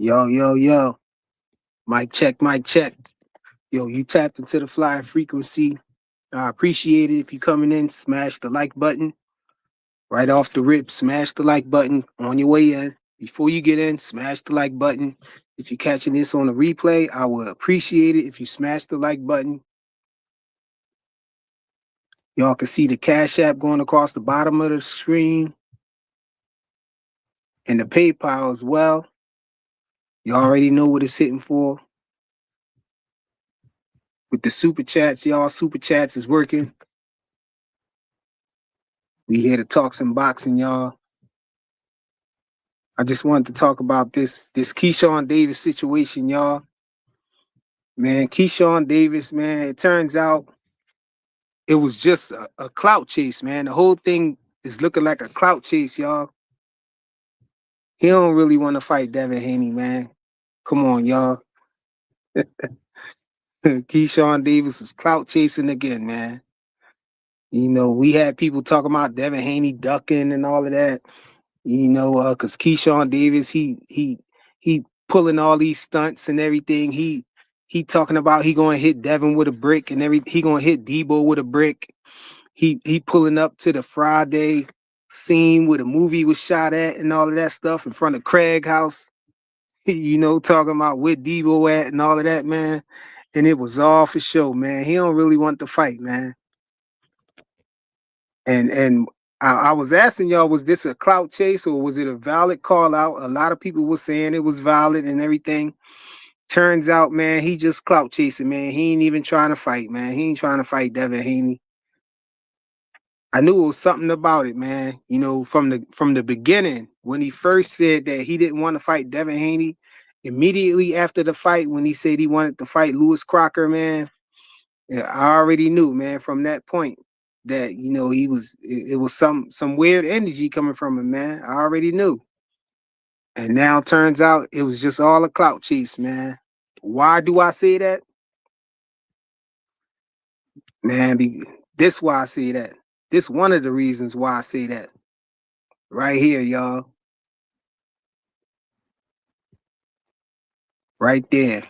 Yo, yo, yo. Mic check, mic check. Yo, you tapped into the fly frequency. I appreciate it. If you coming in, smash the like button. Right off the rip, smash the like button on your way in. Before you get in, smash the like button. If you're catching this on a replay, I would appreciate it if you smash the like button. Y'all can see the Cash App going across the bottom of the screen and the PayPal as well. You already know what it's hitting for. With the super chats, y'all, super chats is working. We here to talk some boxing, y'all. I just wanted to talk about this Keyshawn Davis situation, y'all. Man, Keyshawn Davis, man, it turns out it was just a clout chase, man. The whole thing is looking like a clout chase, y'all. He don't really want to fight Davis and Haney, man. Come on, y'all. Keyshawn Davis was clout chasing again, man. You know, we had people talking about Davis and Haney ducking and all of that. You know, because Keyshawn Davis, he pulling all these stunts and everything. He talking about he gonna hit Devin with a brick and he gonna hit Debo with a brick. He pulling up to the Friday scene where the movie was shot at and all of that stuff in front of Craig house. You know, talking about where Debo at and all of that, man. And it was all for show, man. He don't really want to fight, man. And I was asking y'all, was this a clout chase or was it a valid call out? A lot of people were saying it was valid and everything. Turns out, man, he just clout chasing, man. He ain't even trying to fight, man. He ain't trying to fight Davis Haney. I knew it was something about it, man. You know, from the beginning, when he first said that he didn't want to fight Davis Haney, immediately after the fight, when he said he wanted to fight Lewis Crocker, man, yeah, I already knew, man, from that point that, you know, it was some weird energy coming from him, man. I already knew. And now turns out it was just all a clout chase, man. Why do I say that? Man, this why I say that. This one of the reasons why I say that. Right here, y'all. Right there.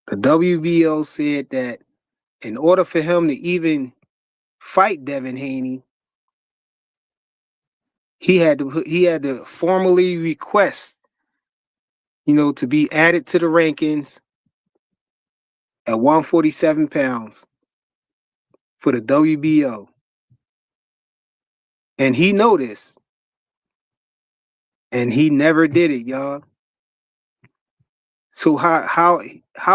The WBO said that in order for him to even fight Devin Haney, he had to formally request, you know, to be added to the rankings at 147 pounds for the WBO. And he know this. And he never did it, y'all. So how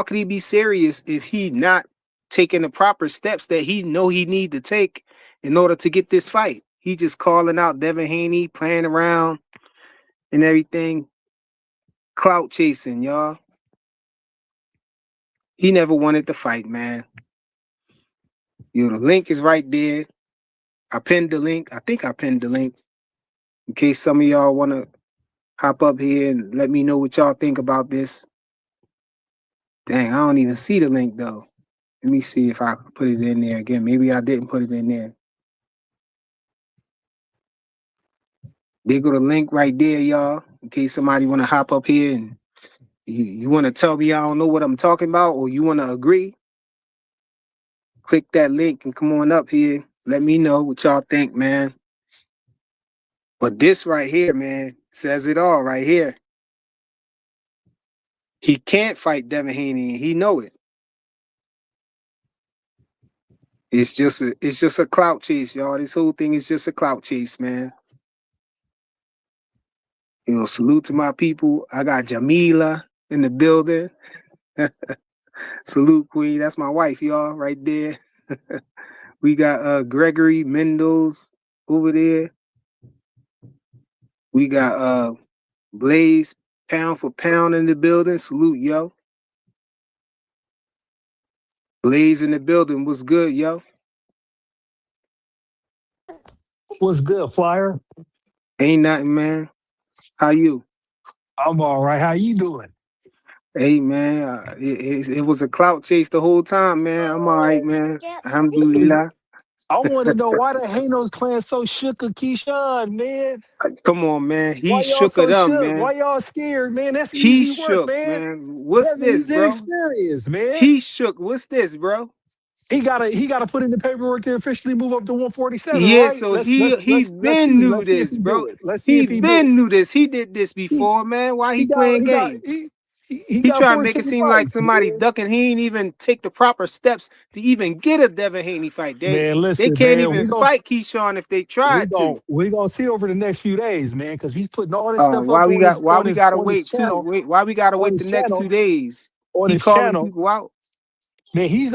could he be serious if he not taking the proper steps that he know he need to take in order to get this fight? He just calling out Devin Haney, playing around and everything. Clout chasing, y'all. He never wanted to fight, man. You know, the link is right there. I pinned the link. I think I pinned the link. In case some of y'all want to hop up here and let me know what y'all think about this. Dang, I don't even see the link, though. Let me see if I put it in there again. Maybe I didn't put it in there. There go the link right there, y'all. In case somebody want to hop up here and you want to tell me I don't know what I'm talking about or you want to agree, click that link and come on up here. Let me know what y'all think, man. But this right here, man, says it all right here. He can't fight Devin Haney, and he know it. It's just a clout chase, y'all. This whole thing is just a clout chase, man. You know, salute to my people. I got Jamila in the building. Salute, Queen. That's my wife, y'all, right there. We got Gregory Mendoz over there. We got Blaze pound for pound in the building. Salute, yo. Blaze in the building. What's good, yo? What's good, Flyer? Ain't nothing, man. How you? I'm all right. How you doing? Hey, man. It was a clout chase the whole time, man. I'm all right, man. Alhamdulillah. I want to know why the Hanos clan so shook of Keyshawn, man. Come on, man. Why He y'all shook of so them, shook? Why man. y'all scared, man? That's He easy work, shook, man. man. What's Devin, this, he's bro? inexperienced, man. He shook. What's this, bro? He gotta put in the paperwork to officially move up to 147, Yeah, right? so Let's he let's he let's let's been see. knew Let's see if this, he do bro. it. Let's see He if he do it. been knew this. He did this He before, man. Why he he got playing he got games? he He got trying to make it 14 seem like fights, somebody man. ducking. He ain't even take the proper steps to even get a Devin Haney fight. Man, They listen, can't man. even fight Keyshawn if they We tried gonna to. we gonna see over the next few days, man, because he's putting all this stuff Why up we on got his why we gotta channel why we gotta on wait the his next channel 2 days? on He his calling channel. people out. Man, he's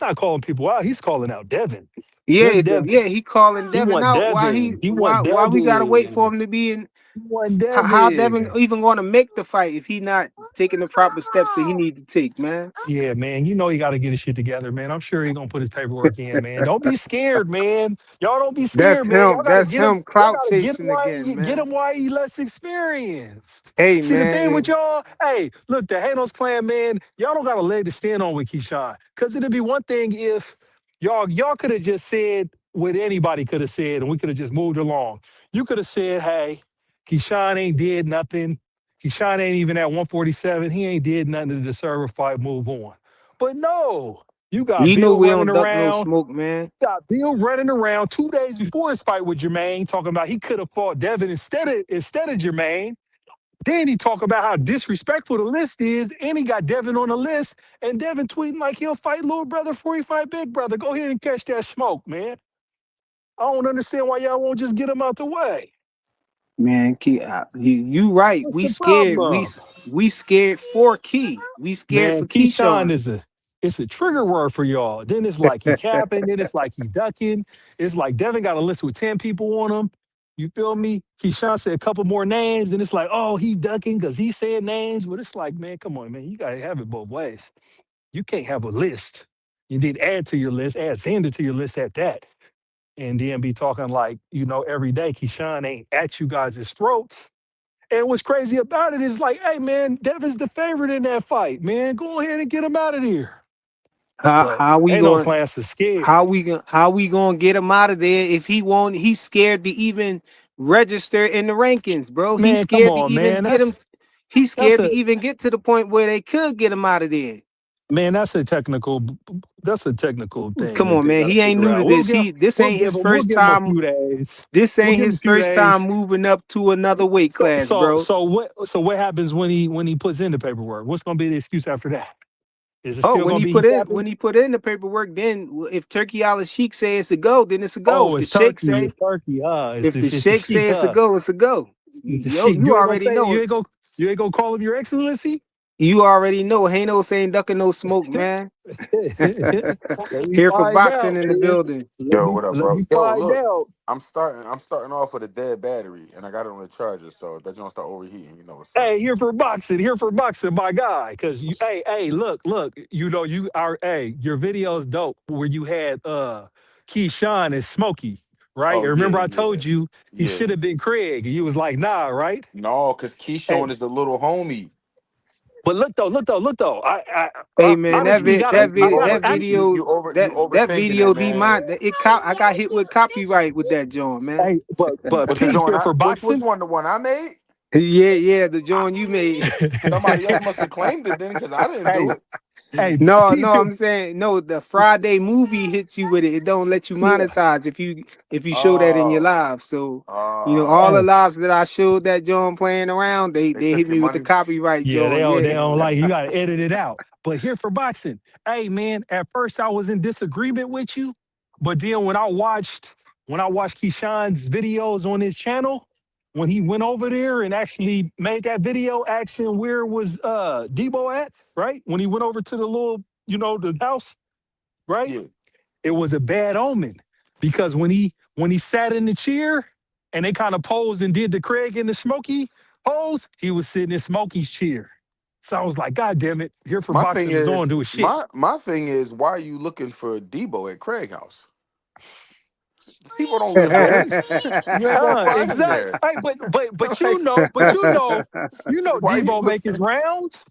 not calling people out. He's calling out Devin. Yeah, Just Devin. he calling He Devin want out. Devin. He want Why we gotta wait for Devin. him to be in? He want How Devin Devin. even going to make the fight if he not taking the proper steps that he need to take, man? Yeah, man. You know he got to get his shit together, man. I'm sure he gonna put his paperwork in, man. Don't be scared, man. Y'all don't be scared, man. Y'all gotta That's get him. him Y'all clout gotta get him chasing while again, get man. him while he less experienced. Hey, See the thing man. with y'all, hey, look, the Hanos clan, man, y'all don't got a leg to stand on with Keyshawn. Cause it'd be one thing if y'all could have just said what anybody could have said, and we could have just moved along. You could have said, hey, Keyshawn ain't did nothing. Keyshawn ain't even at 147. He ain't did nothing to deserve a fight. Move on. But no, you got You know Bill we running don't duck no around. smoke, man. Got Bill running around 2 days before his fight with Jermaine, talking about he could have fought Devin instead of Jermaine. Then he talk about how disrespectful the list is, and he got Devin on the list, and Devin tweeting like he'll fight little brother before he fight big brother. Go ahead and catch that smoke, man. I don't understand why y'all won't just get him out the way. Man, you right. What's We the scared. problem? We scared for Key. We scared Man, for Keyshawn Keyshawn. is it's a trigger word for y'all. Then it's like he capping, then it's like he ducking. It's like Devin got a list with 10 people on him. You feel me? Keyshawn said a couple more names, and it's like, oh, he ducking because he said names. But it's like, man, come on, man. You gotta have it both ways. You can't have a list. You need to add to your list, add Xander to your list at that. And then be talking like, every day Keyshawn ain't at you guys' throats. And what's crazy about it is like, hey man, Devin's the favorite in that fight, man. Go ahead and get him out of there. But How we ain't no going? class is scared. How we gonna get him out of there if he won't? He's scared to even register in the rankings, bro. He's Man, come scared to on, even man. get him. He's That's scared to a even get to the point where they could get him out of there. man, that's a technical thing Come that on, they man. gotta He ain't figure new to out. this. This ain't his We'll first give him a time. few days. This We'll ain't give him a his few first time days. moving up to another weight So class, so bro. so what happens when he puts in the paperwork? What's gonna be the excuse after that? Is it Oh, still gonna be he capping? when he put in the paperwork, then if Turkey Al Sheikh say it's a go, then it's a go. Oh, If the Sheikh say It's turkey, if the it's the Sheikh sheik, say it's a go, it's a go. It's the Yo, sheik. you already know. You ain't gonna call him your excellency? You already know. Ain't no saying ducking no smoke, man. Let me Here for find boxing out, in the man. building. Yo, what up, Let bro? me Yo, find look, out. I'm starting off with a dead battery, and I got it on the charger, so that don't start overheating. You know what's up? Hey, here for boxing, my guy. Cause hey, look, your video is dope where you had Keyshawn and Smokey, right? Oh And yeah, remember I yeah, told you he yeah. should have been Craig, and you was like, nah, right? No, cause Hey, Keyshawn is the little homie. but look though. Hey man, Honestly, video You that overthinking it, video D man. mine I got hit with copyright with that joint, man. hey, but But the Pete joint, here for which boxing. one? The one I made? Yeah, the joint you made. Somebody else must have claimed it then, cause I didn't hey, do it. hey, Pete No, here. I'm saying no. The Friday movie hits you with it. It don't let you Yeah. monetize if you show that in your Oh, live. So all the oh, Hey, lives that I showed that John playing around, they they hit took your me with the money. copyright yeah, John. they Yeah. don't like you gotta edit it out. But here for boxing. Hey man, at first I was in disagreement with you, but then when I watched Keyshawn's videos on his channel, when he went over there and actually made that video asking where was Debo at, right? When he went over to the little, the house, right? Yeah, It was a bad omen because when he sat in the chair and they kind of posed and did the Craig and the Smokey pose, he was sitting in Smokey's chair. So I was like, God damn it, here for my thing boxing is on is, to his shit. my thing is, why are you looking for Debo at Craig House? People don't live there. You ain't gonna find him Exactly. there. Hey, but Like, why you Debo look? make his rounds.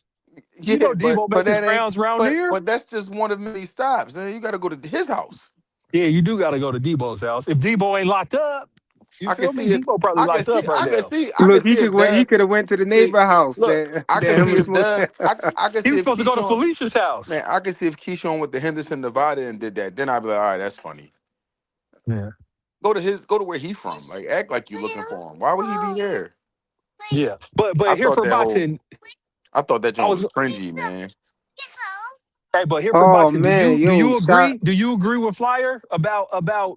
You Yeah, know Debo make but his that ain't. rounds around there. But that's just one of many stops. Then you got to go to his house. Yeah, you do got to go to Debo's house. If Debo ain't locked up, you I can feel me? see if Debo probably locked up right now. I can Look, see if he Dev could have went to the see neighbor house look, I that can him see and if Smoke. Dev I can He see was if supposed to go to Keyshawn Felicia's house. man, I can see if Keyshawn went to Henderson, Nevada and did that. Then I'd be like, all right, that's funny. Yeah. Go to where he from. Like act like you looking for him. Why would he be there? Yeah. But I here thought for that whole boxing, I thought that I joint was was cringy, man. hey, but here for Oh boxing, man, do yo, you shot. agree? Do you agree with Flyer about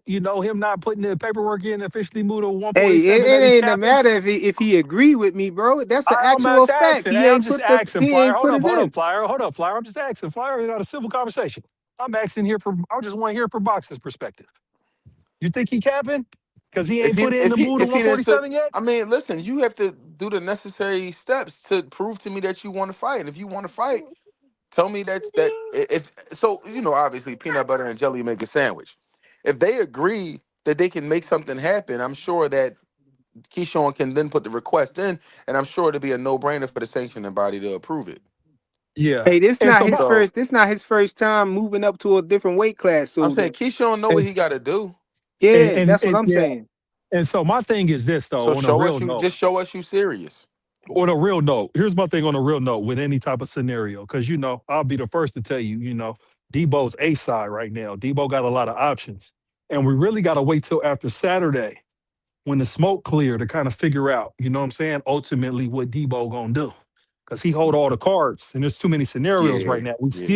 him not putting the paperwork in and officially move to Hey, 147 it that he's ain't a capping? matter if he agree with me, bro. That's an I'm actual just fact. asking. Hey, I'm just asking, He Flyer. ain't put it Hold up, in. Flyer. Hold up, Flyer. I'm just asking, Flyer. We got a civil conversation. I'm asking here for. I just want to hear from boxing's perspective. You think he capping? Because he ain't put in the move to If he didn't 147 yet? I mean, listen, you have to do the necessary steps to prove to me that you want to fight. And if you want to fight, tell me that if so, obviously peanut butter and jelly make a sandwich. If they agree that they can make something happen, I'm sure that Keyshawn can then put the request in, and I'm sure it'll be a no-brainer for the sanctioning body to approve it. Yeah. Hey, And so my So this not his first time moving up to a different weight class. I'm So saying Keyshawn know what and he got to do. yeah, that's what and I'm yeah. saying. And so my thing is this So though, on a show us real you note. just show us you serious. On a real note, here's my thing on a real note with any type of scenario. Cause I'll be the first to tell you, Debo's A side right now. Debo got a lot of options. And we really gotta wait till after Saturday when the smoke clear to kind of figure out, you know what I'm saying, ultimately what Debo gonna do. Because he hold all the cards and there's too many scenarios Yeah, right now. We yeah,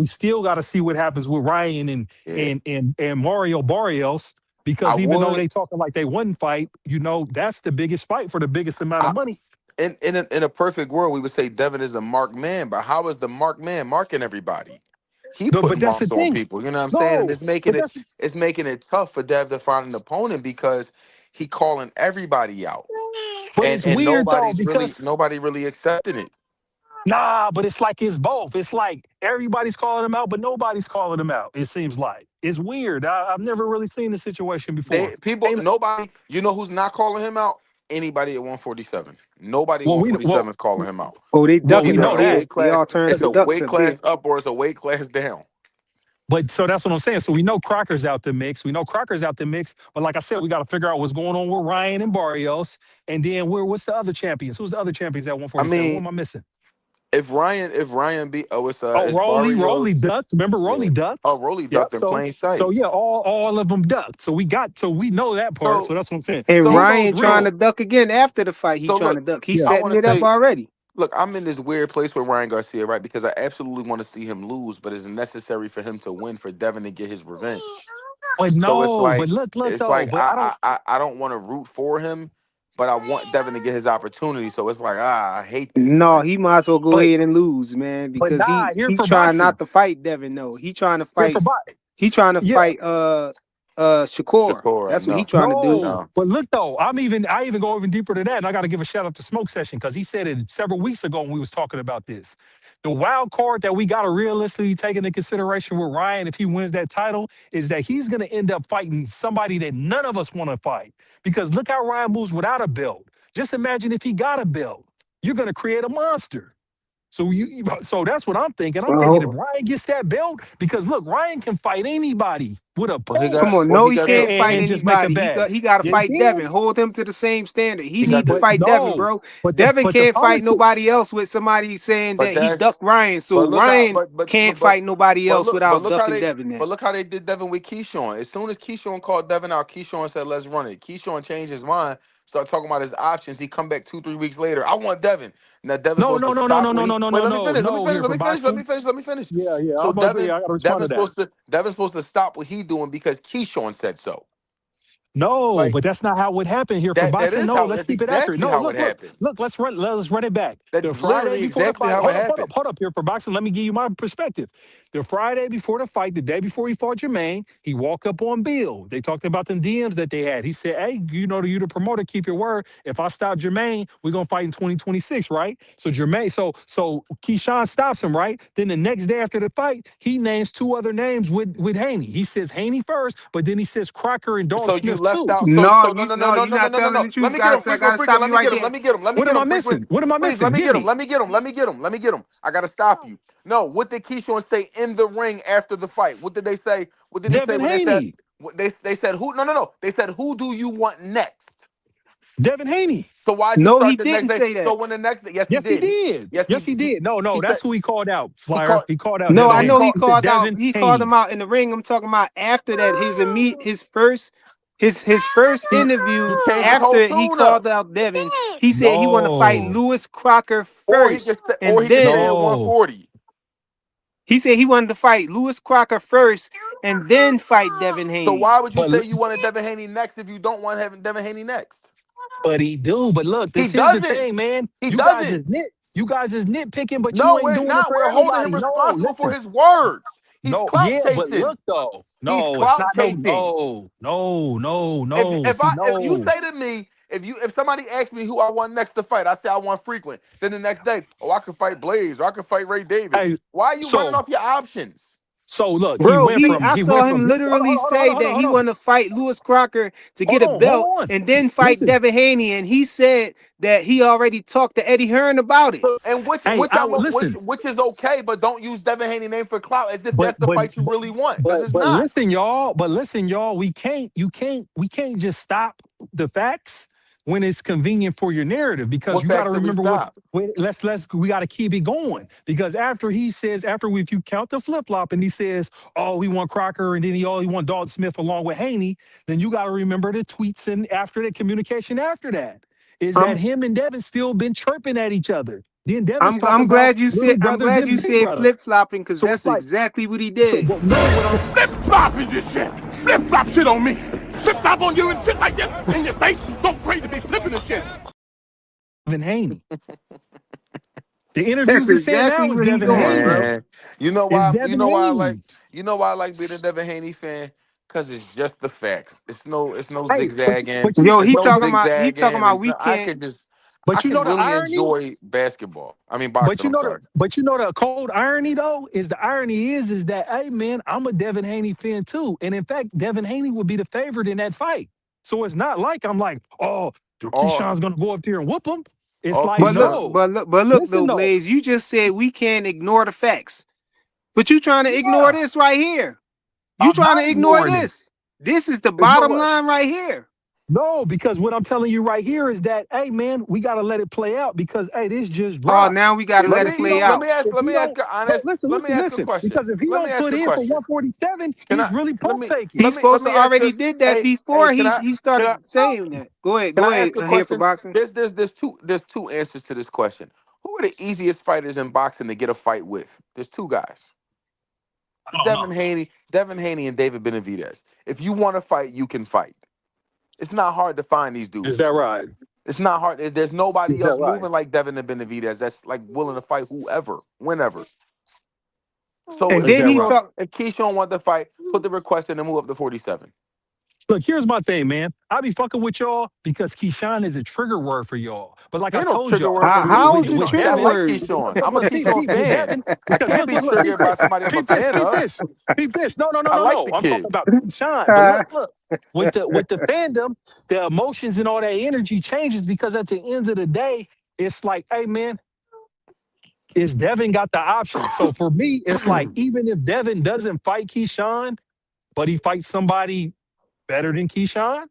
still got to see what happens with Ryan and yeah. and and and Mario Barrios, I because even though would. they talking like they wouldn't fight, that's the biggest fight for the biggest amount of money. In a perfect world, we would say Devin is the marked man, but how is the marked man marking everybody? He But putting that's the marks on thing. people. You know what I'm saying? And No, but that's it's making it tough for Dev to find an opponent because he calling everybody out, but it's and weird though because nobody really accepting it. nah, but it's like it's both. It's like everybody's calling him out, but nobody's calling him out. It seems like it's weird. I've never really seen this situation before. Ain't Nobody. You know who's not calling him out? Anybody at 147. Nobody at well we 147 is calling him out. Oh, they well It's we ducking either up know a there. that. weight They class. all turned It's to a ducks weight up class there. up or it's a weight class down. But so that's what I'm saying. So we know Crocker's out the mix. We know Crocker's out the mix. But like I said, we got to figure out what's going on with Ryan and Barrios. And then what's the other champions? Who's the other champions at I 147? What mean, am I missing? if Ryan beat Oh, it's Rolly Barrios. ducked. Remember Yeah. Rolly ducked? Oh, Rolly Yep. ducked in So plain so sight. yeah, all of them ducked. So we know that part. So So that's what I'm saying. And so Debo's Ryan trying real. to duck again after the fight. He so trying to look, duck. He's Yeah. I setting want to it up say, already. look, I'm in this weird place with Ryan Garcia, right? Because I absolutely want to see him lose, but it's necessary for him to win for Devin to get his revenge. But So no, but look it's though. like But I don't. I don't want to root for him, but I want Devin to get his opportunity. So it's like I hate this. No, Like he might as well go But ahead and lose, man, but because nah. Here he for trying boxing. not to fight Devin. No, he trying to Here for fight. boxing. He trying to Yeah. fight Shakur. Shakur, That's what he no, trying to do. No, no. but look though, I even go even deeper to that, and I got to give a shout out to Smoke Session because he said it several weeks ago when we was talking about this. The wild card that we got to realistically take into consideration with Ryan if he wins that title is that he's going to end up fighting somebody that none of us want to fight. Because look how Ryan moves without a belt. Just imagine if he got a belt, you're going to create a monster. So that's what I'm thinking. I'm thinking if Oh, Ryan gets that belt, because look, Ryan can fight anybody with a Well, he come got pulse on, well no, he he got and, the can't and, fight and just make a anybody. bag. He got to Yeah, he fight Devin. can. Hold him to the same standard. He he got need to the But fight Devin, no, bro. but Devin the can't fight politics. nobody else with somebody saying but that he that's ducked Ryan. but So look how Ryan can't but fight nobody else but without look how ducking they Devin. Then but look how they did Devin with Keyshawn. As soon as Keyshawn called Devin out, Keyshawn said, "Let's run it." Keyshawn changed his mind, started talking about his options. He come back 2 3 weeks later. I want Devin. Now Devin's No, supposed no, to no, no, stop no, what no, he no, no, wait. no, Let me no, finish. Let me no. finish. Here Let for me finish. Let me boxing. finish. Let me finish. Yeah, yeah. So I'm agree. I got to respond to that. Devin's supposed to stop what he doing because Keyshawn said so. No, Like but that's not how it happened here for boxing. No, let's that's keep it accurate. exactly No, how it happened. look. Let's run it back. The That's Friday literally before the exactly fight. how it happened. Hold up here for boxing. Let me give you my perspective. The Friday before the fight, the day before he fought Jermaine, he walked up on Bill. They talked about them DMs that they had. He said, "Hey, you the promoter, keep your word. If I stop Jermaine, we're gonna fight in 2026, right?" So Jermaine, so Keyshawn stops him, right? Then the next day after the fight, he names two other names with Haney. He says Haney first, but then he says Crocker and Dog So you Smith left too. out. no, No, you no, you're not telling the Let truth, me get him. guys. I gotta stop you Let me right get him. there. Let me get him. Let me What get am him. I missing? What am I Please, missing? let me Get get him. me. Let me get him. Let me get him. Let me get him. I gotta stop you. No, what did Keyshawn say in the ring after the fight? What did they say? What did they say Devin when they said? Haney. They said who? No. They said who do you want next? Devin Haney. So why'd you No, he start the next didn't day? say So that. when the next day, yes he Yes, he did. did. Yes Yes, he did. No, he that's said who he called out. he Flyer. called. He called out No, Devin I No, he Haney. know he called. He said called out. Devin He called him Haney. out in the ring. I'm talking about after that his first his first He interview changed his whole after he tune up. called out Devin. He said he wanted to fight No, Lewis Crocker Or he first, could say, or and he could stay then at no. 140. he said he wanted to fight Lewis Crocker first, and then fight Devin So Haney. why would you But say you wanted Devin Haney next if you don't want having Devin Haney next? but he do. But look, He here's the doesn't. thing, man. He doesn't. You guys is nitpicking, but you No, ain't we're doing it not. for We're holding everybody. him No, responsible for listen. his words. He's No, clout yeah, but chasing. look though. He's No, it's clout not no chasing. no. See, If you no. say to me, if somebody asks me who I want next to fight, I say I want Frequent. Then the next day, oh, I could fight Blaze or I could fight Ray Davis. Hey, Why are you running so off your options? so look, Bro, I he saw went from him hold on, literally hold on, hold say on, hold on, that hold he on. wanted to fight Lewis Crocker to get Hold a on, belt hold on. and then fight Listen, Devin Haney, and he said that he already talked to Eddie Hearn about it. And hey, which I want listen, which is okay, but don't use Devin Haney name for clout as if but that's the but fight you but really want, because it's but not. listen, y'all, we can't just stop the facts when it's convenient for your narrative because What you got to facts did we remember what stop? let's we got to keep it going because after he says after if you count the flip flop and he says oh he want Crocker and then he want Dalton Smith along with Haney, then you got to remember the tweets and after the communication after that is that I'm him and Devin still been chirping at each other. Then Devin's I'm talking I'm about glad you little said I'm brother glad getting you big said brother. flip flopping because So that's it's like exactly what he so, did. but really, what I'm Flip flop is this shit. Flip flop shit on me. Flip flop on you and shit like this in your face. Don't pray to be flipping the shit. Devin Haney. The That's interviews he's saying now exactly is what he Devin doing, Haney. bro. Man, you know It's why? Devin Haney. You know why I like being a Devin Haney fan? Because it's just the facts. It's no Hey, zigzagging. Yo, It's no he talking zigzagging. about It's we no, can't. I you can know the really irony. enjoy basketball. I mean boxing. I'm sorry. But you know the cold irony though is the irony is that hey man, I'm a Devin Haney fan too, and in fact, Devin Haney would be the favorite in that fight. So it's not like I'm like, oh, All Keyshawn's gonna go up there and whoop him. It's all like But look, Keyshawn. no, but look listen though, though, Blaze, you just said we can't ignore the facts, but you trying to ignore yeah, this right here. You I'm trying to not ignore ignoring it. this. This is the No, bottom line right here. no, because what I'm telling you right here is that hey man, we gotta let it play out because hey, this just Oh, dropped. now we got to If, let Let it if he play don't let out. me ask if let he me ask don't an honest. listen, Let me ask a listen, question. because if he Let me don't ask put a in for question. 147, Can he's I really let pump me faking. He's supposed to let me ask already a did that hey before can he can I started saying that. Go ahead, can go I ahead. ask a Here for question? boxing. There's two answers to this question. Who are the easiest fighters in boxing to get a fight with? There's two guys. I It's don't know. Devin Haney and David Benavidez. If you want to fight, you can fight. It's not hard to find these Is that dudes. right? It's not hard. There's Is nobody that else right? moving like Devin and Benavidez that's like willing to fight whoever, whenever. So And Is then that he right? If Keyshawn want to fight, put the request in and move up to 47. Look, here's my thing, man. I be fucking with y'all because Keyshawn is a trigger word for y'all. But like He I ain't no told trigger y'all, word for me. how is it with I trigger Devin, like word? Keyshawn. look, I'm a look, Keyshawn with fan. Devin, I because can't be look, peep triggered by this, somebody I'm a fan peep of. this, peep this. No, no, no, I no, like no. the I'm talking kid. about Keyshawn. But look, with the fandom, the emotions and all that energy changes because at the end of the day, it's like, hey man, is Devin got the option? So for me, it's like even if Devin doesn't fight Keyshawn, but he fights somebody better than Keyshawn,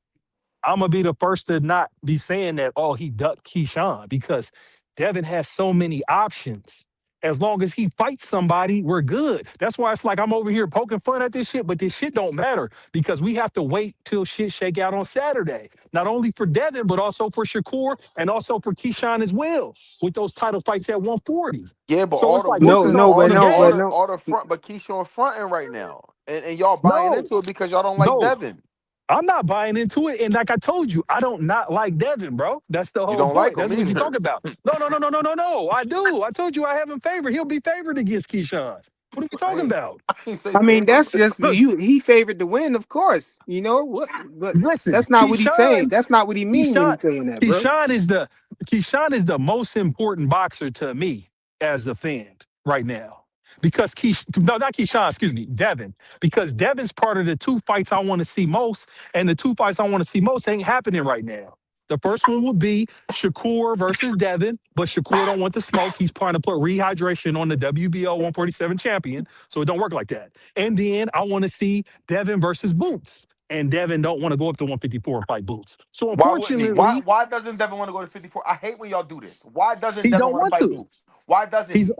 I'm gonna be the first to not be saying that, oh, he ducked Keyshawn because Devin has so many options. As long as he fights somebody, we're good. That's why it's like I'm over here poking fun at this shit, but this shit don't matter because we have to wait till shit shake out on Saturday. Not only for Devin, but also for Shakur and also for Keyshawn as well with those title fights at 140. Yeah, but So all it's the like this No, is movement, no, all but in the no, but game. no. all the front, but Keyshawn fronting right now, and y'all buying No, into it because y'all don't like no. Devin. I'm not buying into it. And like I told you, I don't not like Devin, bro. That's the You whole don't like point. him That's what you're either. talking about. No, no, no, no, no, no, no. I do. I told you I have him favored. He'll be favored against Keyshawn. What are we talking about? I ain't say I mean, favorite. that's just Look, you. He favored the win, of course. You know what? But listen, that's not what he's saying. Keyshawn, That's not what he mean when Keyshawn, he's saying that, bro. Keyshawn is the Keyshawn is the most important boxer to me as a fan right now. Because no, not Keyshawn, excuse me, Devin. Because Devin's part of the two fights I want to see most, and the two fights I want to see most ain't happening right now. The first one would be Shakur versus Devin, but Shakur don't want the smoke. He's trying to put rehydration on the WBO 147 champion, so it don't work like that. And then I want to see Devin versus Boots. and Devin don't want to go up to 154 and fight Boots. So Why wouldn't he? unfortunately, Why doesn't Devin want to go to 54? I hate when y'all do this. Why doesn't he Devin don't want to want fight to. Boots? Why doesn't He's he?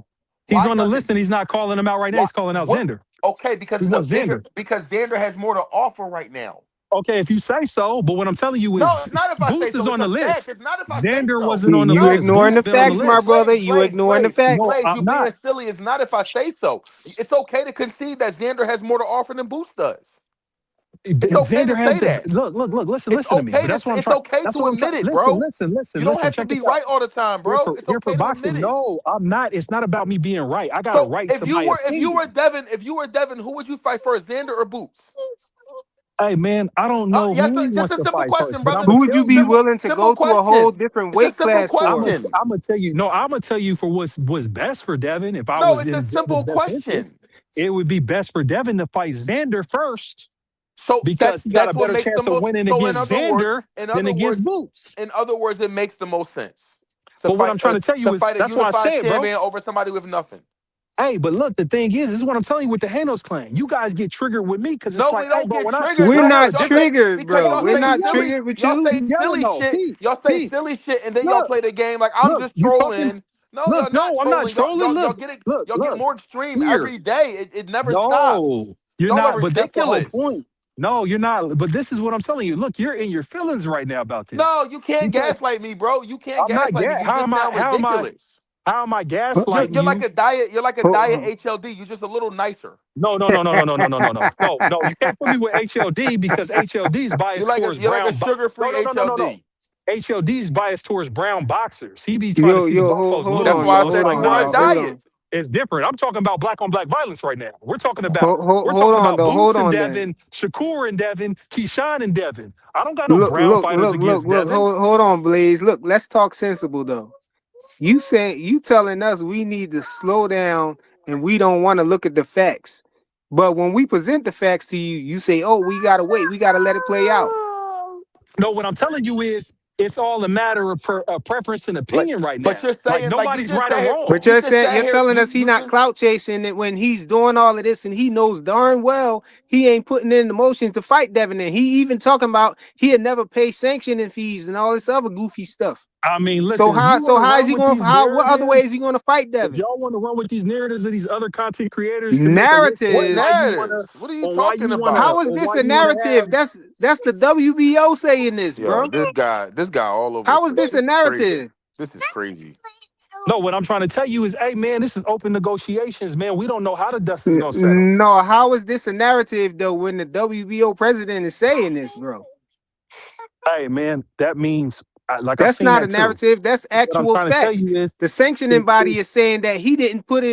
he's Why on the doesn't list and he? he's not calling him out right now. Why? He's calling out What? Xander. Okay, because He it's a wants bigger. Xander. Because Xander has more to offer right now. Okay, if you say so, but what I'm telling you No, is it's not if I say Boots is so. It's on a the fact. list. It's not if I say Xander so. wasn't on the You list. ignoring Boots the been on the facts, my list. brother. You ignoring the No, facts. You I'm being not. silly is not if I say so. It's okay to concede that Xander has more to offer than Boots does. It's okay Xander to has say the that. look. Listen, It's listen to me. okay But to that's what I'm it's trying. okay That's to what I'm trying. admit it, Listen, bro. listen, listen, You don't listen. have to Check be this out. right all the time, Here bro. for It's here for okay to boxing. admit it. No, I'm not. It's not about me being right. I got a So right to my if you opinion. were Devin, who would you fight first, Xander or Boots? Hey man, I don't know Yes, who just wants a to simple fight first, question, but I'm brother. gonna Who would tell you be you. willing to Simple go to a whole question. different It's a weight simple class for? question. I'm gonna tell you. No, I'm gonna tell you for what's best for Devin. If I No, was it's a in Devin's simple best interest, question. it would be best for Devin to fight Xander first So because he got a that's what better makes the chance of most. winning So against Xander than against Boots. in other words, it makes the most sense to But what I'm trying to tell you is fight a that's why I unified said, bro. champion over somebody with nothing. Hey, but look, the thing is, this is what I'm telling you with the Hanos clan. You guys get triggered with me because it's No, like, we hey, don't bro, get when I triggered. We're when I have No, a not y'all different say triggered, because bro. y'all We're look, say you not yelling, silly. triggered with Y'all you. say you yelling silly though. shit. Y'all say Key, silly shit, and then y'all look, play the game like I'm look, just you talking, trolling. No, look, y'all not no, I'm not trolling. trolling. Y'all Look, get it. look, Y'all get look, more extreme here. every day. It never stops. No, you're Y'all are not, but that's the whole ridiculous. point. No, you're not. But this is what I'm telling you. Look, you're in your feelings right now about this. No, you can't Because gaslight me, bro. You can't I'm not gaslight me. You how just am I sound how am I ridiculous. how am I Ho- gaslighting You're like you? a diet. You're like a diet ho- HLD. You're just a little nicer. No, no, no, no, no, no, no, no, no, no, no, no. You can't put me with HLD because HLD is biased towards You're like a brown. No, sugar-free no, no, no, no, no. HLD. HLD is biased towards brown boxers. He be trying to Yo, see the yo, black hold, folks hold look That's on, good. why I yo, It's hold said like, you on, were nah, a y'all, it's hold different. diet. on. It's different. I'm talking about black on black violence right now. We're talking about Hold on, though, hold Boots and on, then. Devin, Shakur and Devin, Keyshawn and Devin. I don't got no brown fighters against Look. Devin. Hold on, Blaze. Look, let's talk sensible though. You telling us we need to slow down and we don't want to look at the facts. But when we present the facts to you, you say, "Oh, we gotta wait. We gotta let it play out." No, what I'm telling you is it's all a matter of preference and Like, opinion right but now. you're Like saying like you nobody's just right or sat here. wrong. But You you're just saying sat you're here. telling us he You not just clout chasing it when he's doing all of this and he knows darn well he ain't putting in the motion to fight Devin. And he even talking about he'll never pay sanctioning fees and all this other goofy stuff. I mean, So listen, if you how want so to how is run he with going? these How what other way narratives, is he going to fight if Devin? y'all want to run with these narratives of these other content creators to make a list what Narratives. narratives? What are you talking How about? is on this why a you want to narrative? have. That's the WBO saying this, Yo, bro. this guy all over the How is place. this a This is crazy. narrative? This is crazy. No, what I'm trying to tell you is, hey man, this is open negotiations, man. We don't know how the dust is gonna settle. No, how is this a narrative though when the WBO president is saying this, bro? Hey man, that means like I That's seen not a that too. narrative. That's What I'm actual trying to tell fact. you is, The sanctioning if, body is saying that he didn't put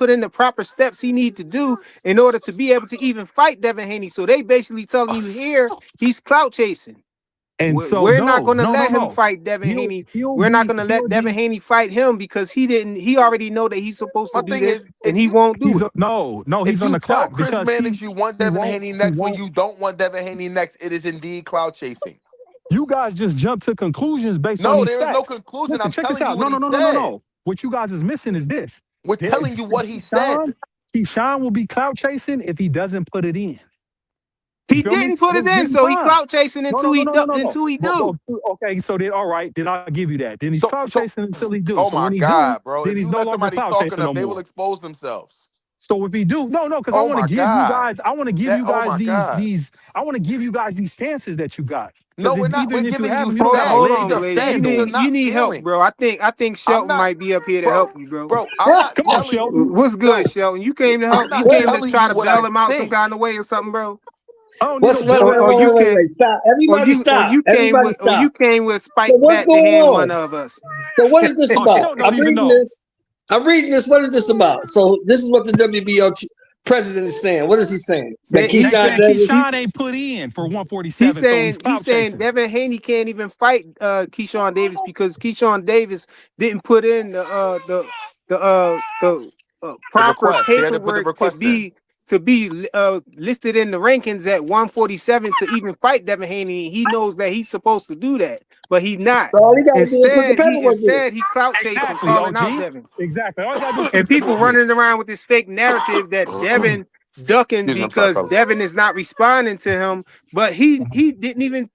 in the proper steps he need to do in order to be able to even fight Devin Haney. So they basically telling you here he's clout chasing. and so We're not no, going to no, no, let him no. fight Devin He'll Haney. he'll We're not be going to let he'll Devin be Haney fight him because he already know that he's supposed to My do thing this is, and he won't do it. no, if he's on you the tell clock Chris because Mannix you want he Devin won't Haney he next when won't. you don't want Devin Haney next, it is indeed cloud chasing. You guys just jump to conclusions based on No, these there is no facts. conclusion. Listen, I'm check this telling you out. what No, he no, no, no, no, said. no. What you guys is missing is this. We're telling you what he said. Keyshawn will be clout chasing if he doesn't put it in. You He feel me? didn't put it in, Then so he fine. clout chasing No, no, no, no, no, no, no. until he But, do. okay, so then all right, then I'll give you that. Then he's So clout so chasing until he do. oh So my when he do, God, bro. then If he's you no let longer somebody clout talk chasing enough, no they will more. expose themselves. So if he do, no, because I Oh want to my give you God. guys, I want to give you Oh guys my God. I want to give you guys these stances that you got. No, Because we're not. We're even if you giving have you them, you don't got a facts. Hold These leg on, to are Blaze. facts. stand These are on. You not need help, feelings. bro. I think I'm Shelton not, might be up here to help bro. you, bro. Bro, I'm not Come on, telling Shelton. What's good, Shelton? You came to I'm help. You not came to telling try you to what I bail him out some think. kind of way or something, bro. I don't need What's no wait, bailing wait, out. wait, wait, wait, wait. Stop. Everybody stop. Everybody Or you stop. came with a So spike what's bat to going hand one on? of us. So what is this Oh, about? Shelton don't even know. I'm reading this. What is this about? So this is what the WBO president is saying. What is he saying? That He's They Keyshawn saying saying Davis. Keyshawn ain't put in for 147, so he's he's clout saying chasing. Devin Haney can't even fight Keyshawn Davis because Keyshawn Davis didn't put in the The proper request. He had to put the paperwork to request in. be listed in the rankings at 147 to even fight Devin Haney. He knows that he's supposed to do that, but he's not. So all he got to do is put the Instead, paperwork in. he clout chasing, Exactly, calling OG. out Devin. Exactly. All you gotta do is put And the people paperwork in. running around with this fake narrative that Devin ducking Excuse me, I'm sorry, because fellas. Devin is not responding to him. But he didn't even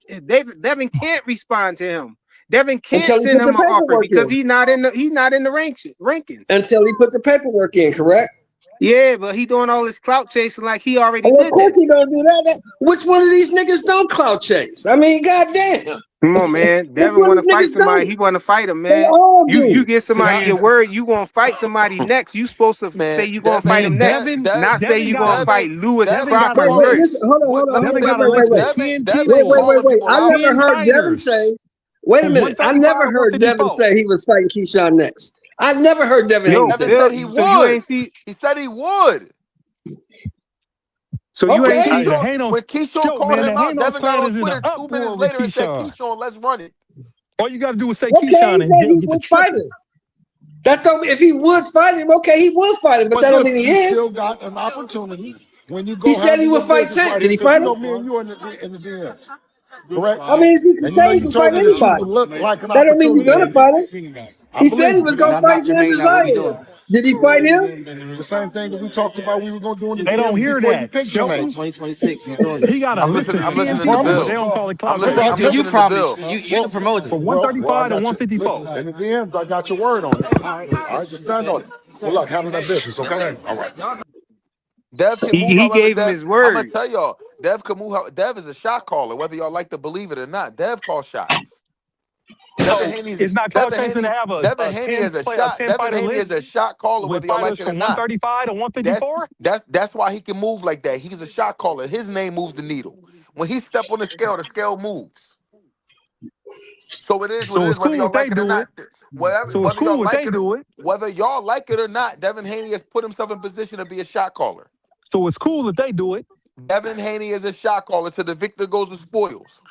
Devin can't respond to him. Devin can't Until he send puts the him an offer paperwork because in. he's not in the rankings. Until he put the paperwork in, correct? Yeah, but he doing all this clout chasing like he already Well, of did course that. he gonna do that. Which one of these niggas don't clout chase? I mean, goddamn. Come on, man. Which Devin one of want to these fight niggas somebody. don't? He want to fight him, They man. all You do. get somebody Man. your word. You gonna fight somebody next. You supposed to say Man, you gonna fight him next, not say you gonna fight Lewis Devin Crocker got a Wait, list. first. listen, hold on, Let me Devin say got a this. list of wait. 10 people. calling Wait. people I out. never 10 heard Devin fighters. say, wait a From minute. I 135 never to heard Devin 154. say he was fighting Keyshawn next. I never heard Devin Haney Yo, say Devin that. said he Bill. So you would. ain't see. He said he would. So you ain't Okay. see. When Keyshawn Joke, called man. him The out, Hanos Devin got clan on is in an Twitter 2 uproar minutes over later and said, Keyshawn. Keyshawn, let's run it. All you got to do is say Okay, he Keyshawn said he and get the would fight triple. him. That don't mean if he would fight him, okay, he would fight him, but that don't mean he you is. still got an opportunity when you go He said he handle would your fight business Tank. right Did here, he 'cause fight you know him? me and you in the DM. Correct? I mean, he can And you know say he you can told fight me that you anybody. would look like an That don't mean he's gonna opportunity. fight him. I He said he believe was you. gonna fight Sam Desires. Did he fight him? The same thing that we talked about we were going to do in the They don't DM hear before you that. picked your Shelton, mate. 2026, we're doing it. he got a I'm list listening. of I'm 10 listening to people, but Bill. they don't call it I'm clout listening. chase. I'm listening to Bill. You the promoter. From Well, 135 to I got you. 154. Listen, in the DMs, I got your word on it. All right, just stand on it. Good luck. Handle that business, okay? All right. Dev can move He however gave him Dev. his I'm gonna word. tell y'all, Dev can move. Dev is a shot caller, whether y'all like to believe it or not. Dev calls shots. Devin So Haney's it's not clout Devin chasing to Haney. have Devin a Haney 10 is a play a shot. 10 Devin fighter Haney is list a shot caller, with whether y'all like fighters it or from not. 135 to 154. That's why he can move like that. He's a shot caller. His name moves the needle. When he step on the scale moves. So it is what it So is, it's whether cool y'all if they like it or do not. it. So it's Whether y'all cool if like they it, do it. whether y'all like it or not, Devin Haney has put himself in position to be a shot caller. So it's cool if they do it. Devin Haney is a shot caller to the victor goes the spoils.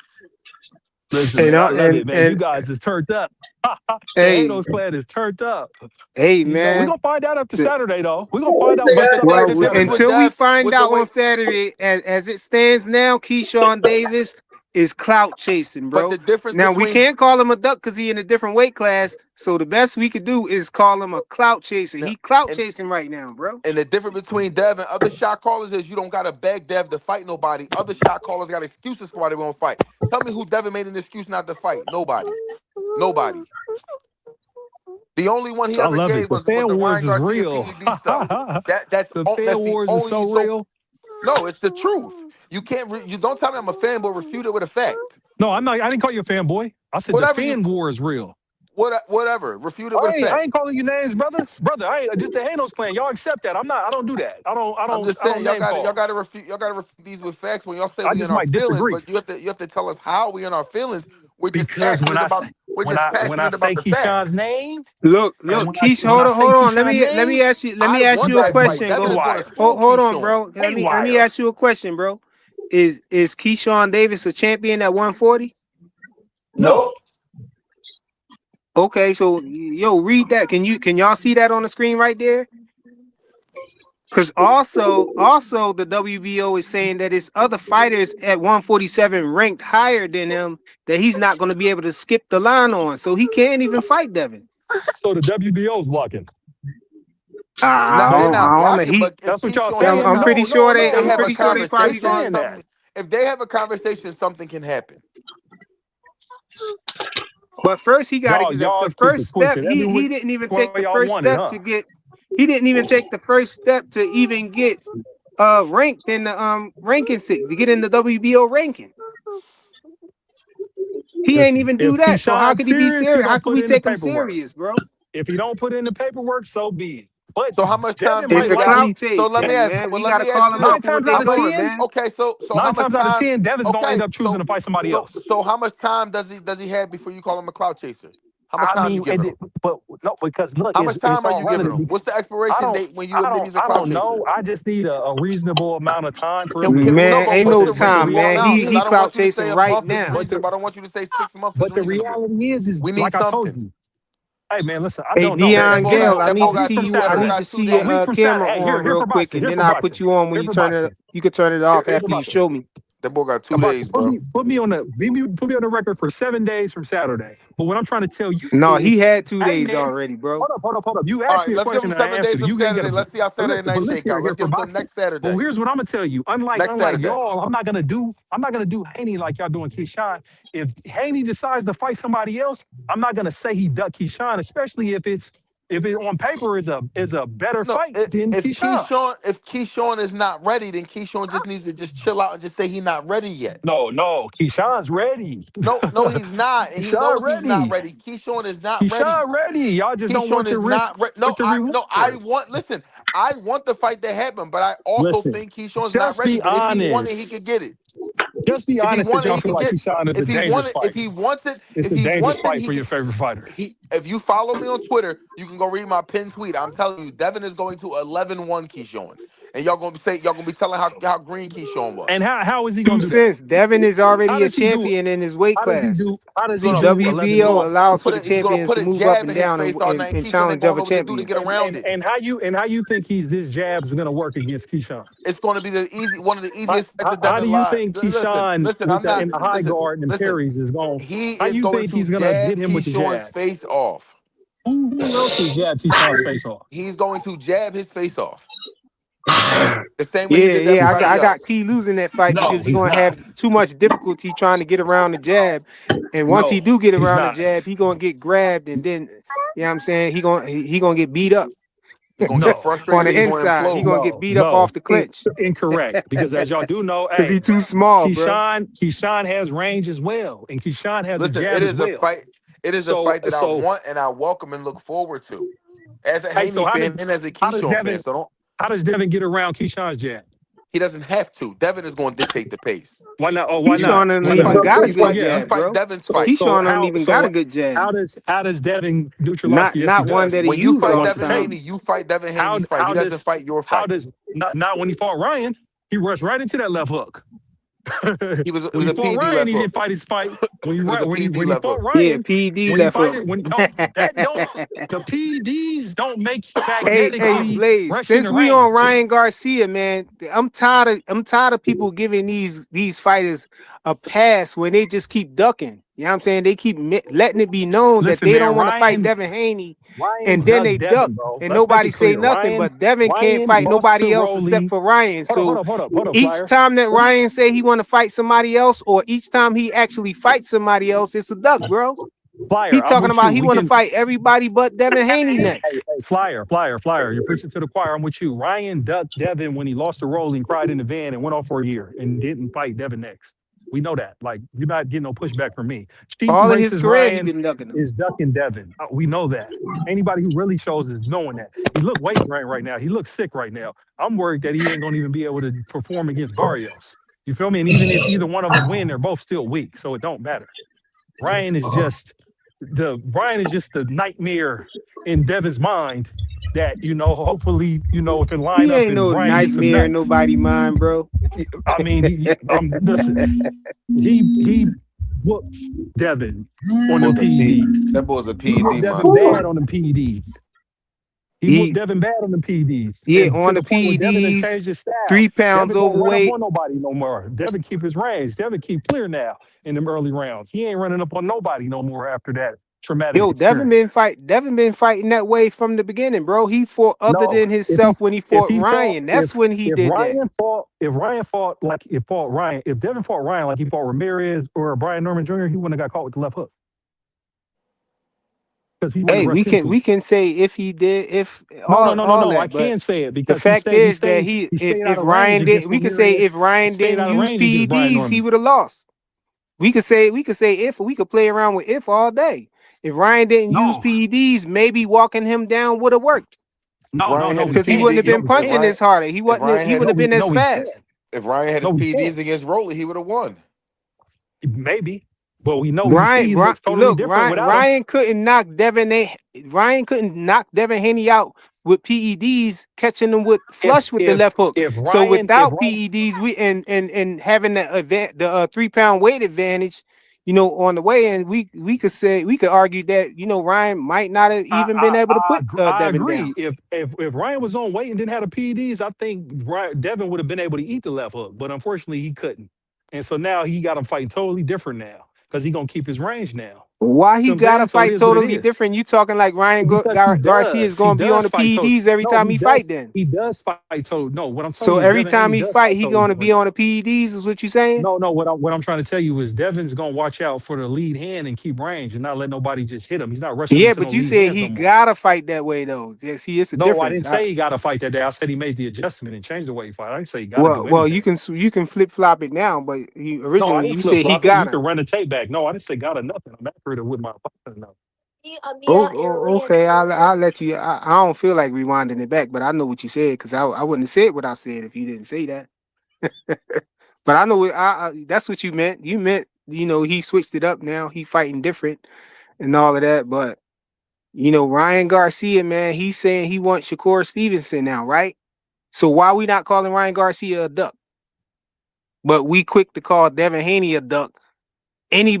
Listen, And man, I I- love and it, man. You and guys is turned up. The hey, Hanos clan is turned up. hey, You know, we're man. gonna find out after The- Saturday, though. We're gonna find out But what's the, up but after the well, difference with Saturday. until we Dev, find with the out way, on Saturday, as it stands now, Keyshawn Davis is clout chasing, but bro. the difference Now we between can't call him a duck because he in a different weight class. So the best we could do is call him a clout chaser. no, He clout and chasing right now, bro. and the difference between Dev and other shot callers is you don't gotta beg Dev to fight nobody. Other shot callers got excuses for why they won't fight. Tell me who Devin made an excuse not to fight. Nobody. Nobody. The only one he I ever love it. gave The was fan the wars Ryan is Garcia real. PED stuff. The fan That's the wars is only so so real. no, it's the truth. You can't you don't tell me I'm a fan, but refute it with a fact. No, I'm not. I didn't call you a fanboy. I said the Whatever you fan war is real. whatever. Refute it with a I fact. ain't calling you names, brother. Brother, I ain't just the Hanos clan. Y'all accept that. I'm not. I don't do that. I'm just I saying don't name y'all call. gotta refute these with facts when y'all say I we in just our might feelings, disagree but you have to tell us how we in our feelings. because when I Passionate about say the facts. Keyshawn's name Look, and Keish, when I say hold on. Let Keyshawn's me name, let me I ask want you a that fight. question. Devin is Go, gonna haywire, spoon hold on, Keyshawn. bro. Let me haywire. ask you a question, bro. Is Keyshawn Davis a champion at 140? No, Okay, so read that. Can y'all see that on the screen right there? Because also the WBO is saying that it's other fighters at 147 ranked higher than him that he's not going to be able to skip the line on, so he can't even fight Devin. so the WBO's blocking. Now they're not I don't know. blocking, but if That's what y'all Keyshawn have saying. a I'm pretty sure if they. they I'm have a pretty sure they They probably conversation, saying saying. that. if they have a conversation, something can happen. But first, he got to get Y'all the get to first twist step. it every He week didn't even way take the y'all first want it, step huh? to get. He didn't even take the first step to even get ranked in the ranking to get in the WBO ranking. He ain't even do If that. So how Keyshawn's could he be serious, he serious? How gonna could put we in the take him paperwork. serious, bro? If he don't put in the paperwork, so be it. But So how much time Devin do It's might you a like got? clout me. So chase let me thing, ask. man. Well, We let got to me ask call you them out this: Nine for what times they how out of much? doing, 10, man. Okay, so how nine much times out of time? 10, Devin's gonna end Okay, up choosing to fight somebody so else. so how much time does he have before you call him a clout chaser? How much I time you mean, giving him? but no, because look, How much it's time are all you giving relative. him? What's the I expiration don't, date when you admit he's a I clout don't chaser? know. I just need a reasonable amount of time for him to Can do we it. no? Man, But ain't what's no But the time, reasonable man. amount? Because He I don't clout want you to say chasing a right month is now. but the reasonable. I don't want you to say 6 months is but the reasonable. reality is We need like I told something. you. Hey man, listen, I Hey, don't know, man. Dion Give me Gale, I That need boy to a got week see from two. you. That I boy need Saturday. to got see 2 days. A week your from Saturday. camera Hey, on here real for quick, boxing. and Here then for I'll boxing. put you on when Here you for turn boxing. it. You can turn it off Here after for you boxing. show me. That boy got 2 About days, bro. put me on the record for 7 days from Saturday. But what I'm trying to tell you No, is, he had 2 hey days man, already, bro. hold up. You All asked right, me a let's give question him and I 7 days answered it. from You didn't get Saturday. a. Let's see how Saturday night But listen shake out. Let's here give for him till boxing. next Saturday. Well, here's what I'm gonna tell you. Next Unlike Saturday. y'all, I'm not gonna do Haney like y'all doing Keyshawn. If Haney decides to fight somebody else, I'm not gonna say he ducked Keyshawn, especially if it on paper is a better No, fight than if Keyshawn. Keyshawn is not ready, then Keyshawn just needs to just chill out and just say he's not ready yet. No, Keyshawn's ready. No, he's not, and he Keyshawn knows he's not ready. ready. Keyshawn is not ready. Keyshawn ready. Y'all just don't Keyshawn want the is risk not ready. with the No, I reward. want. Listen, I want the fight to happen, but I also Listen, think Keyshawn's not just ready. be But if he wanted, he honest. could get it. Just be If he honest that wanted, y'all he feel could like get. Keyshawn is a If he dangerous wanted, fight. It's if a he dangerous wants it, fight he for your could. favorite fighter. If you follow me on Twitter, you can go read my pinned tweet. I'm telling you, Devin is going to 11-1 Keyshawn, and y'all gonna be telling how green Keyshawn And was. how is he 2 gonna do that? cents. Devin is How already a does he do? champion in his weight How does he class. do? How does He's he gonna do 11 WBO gonna allows for put the he's gonna champions put to a move up jab and in his down face all night. and Keyshawn ain't challenge gonna other know what to do to champions. get around it. And how you think this jab is gonna work against Keyshawn? It's going to be one of the easiest fights of How do Devin you live. think Listen, Keyshawn listen. with I'm not. in the high guard and Listen. parries is going? He How is you going think to he's gonna hit jab him with the Keyshawn's jab? face off. Who else is jab Keyshawn's face off? He's going to jab his face off the same way he did to Yeah, everybody I got else. Key losing that fight No, because he's he's gonna not. have too much difficulty trying to get around the jab. And once he No, do get he's around the not. jab, he gonna get grabbed and then you know what I'm saying he gonna get beat up He's going to get No, on frustrated. the He's going to inside. He implode. gonna get beat up off the clinch. Incorrect. Because as y'all do know, Cause he hey, too small, bro. Keyshawn has range as well, and Keyshawn has a Listen, jab it as is a well. fight. It is a So fight that I so want and I welcome and look forward to as a hey, Haney so fan and as a how does Keyshawn fan. Devin So don't. how does Devin get around Keyshawn's jab? He doesn't have to. Devin is going to dictate the pace. Why not? Oh, why not? Keyshawn don't Why even not? got a good Yeah. You jab, fight bro. Devin's So fight. Keyshawn don't even got a good jab. how does Devin neutralize Not the? Yes, he not one does. that he When you use I fight all want the to Devin tell time. Haney, you you fight Devin how Haney's fight. He doesn't fight your fight. not when he fought Ryan, he rushed right into that left hook. It When was he a fought PD Ryan, left he didn't hook. fight his fight. It was a PD When he left fought hook. Yeah, Ryan, PD when he left fight hook. it, when no, that don't the PDs don't make Hey, magnetically Blaze. rush Since into we range. on Ryan Garcia, man, I'm tired of people giving these fighters a pass when they just keep ducking. You know what I'm saying? They keep letting it be known that Listen, they man, don't want to fight Devin Haney, and Ryan then ducked they duck, Devin, bro. and Let's make nobody it say clear. nothing. But Devin can't Ryan fight lost to nobody else except Rolly. for Ryan. So Hold up, each Flyer. time that Ryan say he want to fight somebody else, or each time he actually fights somebody else, it's a duck, bro. He Flyer, I'm talking with about you. he We want to can. fight everybody but Devin Haney next. Hey, Flyer. You're preaching to the choir. I'm with you. Ryan ducked Devin when he lost to Rolly and cried in the van and went off for a year and didn't fight Devin next. We know that. Like, you're not getting no pushback from me. Cheap All of his racist career, he Ryan been ducking them. is ducking Devin. We know that. Anybody who really shows is knowing that. He look weight right now. He looks sick right now. I'm worried that he ain't gonna even be able to perform against Barrios. You feel me? And even if either one of them win, they're both still weak, so it don't matter. Ryan is just the nightmare in Devin's mind that, hopefully, if it line He up ain't and no Ryan gets some nightmare in nuts. nobody mind, bro. I mean, listen, he whooped Devin on them PEDs. That boy's a He whooped PD Devin monster. bad on them PEDs. He whooped He Devin bad on them PEDs. Yeah, And to on the the point where Devin has PEDs, changed his style. 3 pounds Devin don't run up overweight. on nobody no more. Devin keep his range. Devin keep clear now in them early rounds. He ain't running up on nobody no more after that traumatic Yo, experience. Devin been fighting that way from the beginning, bro. He fought other No, than himself when he if fought he fought Ryan. That's when he did that. If Devin fought Ryan like he fought Ramirez or Brian Norman Jr., he wouldn't have got caught with the left hook. Because he wouldn't Hey, have rushed into it. we can say if he did, if No. all I that, but can't say it the because fact is that he stayed if out of Ryan range did, against we could say Ramirez. if Ryan Stayed didn't out of use range against Brian PEDs, he Norman. would have lost. We could say if we could play around with if all day. If Ryan didn't use No, PEDs, maybe walking him down would have worked If Ryan had his because he can't. wouldn't have been No, we if punching can't. Ryan as hard. He if wouldn't Ryan he had wouldn't have been as We can't. fast. if Ryan had his No, we PEDs can't. against Rolly, he would have won. Maybe. But we see he looks totally different without him. Ryan couldn't knock Devin Haney out with PEDs, catching him with flush with the left hook. So without PEDs, we and having the 3 pound weight advantage, on the way in, we could argue that Ryan might not have even been able to put I Devin agree. down. If Ryan was on weight and didn't have the PEDs, I think Devin would have been able to eat the left hook, but unfortunately he couldn't. And so now he got him fighting totally different now because he gonna keep his range now. Why See he what I'm gotta saying? So it fight is what it totally is. different? You talking like Ryan Because he Garcia is does. He gonna be on does the fight total. PEDs every No, time he he fight does. then? He does fight total. No, what I'm telling So you is every Devin time Haney he does fight, fight he totally gonna different. be on the PEDs, is what you saying? No. What I'm trying to tell you is Devin's gonna watch out for the lead hand and keep range and not let nobody just hit him. He's not rushing Yeah, into no but you lead said hands he no more. gotta fight that way though. Yeah, see, it's a No, I difference. didn't say he got to fight that day. I said he made the adjustment and changed the way he fight. I didn't say he got to do Well, anything. you can flip flop it now, but he, No, I originally didn't you flip said he flop it. You gotta. can run the tape back. No, I didn't say got to nothing. I'm accurate with my fighting. No. Okay, I'll let you. I don't feel like rewinding it back, but I know what you said because I wouldn't have said what I said if you didn't say that. But I know that's what you meant. You meant he switched it up now. He fighting different and all of that. But Ryan Garcia, man, he's saying he wants Shakur Stevenson now, right? So why we not calling Ryan Garcia a duck? But we quick to call Devin Haney a duck. Any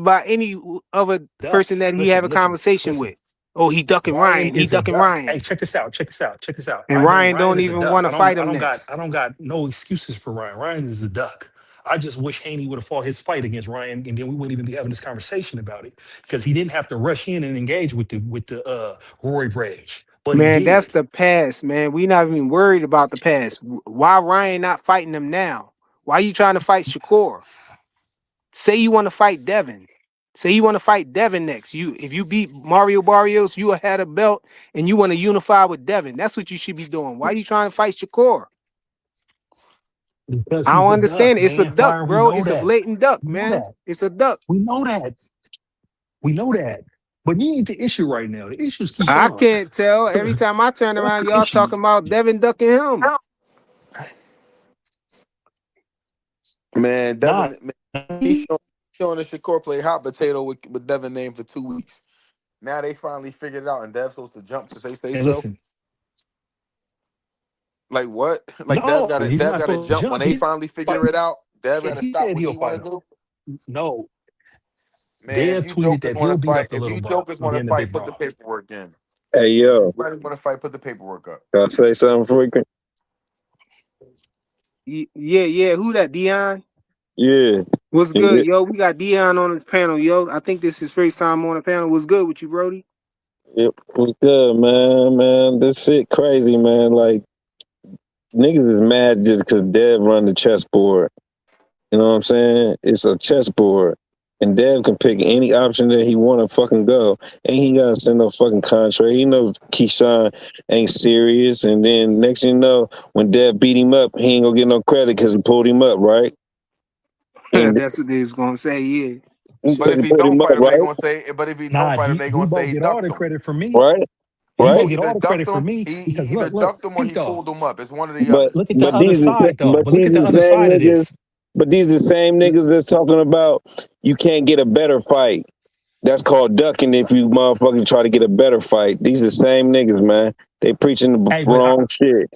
other Duck. person that he have a Listen, listen, conversation listen. with. Oh, he ducking Ryan Ryan. He is a ducking duck. Ryan. Hey, check this out. Check this out. Check this out. And I know Ryan Ryan don't is a even want duck. to I don't. fight I him don't got. next. I don't got no excuses for Ryan. Ryan is a duck. I just wish Haney would have fought his fight against Ryan, and then we wouldn't even be having this conversation about it because he didn't have to rush in and engage with the Roy Rage, but he Man, that's did. the past, man. We not even worried about the past. Why Ryan not fighting him now? Why you trying to fight Shakur? Say you want to fight Devin. Say you want to fight Devin next. If you beat Mario Barrios, you had a belt and you want to unify with Devin. That's what you should be doing. Why you trying to fight Shakur? Because I he's don't a understand duck, it. It's a man. duck, Fire, we bro. know It's a that. blatant duck, We know man. that. It's a duck. We know that. We know that. But you ain't the issue right now. The issue is I Keyshawn. can't tell. Every time I turn That's around, the y'all issue. talking about Devin ducking him. Man, Nah, Keyshawn and Shakur played hot potato with Devin name for 2 weeks. Now they finally figured it out, and Dev's supposed to jump because they say hey, so. listen. Like what? Like No, he's Dev not got to supposed to jump when jump. they He finally figure fight. it out. Dev got to He stop said what he he'll want fight to him. do. No, Man, Dev if you tweeted jokers that want he'll to beat fight, up the little want to then the fight, big put the bro. paperwork in. Hey If yo, anybody want to fight, put the paperwork up. can I say something freaking? Yeah. Who that? Dion? Yeah, What's good, yeah. yo? We got Dion on this panel, yo. I think this is his first time on the panel. What's good with you, Brody? It was good, man. Man, this shit crazy, man. Like niggas is mad just because Dev run the chessboard. You know what I'm saying? It's a chessboard, and Dev can pick any option that he want to fucking go. Ain't he gotta send no fucking contract? He knows Keyshawn ain't serious, and then next thing you know, when Dev beat him up, he ain't gonna get no credit because he pulled him up, right? And That's what they was gonna say, yeah. But because if he he pulled don't him up, fight him, they right? gonna say. But if he don't Nah, fight him, they gonna Debo say he get all ducked the him. credit from me. Right? He Right? Debo get either all the ducked credit from him. me He because either look, ducked him or peep he though. pulled him up. It's one or the But other. Look at the but other these side though. but But look these at the the other same side of niggas. this. But these the same niggas that's talking about you can't get a better fight. That's called ducking if you motherfucking try to get a better fight. These the same niggas, man. They preaching the Hey, but wrong shit.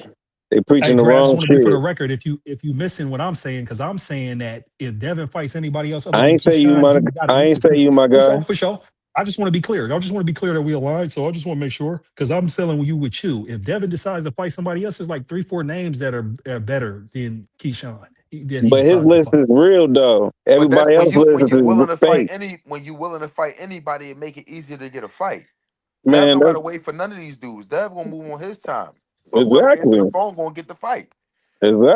They hey, preaching the Dre, I just wrong want to be for the shit. record. If you missing what I'm saying, because I'm saying that if Devin fights anybody else other I than ain't say you Keyshawn, my he got at I least ain't a say two. you my For guy. sure, for sure. I just want to be clear. I just want to be clear that we aligned. So I just want to make sure because I'm selling you with you. If Devin decides to fight somebody else, there's like 3, 4 names that are better than Keyshawn that he But his decides to list fight. is real though. But that's Everybody else list is fake. when you willing to fight anybody, it make it easier to get a fight. Dev Man, don't that's gotta wait for none of these dudes. Dev gonna move on his time. But whoever answer the exactly. phone gonna get the fight.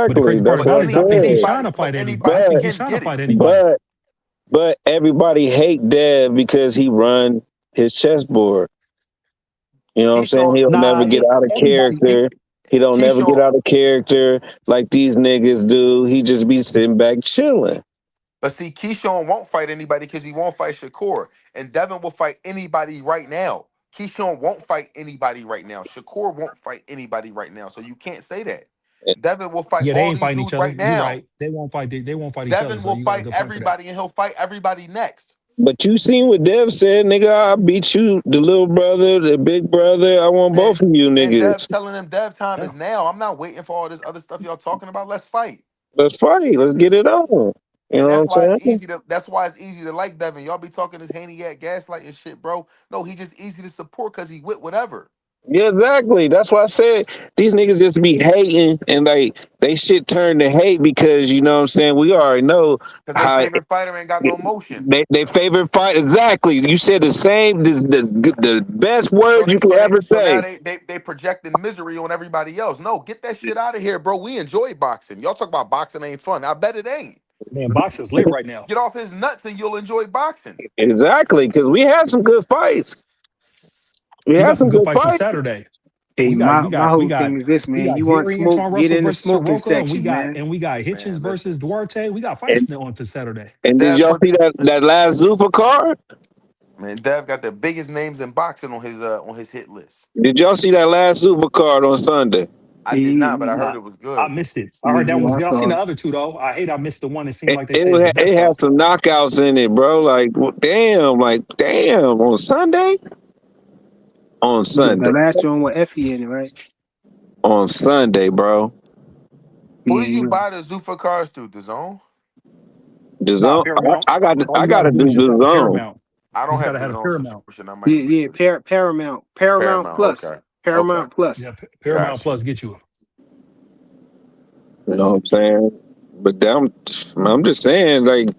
But the Exactly. crazy part That's But what about I it is, I any think said. Keyshawn anybody will but fight anybody. I anybody think But can Keyshawn will get it. fight anybody. but but everybody hate Dev because he run his chessboard. You know what I'm saying? Keyshawn, He'll never Nah, get out of everybody. he character. He don't never get Keyshawn. out of character like these niggas do. He just be sitting back chilling. But see, Keyshawn won't fight anybody because he won't fight Shakur. And Devin will fight anybody right now. Keyshawn won't fight anybody right now. Shakur won't fight anybody right now. So you can't say that. Devin will fight Yeah, they all ain't these fighting each dudes other. right You now. right. They won't fight. They won't fight each other. Devin So will you got a fight good point for that. everybody and he'll fight everybody next. But you seen what Dev said, nigga. I beat you, the little brother, the big brother. I want And both of you and Dev's niggas. telling him Dev time Yeah. is now. I'm not waiting for all this other stuff y'all talking about. Let's fight. Let's fight. Let's get it on. You And know what I'm saying? that's why it's easy to like Devin. Y'all be talking this Haney at gaslight and shit, bro. No, he just easy to support because he with whatever. Yeah, exactly. That's why I said these niggas just be hating and like they shit turn to hate because you know what I'm saying. We already know Because their how favorite fighter ain't got no motion. they favorite fight. Exactly. You said the same. The best word you could ever So now say. they projecting misery on everybody else. No, get that shit out of here, bro. We enjoy boxing. Y'all talk about boxing ain't fun. I bet it ain't. Man, boxing's lit right now. Get off his nuts and you'll enjoy boxing. Exactly, because we had some good fights. We We had got some some good good fights on fights. Saturday. Hey, We got my we got we whole got thing is this, we man. got You want Gary and smoke? Sean Get Russell in the versus smoking Soroka, and we section, got man. Hitchens Man, versus listen. Duarte. We got fights And on for Saturday. did Dev y'all put see that last Zufa card? Man, Dev got the biggest names in boxing on his hit list. Did y'all see that last Zufa card on Sunday? I did not, but I Yeah, heard I it was I good. missed it. I heard that yeah, one's I good. I seen saw. the other two though. I hate I missed the one that seemed It, like they say is the it, best it though. had some knockouts in it, bro. Like, damn, on Sunday? On The Sunday. last one with Effie in it, right? On Sunday, bro. Who Yeah, do you you. buy the Zuffa cars through? The Zone? The Nah, zone. Paramount. All I you got gotta to do do is just the have a zone. Paramount. I You don't just have gotta the have a Zone Paramount. subscription. I might Yeah, need to yeah. get it. Paramount Paramount. Plus. Okay. Okay. Paramount Plus. Yeah, Paramount Got you. Plus get you. You know what I'm saying? But I'm just saying, like,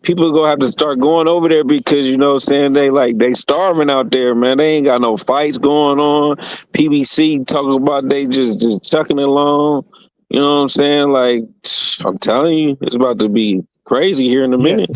people gonna have to start going over there because you know what I'm saying they starving out there, man. They ain't got no fights going on. PBC talking about they just chucking it along. You know what I'm saying? Like, I'm telling you, it's about to be crazy here in a Yeah, minute.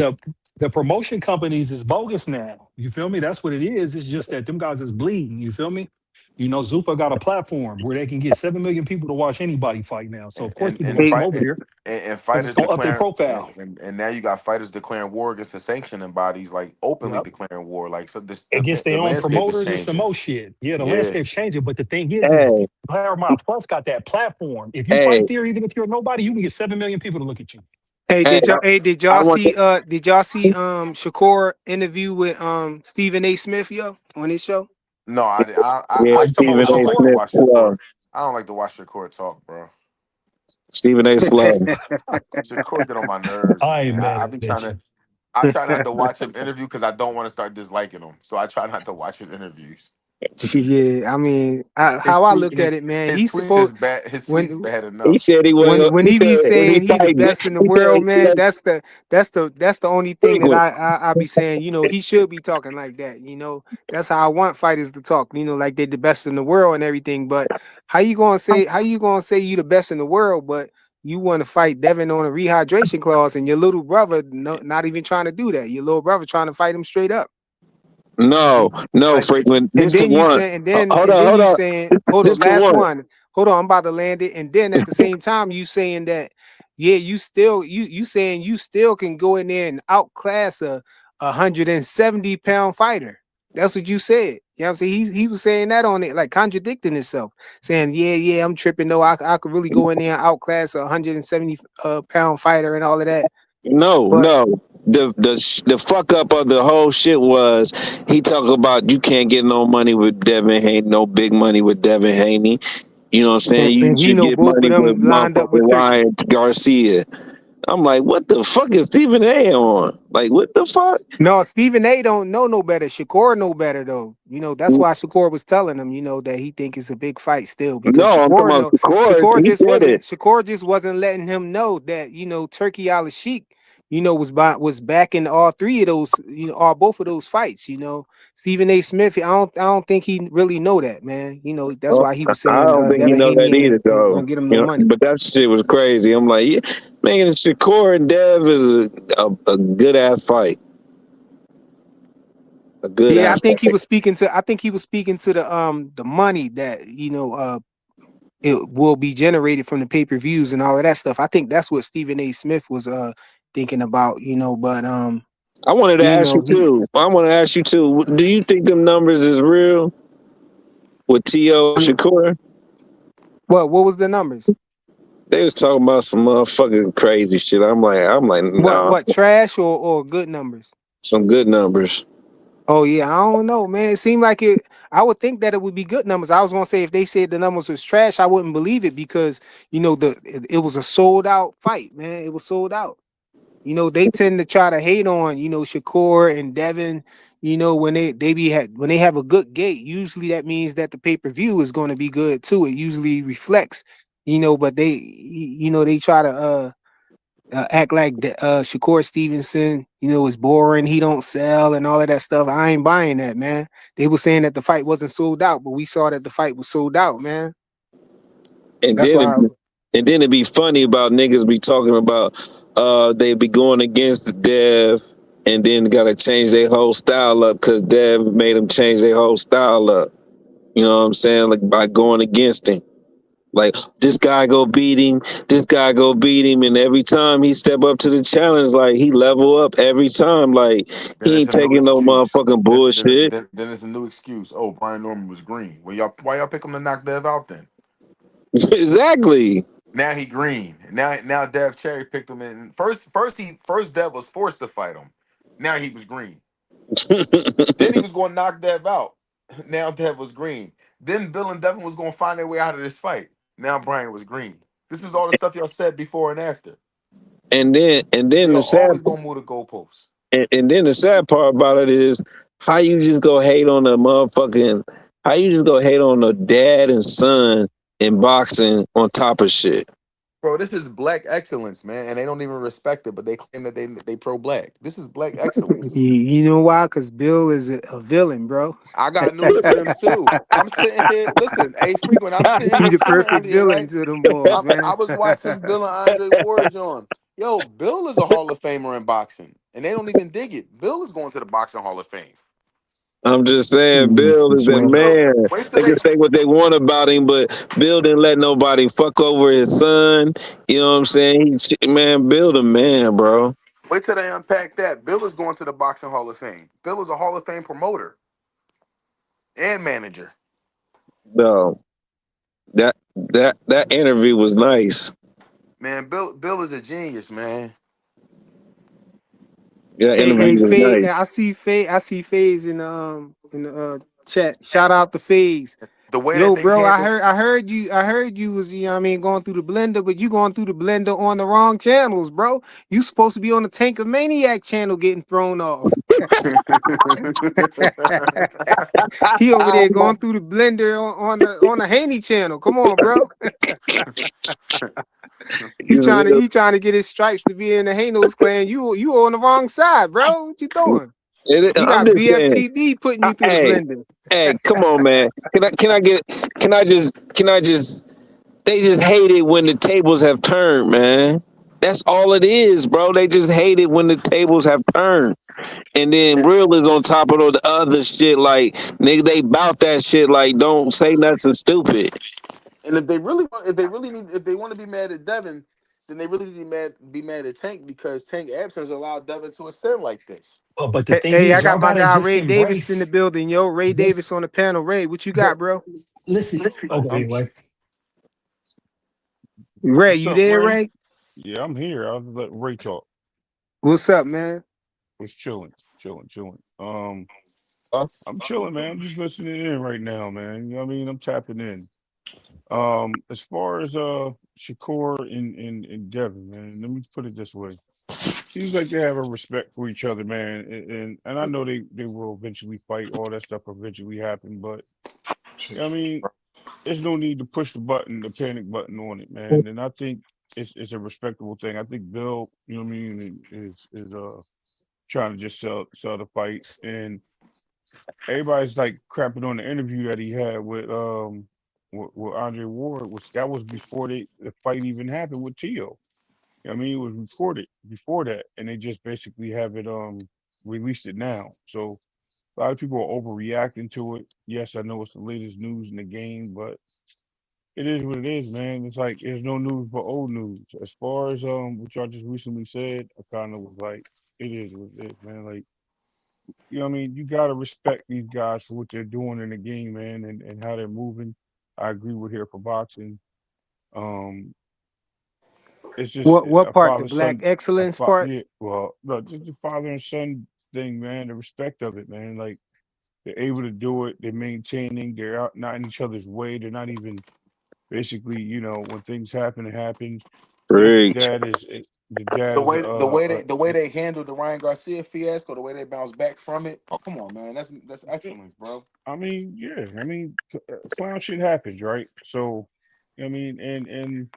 the promotion companies is bogus now. You feel me? That's what it is. It's just that them guys is bleeding. You feel me? You know, Zuffa got a platform where they can get 7 million people to watch anybody fight now. So of course people gonna come Hey, over there And because it's fighters gonna up their declaring profile. and now you got fighters declaring war against the sanctioning bodies, like openly Yep. declaring war. Like so, Against the their own landscape is promoters and some changing. more shit. Yeah, the Yeah, landscape's changing. But the thing is Hey, Paramount Plus got that platform. If you hey, fight there, even if you're nobody, you can get 7 million people to look at you. hey, hey! did I y'all want. see Shakur interview with Stephen A. Smith, yo, on his show? no, Yeah, Oh, you talking about Stephen with I don't A. like to Shakur? Smith watch Shakur. slow. I don't like to watch Shakur talk, bro. Stephen A. slow. Shakur get on my nerves, I ain't man. mad I be trying at to. you. I try not to watch him interview because I don't want to start disliking him. So I try not to watch his interviews. Yeah, I mean, His how I tweet, look at it, man, his he's tweet is supposed bad. His tweets when bad He enough. said he was. when He he be said if he saying he the fight, best in the he world, said he man, like that's the only thing that frequent. I be saying. He should be talking like that. That's how I want fighters to talk. Like they the best in the world and everything. But how you gonna say you the best in the world, but you want to fight Devin on a rehydration clause, and your little brother not even trying to do that. Your little brother trying to fight him straight up. No, Like frequent. And This the then you one. say, and then Hold and on, then hold you on. saying, hold This on, the last one. one. Hold on, I'm about to land it. And then at the same time, you saying that, yeah, you saying you still can go in there and outclass a 170-pound fighter. That's what you said. You know what I'm saying? He was saying that on it, like contradicting himself, saying, yeah, I'm tripping. No, I could really go in there and outclass a 170 pound fighter and all of that. No, But no. The fuck up of the whole shit was he talk about you can't get no money with Devin Haney, no big money with Devin Haney. You know what I'm saying? You and he should know get both of money with them lined up with motherfucking Turkey. Ryan Garcia. I'm like, what the fuck is Stephen A on? Like, what the fuck? No, Stephen A don't know no better. Shakur know better though. That's why Shakur was telling him, that he think it's a big fight still because No, I'm talking about the court. Shakur He just said wasn't it. Shakur just wasn't letting him know that Turkey Al Sheik was backing all three of those all both of those fights. Stephen A. Smith. I don't think he really know that, man. That's Oh, why he was I saying don't think he Devin know that Haney either, ain't gonna though. get him no money. But that shit was crazy. I'm like, yeah, man, Shakur and Dev is a good ass fight. A good Yeah, I ass think he fight. was speaking to the money that it will be generated from the pay-per-views and all of that stuff. I think that's what Stephen A. Smith was thinking about, but I wanted to ask you he too. I want to ask you too. Do you think them numbers is real with T.O. Shakur? what was the numbers? They was talking about some motherfucking crazy shit. I'm like, nah, What trash or good numbers? some good numbers. Oh yeah, I don't know, man. It seemed like it. I would think that it would be good numbers. I was gonna say if they said the numbers was trash, I wouldn't believe it because it was a sold out fight, man. It was sold out. They tend to try to hate on, Shakur and Devin, you know, when when they have a good gate, usually that means that the pay-per-view is going to be good too. It usually reflects, you know, but they try to act like Shakur Stevenson, you know, is boring, he don't sell and all of that stuff. I ain't buying that, man. They were saying that the fight wasn't sold out, but we saw that the fight was sold out, man. And That's then why it'd be funny about niggas be talking about they be going against Dev and then gotta change their whole style up because Dev made them change their whole style up. You know what I'm saying? Like by going against him. Like this guy go beat him, this guy go beat him, and every time he step up to the challenge, like he level up every time. Like Then he it's ain't a new taking no excuse. motherfucking bullshit. Then it's a new excuse. Oh, Brian Norman was green. Why y'all pick him to knock Dev out then? Exactly. Now he green. Now Dev cherry picked him in. First Dev was forced to fight him. Now he was green. Then he was going to knock Dev out. Now Dev was green. Then Bill and Devin was going to find their way out of this fight. Now Brian was green. This is all the stuff y'all said before and after. And So then y'all the sad always gonna move the goalposts. and then the sad part about it is how you just go hate on the motherfucking how you just go hate on the dad and son in boxing on top of shit. Bro, this is black excellence, man, and they don't even respect it, but they claim that they pro black. This is black excellence. you know why? Because Bill is a villain, bro. I got news for them too. I'm sitting here. Listen, hey, frequent. I'm sitting He here the chilling perfect out here, villain right? to them boys, I man. was watching Bill and Andre Ward on. Yo, Bill is a Hall of Famer in boxing, and they don't even dig it. Bill is going to the Boxing Hall of Fame. I'm just saying, Bill For is that Wait sure. till man. wait till They can they say what they want about him, but Bill didn't let nobody fuck over his son. You know what I'm saying? Man, Bill the man, bro. wait till they unpack that. Bill is going to the Boxing Hall of Fame. Bill is a Hall of Fame promoter and manager. No, that interview was nice. Man, Bill is a genius, man. That Hey, interview was Faye, nice. I see Faze in the chat. Shout out to Faze. The way that Yo, they bro, handle I heard you was, you know what I mean, going through the blender, but you going through the blender on the wrong channels, bro. You supposed to be on the Tank Maniac channel getting thrown off. He over there going through the blender on the Haney channel. Come on, bro. He trying to get his stripes to be in the Hanos clan. You on the wrong side, bro. What you doing? You I'm got just saying. BFTB putting you through the Hey, blender. hey, come on, man. Can I just they just hate it when the tables have turned, man. That's all it is, bro. They just hate it when the tables have turned. And then real is on top of all the other shit, like nigga, they bout that shit like don't say nothing stupid. And if they want to be mad at Devin, then they really need to be mad at Tank because Tank absence allowed Devin to ascend like this. Oh, but the Hey, thing hey, I is, y'all got my gotta guy just Ray Davis in the embrace building, yo. Ray this. Davis on the panel. Ray, what you got, But bro? listen, okay, I'm wait. Ray, what's you up, there, Ray? Ray? Yeah, I'm here. I'll let Ray talk. What's up, man? Was chilling. Huh? I'm chilling, man. I'm just listening in right now, man. You know what I mean? I'm tapping in. As far as Shakur and Devin, man, let me put it this way. Seems like they have a respect for each other, man. And I know they will eventually fight, all that stuff will eventually happen, but you know what I mean, there's no need to push the panic button on it, man. And I think it's a respectable thing. I think Bill, you know what I mean, is trying to just sell the fight. And everybody's like crapping on the interview that he had with Andre Ward, which that was before the fight even happened with Tio. I mean, it was recorded before that, and they just basically have it released it now. So a lot of people are overreacting to it. Yes, I know it's the latest news in the game, but it is what it is, man. It's like there's no news but old news. As far as what y'all just recently said, I kind of was like, it is what it is, man. Like, you know what I mean? You gotta respect these guys for what they're doing in the game, man, and how they're moving. I agree with here for boxing. Um, it's just What a part? The father black son, excellence part? yeah. Well, no, just the father and son thing, man. The respect of it, man. Like they're able to do it. They're maintaining. They're not in each other's way. They're not even basically, when things happen, it happens. Preach. The dad The is way they handled the Ryan Garcia fiasco, the way they bounced back from it. Come on, man, that's excellence, bro. I mean, yeah, I mean, clown shit happens, right? So, I mean, and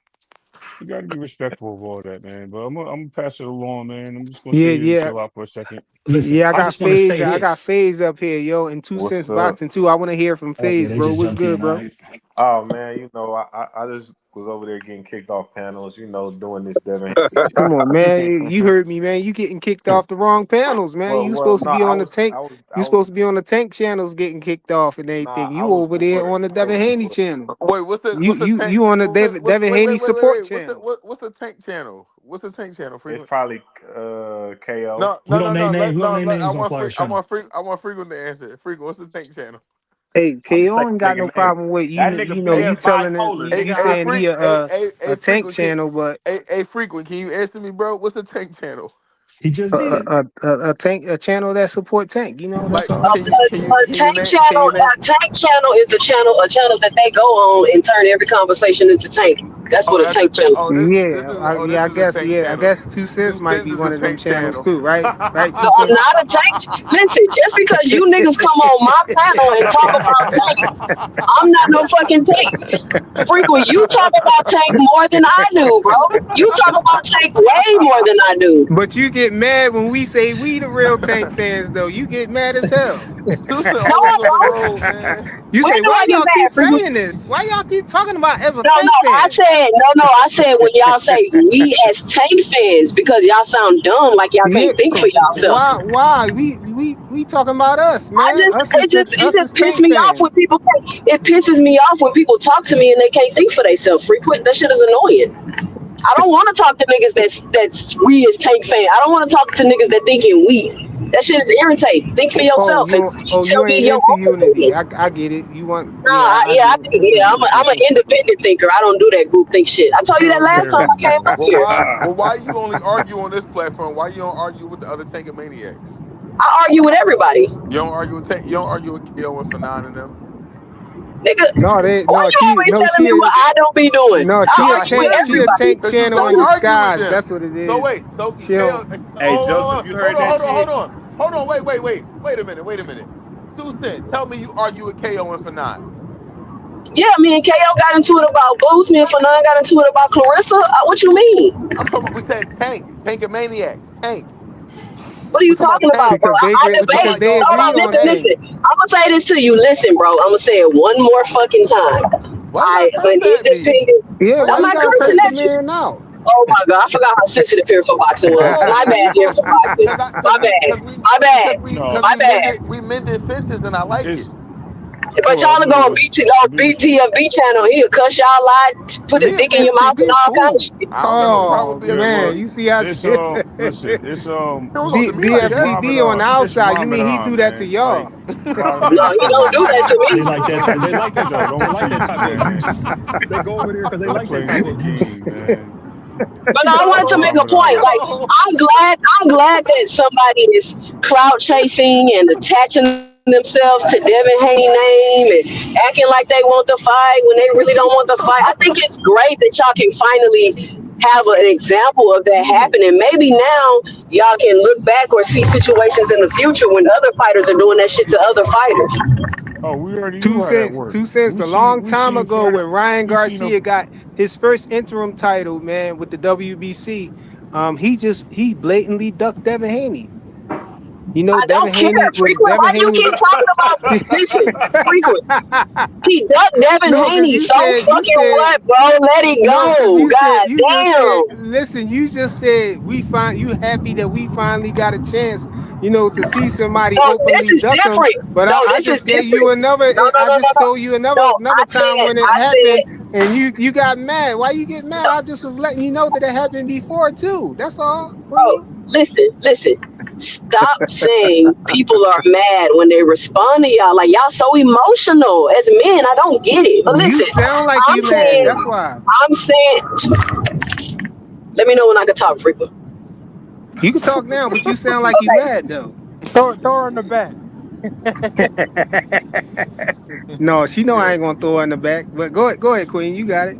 you got to be respectful of all that, man. But I'm gonna pass it along, man. I'm just gonna Yeah, sit here and yeah. chill out for a second. Listen, Yeah, I I got just want to Faze. say I got this. Faze up here, yo, and 2 Cents What's up? Boxing too. I want to hear from Oh yeah, Faze, they bro. just What's jumped good, in. All bro? right. Oh man, I just was over there getting kicked off panels, doing this Devin Haney shit. Come on, man. You heard me, man. You getting kicked off the wrong panels, man. You Well, supposed to no, be on the tank. I You was, supposed to be on the tank channels getting kicked off and nah, everything. I You was over there before, on the I Devin was Haney before. channel. Wait, You what's the you tank? you on the Devin Haney support channel. What's the tank channel? What's the tank channel? It's Frequent? probably KO. No, We no, don't no, name no. names. We don't name I names on want Flyers channel. I want frequent to answer. Frequent, what's the tank channel? Hey, I'm KO saying ain't got no nigga name. problem with That you. nigga You know, Hey, you BS telling it. bipolar, You nigga. saying he a tank frequent, channel, but frequent. Can you answer me, bro? What's the tank channel? He just a did. tank, a channel that support tank. You know, that's Like, all. A tank can channel. you name? A tank channel is the channel. A channel that they go on and turn every conversation into tank. That's Oh, what a that's the tank tank. channel. Oh, Yeah, this I is a guess. tank Yeah, I channel. guess 2 Cents might 2 Cents be is a one of them tank channels channel. too, right? Right, No, Two I'm Cents. not a tank. Listen, just because you niggas come on my panel and talk about tank, I'm not no fucking tank. Frequent, you talk about tank more than I do, bro. You talk about tank way more than I do. But you get mad when we say we the real tank fans, though. You get mad as hell. 2 Cents No, always I on the don't. road, man. You When say, do why I get y'all mad, keep Frequent? saying this? Why y'all keep talking about as a No, tank I fan? said no. I said when y'all say we as tank fans because y'all sound dumb, like y'all Yeah, can't think for yourself. why? We talking about us, man. It Us as just pissed tank me off when fans. people. It pisses me off when people talk to me and they can't think for themselves. Frequent, that shit is annoying. I don't want to talk to niggas that's we as tank fan. I don't want to talk to niggas that thinking we. That shit is irritating. Think for Oh, yourself and tell you me ain't your into own unity. opinion. I get it. You want, Nah, I get I it. think I'm an independent thinker. I don't do that group think shit. I told you that Hell last time yeah, I came up man. here. Why you only argue on this platform? Why you don't argue with the other Tank Maniacs? I argue with everybody, You don't argue with KO and Fanon and them. nigga. Why you always telling me what I don't be doing? Cause I I argue with hear She a you. everybody. tank Cause you channel don't in So argue with disguise. them. That's what it So is. wait, so She KO. don't, Hey Joseph, you heard that shit? Hold on. Wait a minute. 2 Cents. Tell me you argue with KO and Fanon. yeah, me and KO got into it about Boots. Me and Fanon got into it about Clarissa. What you mean? I'm talking. We said Tank and Maniacs. Tank. What are We you talking about talking about, Tank. bro? I We talking debate. because about they y'all. Hold on, agreed on listen. tank. I'm gonna say this to you. Listen, bro. I'm gonna say it one more fucking time. Why I y'all am an cursing at me? independent. Yeah, Why why I'm y'all you not gotta cursing curse cursing? the at you. man out? Oh my god, I forgot how sensitive here for boxing was. No, My bad here for boxing. cause I My bad. My bad. No, My bad. we mended fences and I like it. it's But well, y'all to go on no, me, BTFB channel, he'll cuss y'all out, put his Me and dick in Miss your mouth and TB all kind of cool. shit. I don't got no problem Oh with yeah. man, Well, you see how it's she listen, it's He don't talk to me like it's that. BFTB on the It's outside. You mean he Ramadan, do that to man. Like y'all? a lot of No, niggas he don't do that to They me. like that. They like that type. They don't like that compete, type of man. abuse. They go over there because they Don't like that play type no of abuse. games, man. But no, I wanted It's to make Yo, a point. Ramadan. Like, yo. I'm glad that somebody is clout chasing and attaching themselves to Devin Haney name and acting like they want the fight when they really don't want the fight. I think it's great that y'all can finally have an example of that happening. Maybe now y'all can look back or see situations in the future when other fighters are doing that shit to other fighters. Oh, we already Two knew how that cents, worked. 2 cents. A long We time seen ago, fight. when Ryan We seen a Garcia got his first interim title, man, with the WBC, he blatantly ducked Devin Haney. You know, I don't care. Frequent, why you keep talking about, listen, Frequent. He ducked Devin No, because Haney. you So said fucking what, bro? Let it no, because go. God you just said, damn. listen, you just said you happy that we finally got a chance, to see somebody No, this openly is duck him. different. But No, I this is just gave you different. another. No, no, I no, no, just no. told you No, another time when it I happened, said, and you got mad. Why you get mad? no, I just was letting you know that it happened before too. That's all, Queen. bro, listen. Stop saying people are mad when they respond to y'all. Like, y'all so emotional. As men, I don't get it. But You listen, sound like I'm you mad. saying, That's why. let me know when I can talk, Frequent. You can talk now, but you sound like you Okay. mad though. Throw her in the back. No, she know I Yeah. ain't gonna throw her in the back. But go ahead, Queen. You got it.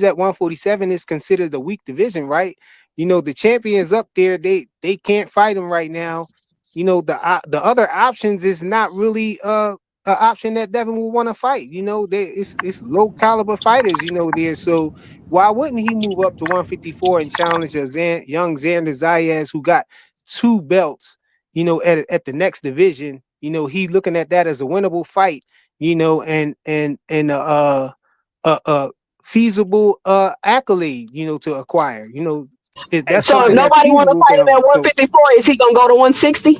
he's at 147 is considered a weak division, right? You know, the champions up there, they can't fight him right now. You know, the other options is not really an option that Devin will want to fight. You know, it's low caliber fighters. You know, there. So why wouldn't he move up to 154 and challenge a young Xander Zayas who got 2 belts? You know, at the next division. You know, he looking at that as a winnable fight. You know, and feasible accolade. You know, to acquire. You know, that's So if something that's nobody want to feasible for fight him him. at So 154, is he gonna go to 160?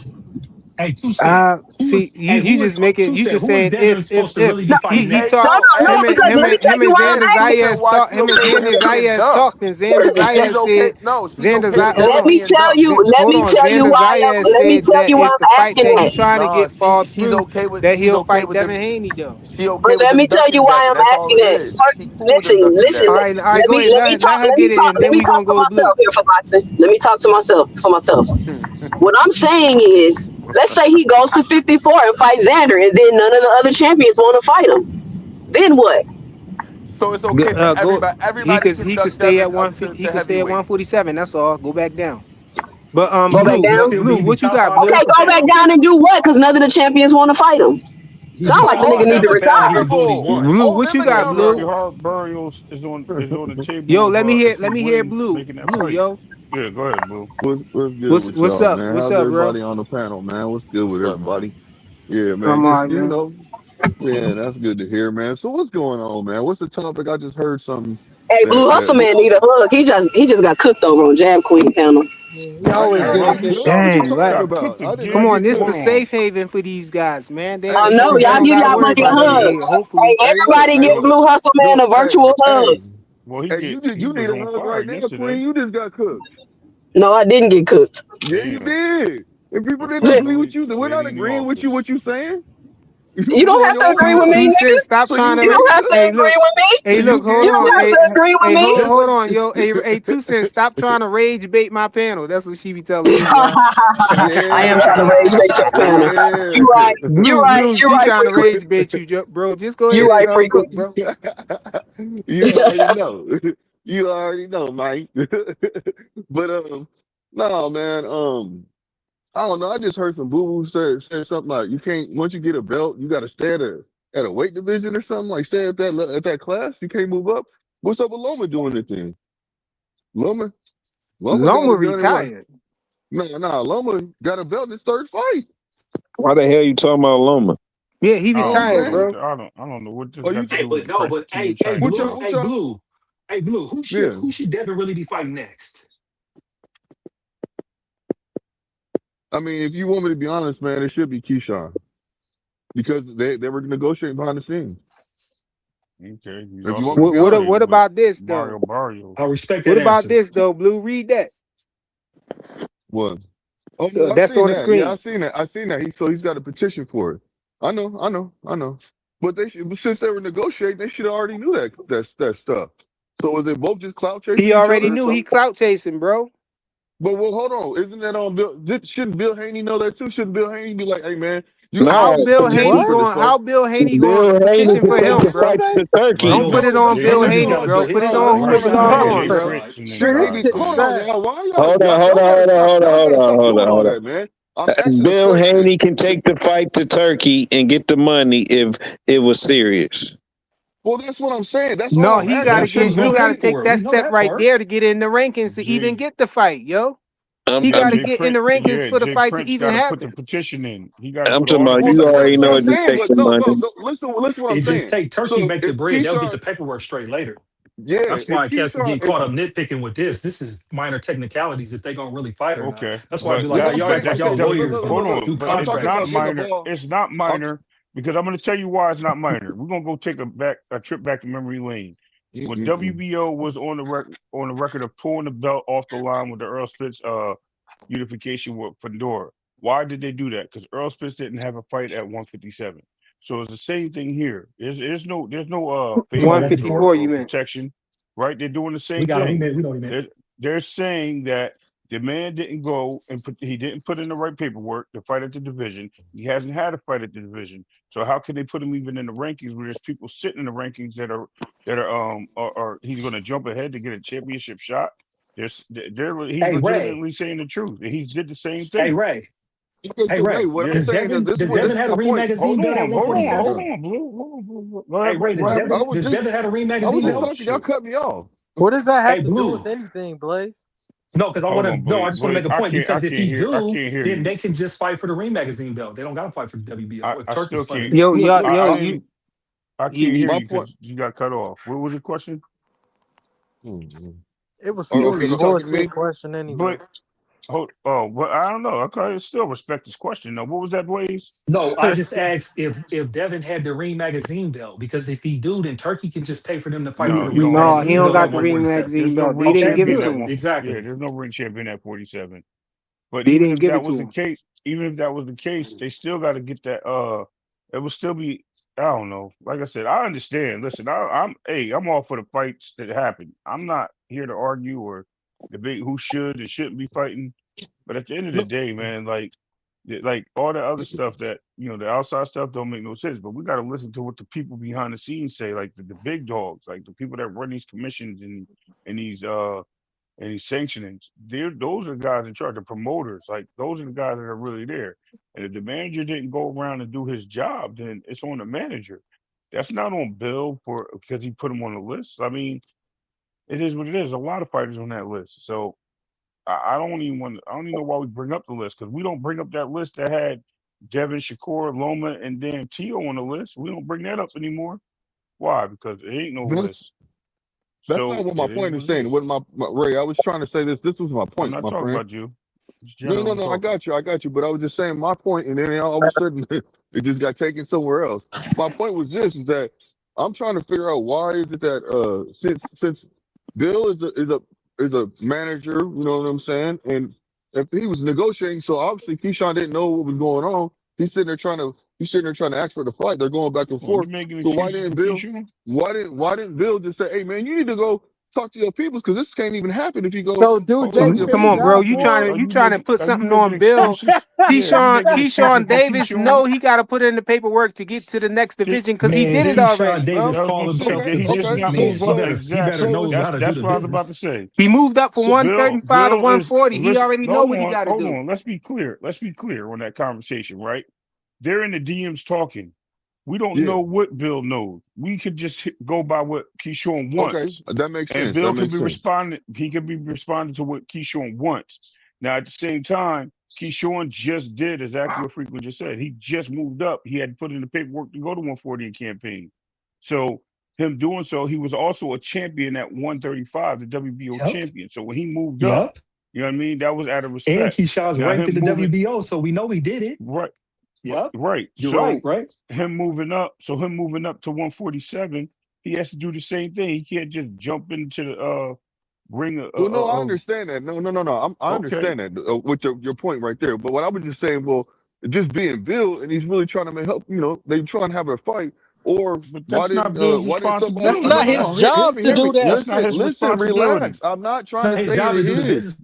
Hey, two cent. Who see, is? Hey, you who just is make it. two You cent? just Who is saying Devin supposed to really if be No, fighting he next? talked no, him and because him let me and tell him you and why Xander I'm asking. Zayas Why talk she him and okay with Xander him getting Zayas dumped? talked and Xander She's Zayas okay. said No, she's okay with hold Let Devin on me being tell dumped. you. Let hold me on tell you Xander why Zayas I'm. Let me said tell that you why if the I'm fight asking that he that. trying to Nah, get falls she's through okay with that he'll fight them. Devin Haney though. She okay But with let them me tell you ducking why Devin. I'm That's all asking it that. is. First, She cool with them listen, ducking listen. All Devin. right, go ahead. Let her Let me get it, talk. and Let then me we talk gonna to go to myself Blue. here for myself. Let me talk to myself for myself. What I'm saying is, let's say he goes to 54 and fights Xander, and then none of the other champions want to fight him. Then what? So it's okay for Go. everybody. Everybody can He could duck stay Devin at up 150. He to could stay at heavyweight. 147. That's all. Go back down. But Go back He down? still be Blue, he be what you top got, five Okay, Blue? pound for go back pound. down and do what? Because none of the champions want to fight him. He be Sound like top the nigga five need pound to for pound, and he retire. can do what he Horrible. want. Blue, Hold what him you got, Well, Blue? Gary accountable. Hart Burials is on the Yo, table let if me he hear wins Blue. making that Blue, fight. yo. Yeah, go ahead, Blue. What's good with What's y'all, up? man? What's How's up, bro? everybody on the panel, man? What's good with What's up, man? everybody? Yeah, man. I'm all Just right, man. man, that's good to hear, man. So what's going on, man? What's the topic? I just heard something Hey, Blue that Hustle what, Man need a hug. He just got cooked over on Jab Queen panel. You I always got get I a get what you dang. I talking Like, got about? cooked I come didn't on, again. get this no. Hold the on. safe haven for these guys, man. I Hey, know They y'all don't give got to y'all worry monkey a about nothing hug. here. Hopefully, Hey, hey, look, everybody hey, give Well, Blue Hustle Man a virtual hug. well, hey, he you need was a on hug fire right now, Queen. yesterday. You just got cooked. No, I didn't get cooked. Yeah, you Damn. did. And people Well, didn't fuck, agree Listen, with you. We're he ain't not in the agreeing with office. what you saying. you You don't on have your to own agree with me, accord. two nigga. cents. Stop So trying you to. You don't have to Hey, agree look. with me. so Hey, you look. get Hold You don't on. have Hey, to agree with me. just hold like on, yo. Hey, 2 cents. Stop trying to rage bait my panel. That's what she be telling me, man. I am trying to yeah, rage bait your panel. yeah. You right. You right. Blue. You She right, trying to frequent. rage bait you, bro. Just go You ahead right, and frequent. cook, bro. You already know. You already know, Mike. But no, man. I don't know. I just heard some boo boo say something like you can't once you get a belt, you got to stay at a weight division or something like stay at that class. You can't move up. What's up with Loma doing the thing? Loma, Loma got Loma it done in what? retired. No. Loma got a belt in his third fight. Why the hell you talking about Loma? Yeah, he I You know what don't I'm know retired, saying? what bro. I don't know what this Oh, you got to think? Hey, do with but the no, price but of tea in hey, China, Blue, bro. What y'all? hey, Blue, Yeah. who should Devin really be fighting next? I mean, if you want me to be honest, man, it should be Keyshawn because they were negotiating behind the scenes. Okay, he's If you also want me to be honest. What negotiating with about this Mario though? Barrios. I respect What that about answer. this though, Blue? Read that. What? Oh no, I That's seen on the that. Yeah, I screen. seen that. I seen that. He's got a petition for it. I know. But but since they were negotiating, they should have already knew that stuff. So was they both just clout He chasing each already other or knew he something? clout chasing, bro. But well, hold on. Isn't that on Bill? Shouldn't Bill Haney know that too? Shouldn't Bill Haney be like, hey man, you already How No, got a Bill Haney petition what? for this going? fight? How Bill Haney going to Bill Haney petition can for take him, the bro? fight to Turkey. Right, Don't put it yo, on Jay Bill Fritz Haney, got to bro. put Put his it side. on He who got it to put belong on Jay on, Jay's bro. side. Fritz and them Shouldn't he guys, be? Hold man. on, y'all. Why Hold on, hold on, y'all hold on, hold on, hold on, gotta stop hold on, doing all hold on. that, man? I'm asking a Bill question. Haney can take the fight to Turkey and get the money if it was serious. Well, that's what I'm saying. That's all No, I'm asking. I'm sure he's he gonna So, got pay to take for it. that We know step that right part. there to get in the rankings to even Jay, get the fight, yo. I'm, He got I'm, to Jay get in the Prince, rankings yeah, for the Jay fight to Prince even got to put the happen. petition in. He got to I'm put talking all the about well, you paperwork already that's in. what know I'm it just saying. takes But the money. no. Listen, what I'm It just saying. take Turkey So make the if bread. They'll get the Keyshawn, paperwork straight later. yeah, That's if why cats is Keyshawn, getting caught up nitpicking with this. This is minor technicalities if they gonna really fight or not. Okay, That's why I be but like, no, that, y'all but act like that, y'all okay, but lawyers and hold look, do on, but I'm it's talking contracts not and about putting the shit. minor. ball. It's not I'm, minor because I'm going to tell you why it's not minor. We're going to go take a trip back to memory lane. When mm-mm. WBO was on the record of pulling the belt off the line with the Earl Spitz unification with Fedora. Why did they do that? Because Earl Spitz didn't have a fight at 157. So it's the same thing here. There's no You talking about favors 154, or you meant. protection, right? They're doing the we same got him. thing. We know he meant. They're saying that the man didn't go and he didn't put in the right paperwork to fight at the division. He hasn't had a fight at the division. So how can they put him even in the rankings where there's people sitting in the rankings that are he's going to jump ahead to get a championship shot? He's Hey Ray, legitimately saying the truth. He did the same hey thing. Ray. Okay, Hey so Ray, Ray, what Yeah. I'm does saying is Devin this is does what this Devin is have a my ring point. magazine belt at Hold 147? on, Blue. Go Hey ahead, Ray, Ray. Go ahead, Ray. Was Does just Devin have a ring I was magazine just belt? Oh talking. Y'all shit. cut me off. What does that have Hey to do with Blue. anything, Blaze? No, because Hold on, I Blaze. just want to Blaze, make a point I because if can't he hear. I do, can't hear then you. they can just fight for the ring magazine belt. They don't gotta fight for the WBO. Or I Turkey's still fighting can't. it. Yo, Look, yo, look. yo, I can't hear My you point. because you got cut off. What was your question? Mm-hmm. It was Oh, a okay, you talking to bullshit me? question anyway. But well, I don't know. Okay, still respect this question though. What was that, Blaze? No, I just asked if Devin had the ring magazine belt because if he do, then Turkey can just pay for them to fight for No, the you ring don't have no, no. he magazine You don't belt don't at got have the no ring ring. 147. magazine There's no belt. They ring didn't Okay, give it to champion at good. him. one. Yeah, Exactly. there's no ring champion at 47. But They even didn't if give that it was to the him. case, they still got to get that. It would still be. I don't know. Like I said, I understand. Listen, I'm all for the fights that happen. I'm not here to argue or debate who should and shouldn't be fighting. But at the end of the No, day, man, like all the other stuff that the outside stuff don't make no sense. But we got to listen to what the people behind the scenes say, like the big dogs, like the people that run these commissions and these sanctionings. Those are the guys in charge, the promoters. Like those are the guys that are really there. And if the manager didn't go around and do his job, then it's on the manager. That's not on Bill because he put him on the list. I mean, it is what it is. A lot of fighters on that list. So I don't even I don't even know why we bring up the list because we don't bring up that list that had Devin, Shakur, Loma, and then Tio on the list. We don't bring that up anymore. Why? Because it ain't no that's list. that's not So what my it is point what is it saying. is. What my Ray, I was trying to say this. This was my I'm point, not my talking friend. about you. Just No, no, generally no. I talking. got you. I got you. But I was just saying my point, and then all of a sudden it just got taken somewhere else. My point was this: is that I'm trying to figure out why is it that since Bill is a manager, you know what I'm saying, and if he was negotiating, so obviously Keyshawn didn't know what was going on. He's sitting there trying to ask for the fight. They're going back and Well, you forth. making So why excuses didn't for Bill? Keyshawn? Why didn't Bill just say, "Hey man, you need to go talk to your peoples because this can't even happen if you go So do Hold on, talk Jake to your quit Come his on, peoples." bro. job for him? You trying to put are you something making on Bill. excuses? Yeah, you making Keyshawn excuses for Davis, Keyshawn? no, he got to put in the paperwork to get to the next Can, division because he Man, did it can Keyshawn already, bro. Davis I was called about to say, himself Okay, did the he just okay. not So businessman. move He up? so better Exactly. know so how to do That's the what I was about to business. say. He moved up from so 135 to Bill is 140. He listen. already know Hold what he on, got to hold do. on. Let's be clear. Let's be clear on that conversation, right? They're in the DMs talking. We don't yeah, know what Bill knows. We could just go by what Keyshawn okay. wants. That makes And sense. That Bill could makes be sense. responding. He could be responding to what Keyshawn wants. Now, at the same time, Keyshawn just did exactly what Frequent just said. He just moved up. He had to put in the paperwork to go to 140 in campaign. So him doing so, he was also a champion at 135, the WBO Yep. champion. So when he moved up, Yep. you know what I mean? That was out of And respect. Keyshawn's Now ranked in him the moving WBO, so we know he did it. right, Yep. right. You're right, So right? him moving up, to 147, he has to do the same thing. He can't just jump into the ring Well, no, I understand that. No, no, no, no. I okay. understand that with your point right there. But what I was just saying, well, just being Bill and he's really trying to help. They trying to have a fight. Or But that's not Bill's why didn't somebody? That's No, no, not responsibility. no, his no. Hear, job to hear me. do that. That's not Listen, his listen. responsibility. Relax. I'm not It's trying not to his say that job to it do the is. business.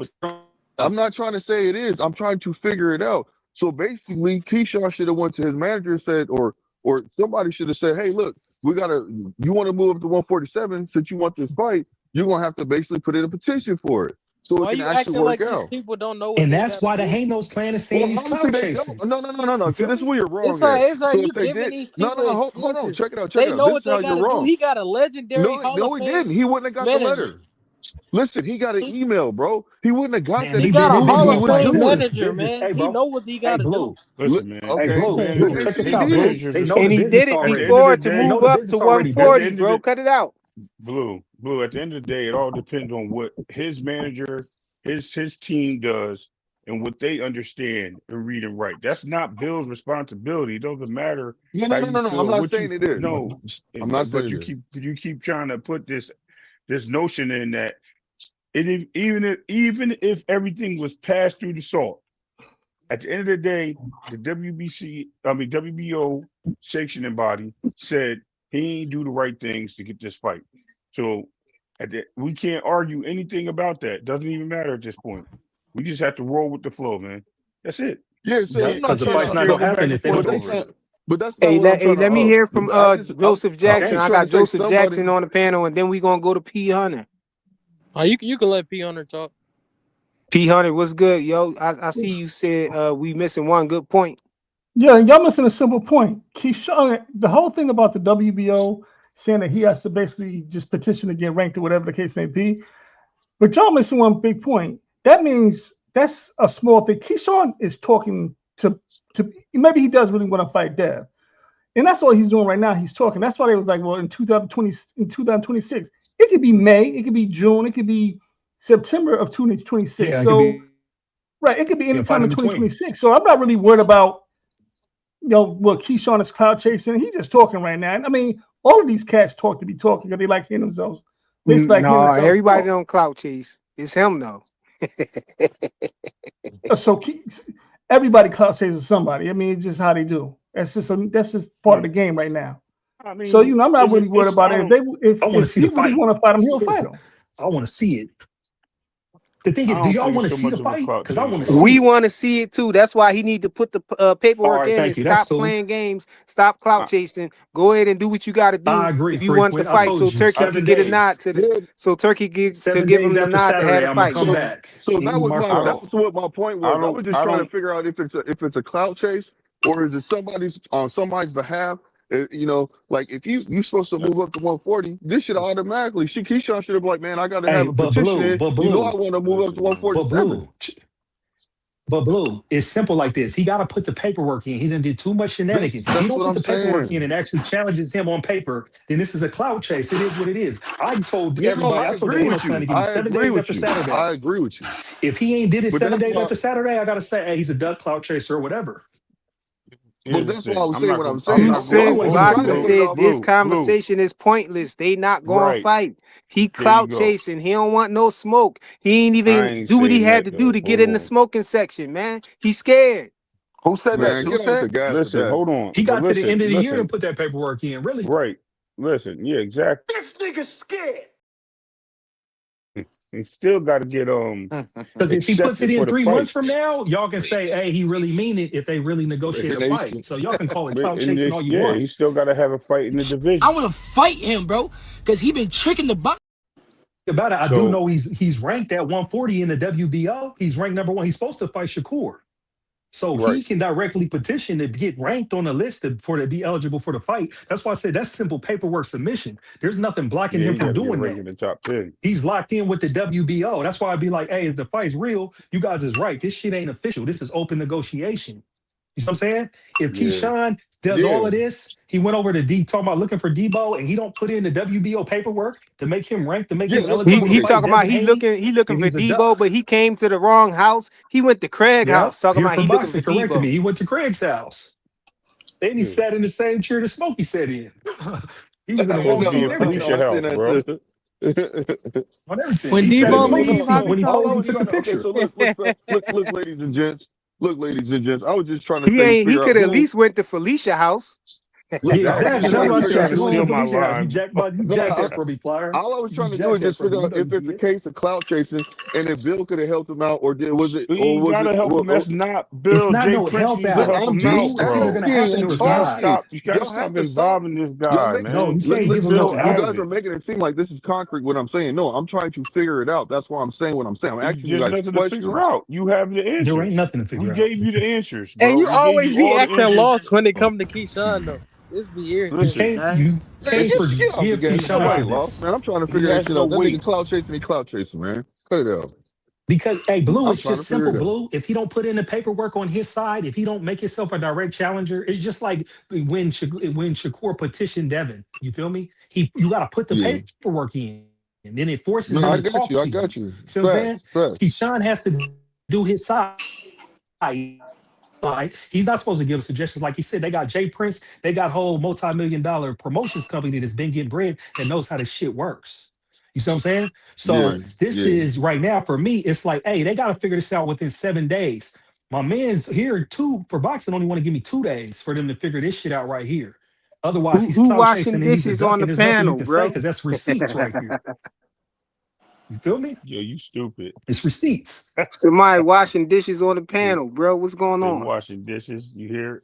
I'm not trying to say it is. I'm trying to figure it out. So basically, Keyshawn should have went to his manager and said, or somebody should have said, "Hey, look, you want to move up to 147 since you want this fight, you're gonna have to basically put in a petition for it so it Why can you actually acting work like these out." people don't know what And they that's gotta why the do? Hanos clan is saying Well, he's obviously clout they don't. chasing. No, no, no, no, no. You See, feel this is me? where you're wrong at. It's like So if you they giving did, these no, no, people no, hold on, excuses. check it out, check They it out. know This is what they how you're gotta do. wrong. He got a legendary No, Hall of no, he didn't. Fame He wouldn't have got the manager. letter. Listen, he got an He, email, bro. He wouldn't have got Man, that he he if he got did a it. knew He what Hall he of moved was like Fame this is doing. the manager, business. man. Hey, He bro. know what he Hey, gotta do. Blue. Listen, man. Hey, Okay, His Blue. but Man, manager, if Check this he his out, Blue. did, manager is They know the And he responsible. did business it At the already. end of before the to They day, know move the up to business already, at the 140, Blue. end of bro. the Cut it out. Blue, at the end of the day, it all depends on what his manager, his team does and what they understand and read and write. That's not Bill's responsibility. It doesn't matter no, how no, no, you no, no. I'm feel, not what you saying it is. know, I'm not but saying it is. you keep trying to put this notion in that even if everything was passed through the salt, at the end of the day, the WBO sanctioning body said he ain't do the right things to get this fight. So we can't argue anything about that. Doesn't even matter at this point. We just have to roll with the flow, man. That's it. Yeah, We so Yep. I'm can't we Because not the can't trying fight's to, sit not there and gonna go back happen and if they forth don't but do that's it over it. right. not, but that's not what I'm Let me trying to. hear from I just, Joseph I'm Jackson. just Okay. I trying got to say Joseph somebody. Jackson on the panel, and then we gonna go to P Hunter. oh, you can let P Hunter talk. P100, what's good, yo? I see you said we missing one good point. Yeah, y'all missing a simple point. Keyshawn, the whole thing about the WBO saying that he has to basically just petition to get ranked or whatever the case may be. But y'all missing one big point. That means that's a small thing. Keyshawn is talking to maybe he does really want to fight Dev. And that's all he's doing right now. He's talking. That's why they was like, well, in 2026, it could be May, it could be June, it could be September of 2026. Yeah, it so could be right, it could be any a time fight in in between. 2026. So I'm not really worried about what Keyshawn is cloud chasing. He's just talking right now. I mean, all of these cats talk to be talking because they like hearing themselves. They just like hearing No, themselves everybody talk. don't clout chase. It's him though. So everybody cloud chases somebody. I mean, it's just how they do. That's just part of the game right now. I mean, So I'm not really worried about it. If I want to see he the really fight. want to fight him, he'll fight him. I want to see it. The thing I is, do don't y'all think want to so see much the of a fight? clout Because I want to chaser. see We it. want to see it too. That's why he need to put the All paperwork right, in thank and you. That's stop cool. playing games. Stop clout chasing. Go ahead and do what you got to I do agree, if you want the frequent. I fight. told So you, Turkey 7 can get a nod days. to the. Yeah. So Turkey could 7 give days him the after nod to have Saturday, the I'm gonna fight. come So back. so He mark it that out. was what my point was. I was just trying to figure out if it's a clout chase or is it somebody's on somebody's behalf. Like if you supposed to move up to 140, this should automatically. Keyshawn should have been like, man, I got to have Hey, a petition in. I want to move up to but 147. Blue, it's simple like this. He got to put the paperwork in. He done did too much shenanigans. If he That's don't what put I'm the paperwork in saying. and actually challenges him on paper, then this is a clout chase. It is what it is. I told No, everybody, I I told the agree Hanos with fan you. to give me I 7 agree days with after you. I Saturday. agree with you. If he ain't did it But 7 that's days why. after Saturday, I got to say, hey, he's a duck clout chaser or whatever. But Here's the that's why I thing. was I'm saying not what I'm gonna. I'm saying. Blue not I going. That's Sense why he wasn't went to trying to Boxing put it court. said off. this Blue. conversation is pointless. They not going to Right. fight. He There you clout go. chasing. He don't want no smoke. He ain't I even ain't do what he saying had that to do though. to get Hold in the on. smoking section, man. He's scared. Who said that? Man, Who get off the said? gas with Listen. that. Hold on. He But got to the listen. end of the year to Listen. put that paperwork in, really. Right. Listen. Yeah. Exactly. This nigga's scared. He still got to get Because if he puts it accepted in for the 3 months fight. from now, y'all can say, hey, he really mean it if they really negotiate a fight. Nation. So y'all can call it But clout in chasing all this, you yeah, want. he still got to have a fight in the I division. want to fight him, bro, because he been tricking the box. About it, I do So know he's ranked at 140 in the WBO. He's ranked number 1. He's supposed to fight Shakur. So right. he can directly petition to get ranked on the list for to be eligible for the fight. That's why I said that's simple paperwork submission. There's nothing blocking Yeah, him he got from to get doing ranked that. in the top 10. He's locked in with the WBO. That's why I'd be like, hey, if the fight's real, you guys is right. This shit ain't official. This is open negotiation. You see what I'm saying? If Yeah. Keyshawn does all Yeah. of this, he went over to talking about looking for Debo, and he don't put in the WBO paperwork to make him ranked, to make him Yeah, that's eligible to He fight talking about Devin he Haney, looking then for he's a Debo, duck. but he came to the wrong house. He went to Craig Yep. house talking Here about from he looking for Boxing corrected me. Debo. He went to Craig's house. Then he Yeah. sat in the same chair that Smokey sat in. He was in the I wrong Supposed to be seat know. and at I everything. know. Felicia I seen house, bro. that too. On everything. When He sat in Debo the So wrong leave, no, how seat we when he all I coming? posed and was took the trying to. Okay, picture. so look, ladies and gents. I was just trying to He figure out could at who. least went to Felicia house. Look, Yeah, I was just exactly. That's trying what to I He figure said. trying out You to going who. to steal my Felicia house. line, bro. You No, jacked that for me, Flyer. all I was trying You to do jacked is that just for figure me. You out know if you it's a did. case of clout chasing and if Bill could have helped him out, or You was gotta it? help him. That's not It's Bill. not Jay no Prince help needs to out. help I'm him You, out, just it's either bro. gonna asking. happen I'm or it's You gotta not. talking. stop. You gotta Y'all stop have to stop. involving this Y'all guy, making it. No, man. you can't give Let him no Bill You help. guys have are it. making it seem like this is concrete. What I'm saying. No, I'm trying to figure it out. That's why I'm saying what I'm saying. I'm It's asking you just guys nothing to figure questions. out. You have the There ain't answers. nothing to We figure out. gave you the answers, And bro. you We gave always you be all the acting answers. lost when it come to Keyshawn though. This be You irritating, Listen, can't man. you Man, can't just get off the forgive gas. he Ain't Keyshawn nobody for not. lost, this. man. I'm trying to He figure that has shit no out. That nigga weight. clout chasing. He clout chasing, man. Cut it out. Because hey, Blue, I'm it's trying to just figure simple, it out. Blue. If he don't put in the paperwork on his side, if he don't make himself a direct challenger, it's just like when Shakur petitioned Devin. You feel me? You got to put the Yeah. paperwork in, and then it forces No, them I to got talk you. I to you. got you. See what I'm saying? Facts. Facts. Keyshawn has to do his side. He's not supposed to give suggestions. Like he said, they got Jay Prince, they got whole multi-million-dollar promotions company that's been getting bread that knows how this shit works. You see what I'm saying? Yeah. So this Yeah. is right now for me, it's like, hey, they got to figure this out within 7 days. My man's here too for boxing only want to give me 2 days for them to figure this shit out right here. Otherwise, he's Who clout washing chasing and he's a dishes duck, on the and there's nothing you panel, can say bro? because that's receipts right there. You feel me? Yo, you stupid. It's receipts. Somebody washing dishes on the They panel, bro. What's going they on? washing dishes. You hear it?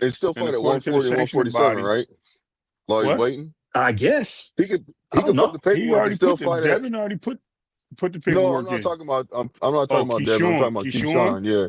and still and fight at according to the 140 and sanctioning 147, body, right? While he's what? waiting, I guess. I he don't could put know. the He paperwork and already still put the fight at. Devin already put the No, I'm paperwork not in. talking about. I'm not Oh, talking about Devin. I'm talking about Keyshawn. Keyshawn. Yeah,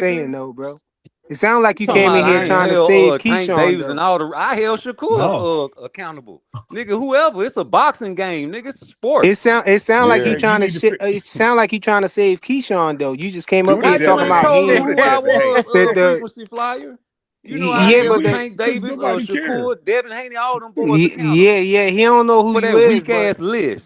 saying though, bro. It sounds like you Talking came in about here I ain't trying to save held Tank Keyshawn Davis and though. all the. I held No. Shakur accountable, nigga. Whoever, it's a boxing game, nigga. It's a sport. It sound like you Yeah, you trying to need to shit. It sound like you trying to save Keyshawn though. You just came up Do the here Now you talking Devin ain't about Haney. told me Haney. Do the who I Devin was, Haney. frequency flyer. You know I Yeah, held but because the Tank because Davis, nobody cares. Shakur, Devin Haney, all them boys yeah, accountable he don't know who for you that is, weak but ass list.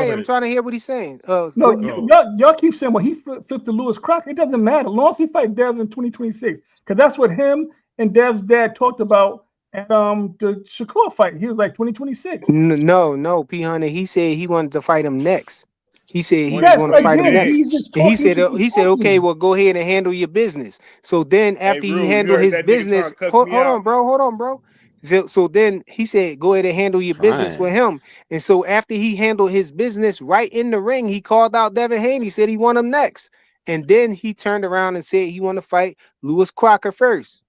right. I'm ahead. trying to hear what he's saying. No, Oh. y'all keep saying, well, he flipped to Lewis Crocker. It doesn't matter. As long as he fight Dev in 2026, because that's what him and Dev's dad talked about at the Shakur fight. He was like 2026. No, P Hunter. He said he wanted to fight him next. He said he was Yes, going to fight him again, next. he's just And he talking. said, okay, well, go ahead and handle your business. So then Hey, after he Rue, you handled heard his that nigga trying business, to cuss hold me on, out? bro. So then he said, go ahead and handle your business with Trying. him. And so after he handled his business right in the ring, he called out Devin Haney, said he want him next. And then he turned around and said he want to fight Lewis Crocker first.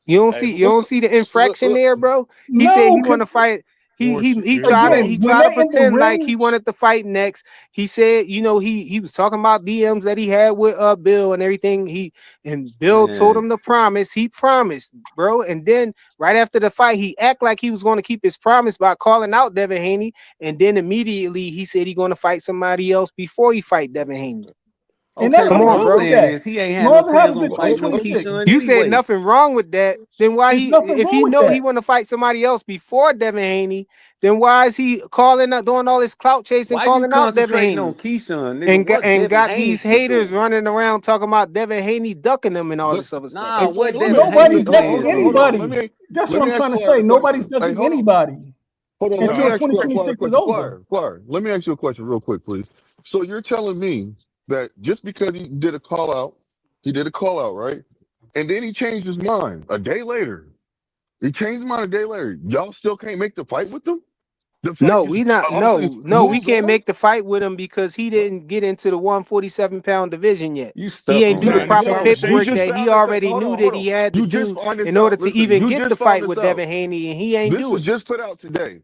You don't Hey, see the infraction there, bro. He said No, he want to fight. Sports he is tried to Again, he when tried to they're in the pretend like he ring, wanted to fight next. He said, you know, he was talking about DMs that he had with Bill and everything. And Bill told Man, him to promise. He promised, bro. And then right after the fight, he act like he was going to keep his promise by calling out Devin Haney. And then immediately he said he going to fight somebody else before he fight Devin Haney. and okay, nothing Come what on, I'm wrong with bro. saying that. is he ain't As had long no as it plans happens in on fighting no 2026, Keyshawn You said anyway. nothing wrong with that. Then why there's nothing if wrong he with know that. he want to fight somebody else before Devin Haney, then why is he calling up, doing all this clout chasing, Why you calling out Devin concentrating Haney? on Keyshawn, nigga? What And Devin got Haney these was haters doing? running around talking about Devin Haney ducking them and all But this other stuff. Nah, hey, what Frank, let me Devin let Haney me Nobody's hold ducking plans on, hold on. is? anybody. That's Let what me I'm ask trying to Flyer say. a Nobody's question. Hey, ducking hold on. anybody Hold on, let me until ask Flyer a 2026 is question. over. Flyer, let me ask you a question real quick, please. So you're telling me that just because he did a call out, right? And then he changed his mind a day later. He changed his mind a day later. Y'all still can't make the fight with him? The fight No, just we not. obviously No, we moved can't on? make the fight with him because he didn't get into the 147-pound division yet. You He stuck ain't on do the not in that. the proper No, you paperwork just that conversation. he found this out. already knew that Hold he on. had to You just do found this in order out. to Listen, even you get the just found fight this with out. Devin Haney, and he ain't This do was it. just put out today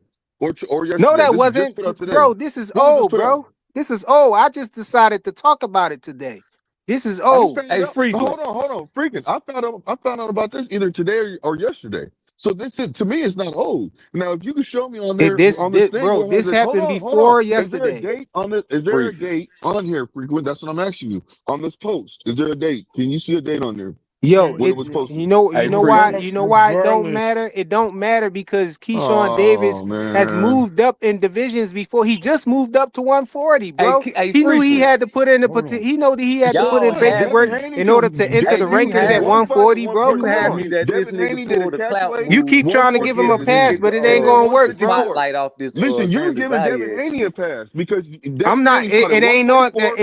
or No, yesterday. that This was just wasn't, put out today. bro. This is When was this old, put out? bro. This is old. I just decided to talk about it today. This is I old. found Hey, out. frequent. Hold on. Freaking. I found out about this either today or yesterday. So this is to me, it's not old. Now, if you can show me on there on this thing Bro, where it has this it. happened Hold on. before Is there a yesterday. date on this? Is there a Frequent. date on here? Frequent. That's what I'm asking you on this post. Is there a date? Can you see a date on there Yo, when And it was posted? Hey, frequent. you know why it don't regardless, matter? It don't matter because Keyshawn Davis Oh has man. moved up in divisions before. He just moved up to 140, Hey, bro. hey, He knew he frequent. had to put in hold on. he know that he had to put Y'all in What? have Devin paperwork me. Haney in order can to enter Hey, the you rankings at have one fight 140, one bro. you Come person. have on. me that this Devin nigga Haney did a pulled a clout calculate You keep move trying to to give him get a the 144 pass, get but the it ain't gonna one work, bro. fifty-four. spotlight off this Listen, you're Xander giving Devin Zayas Haney a shit. pass because I'm Devin not. Haney fought at It ain't on Devin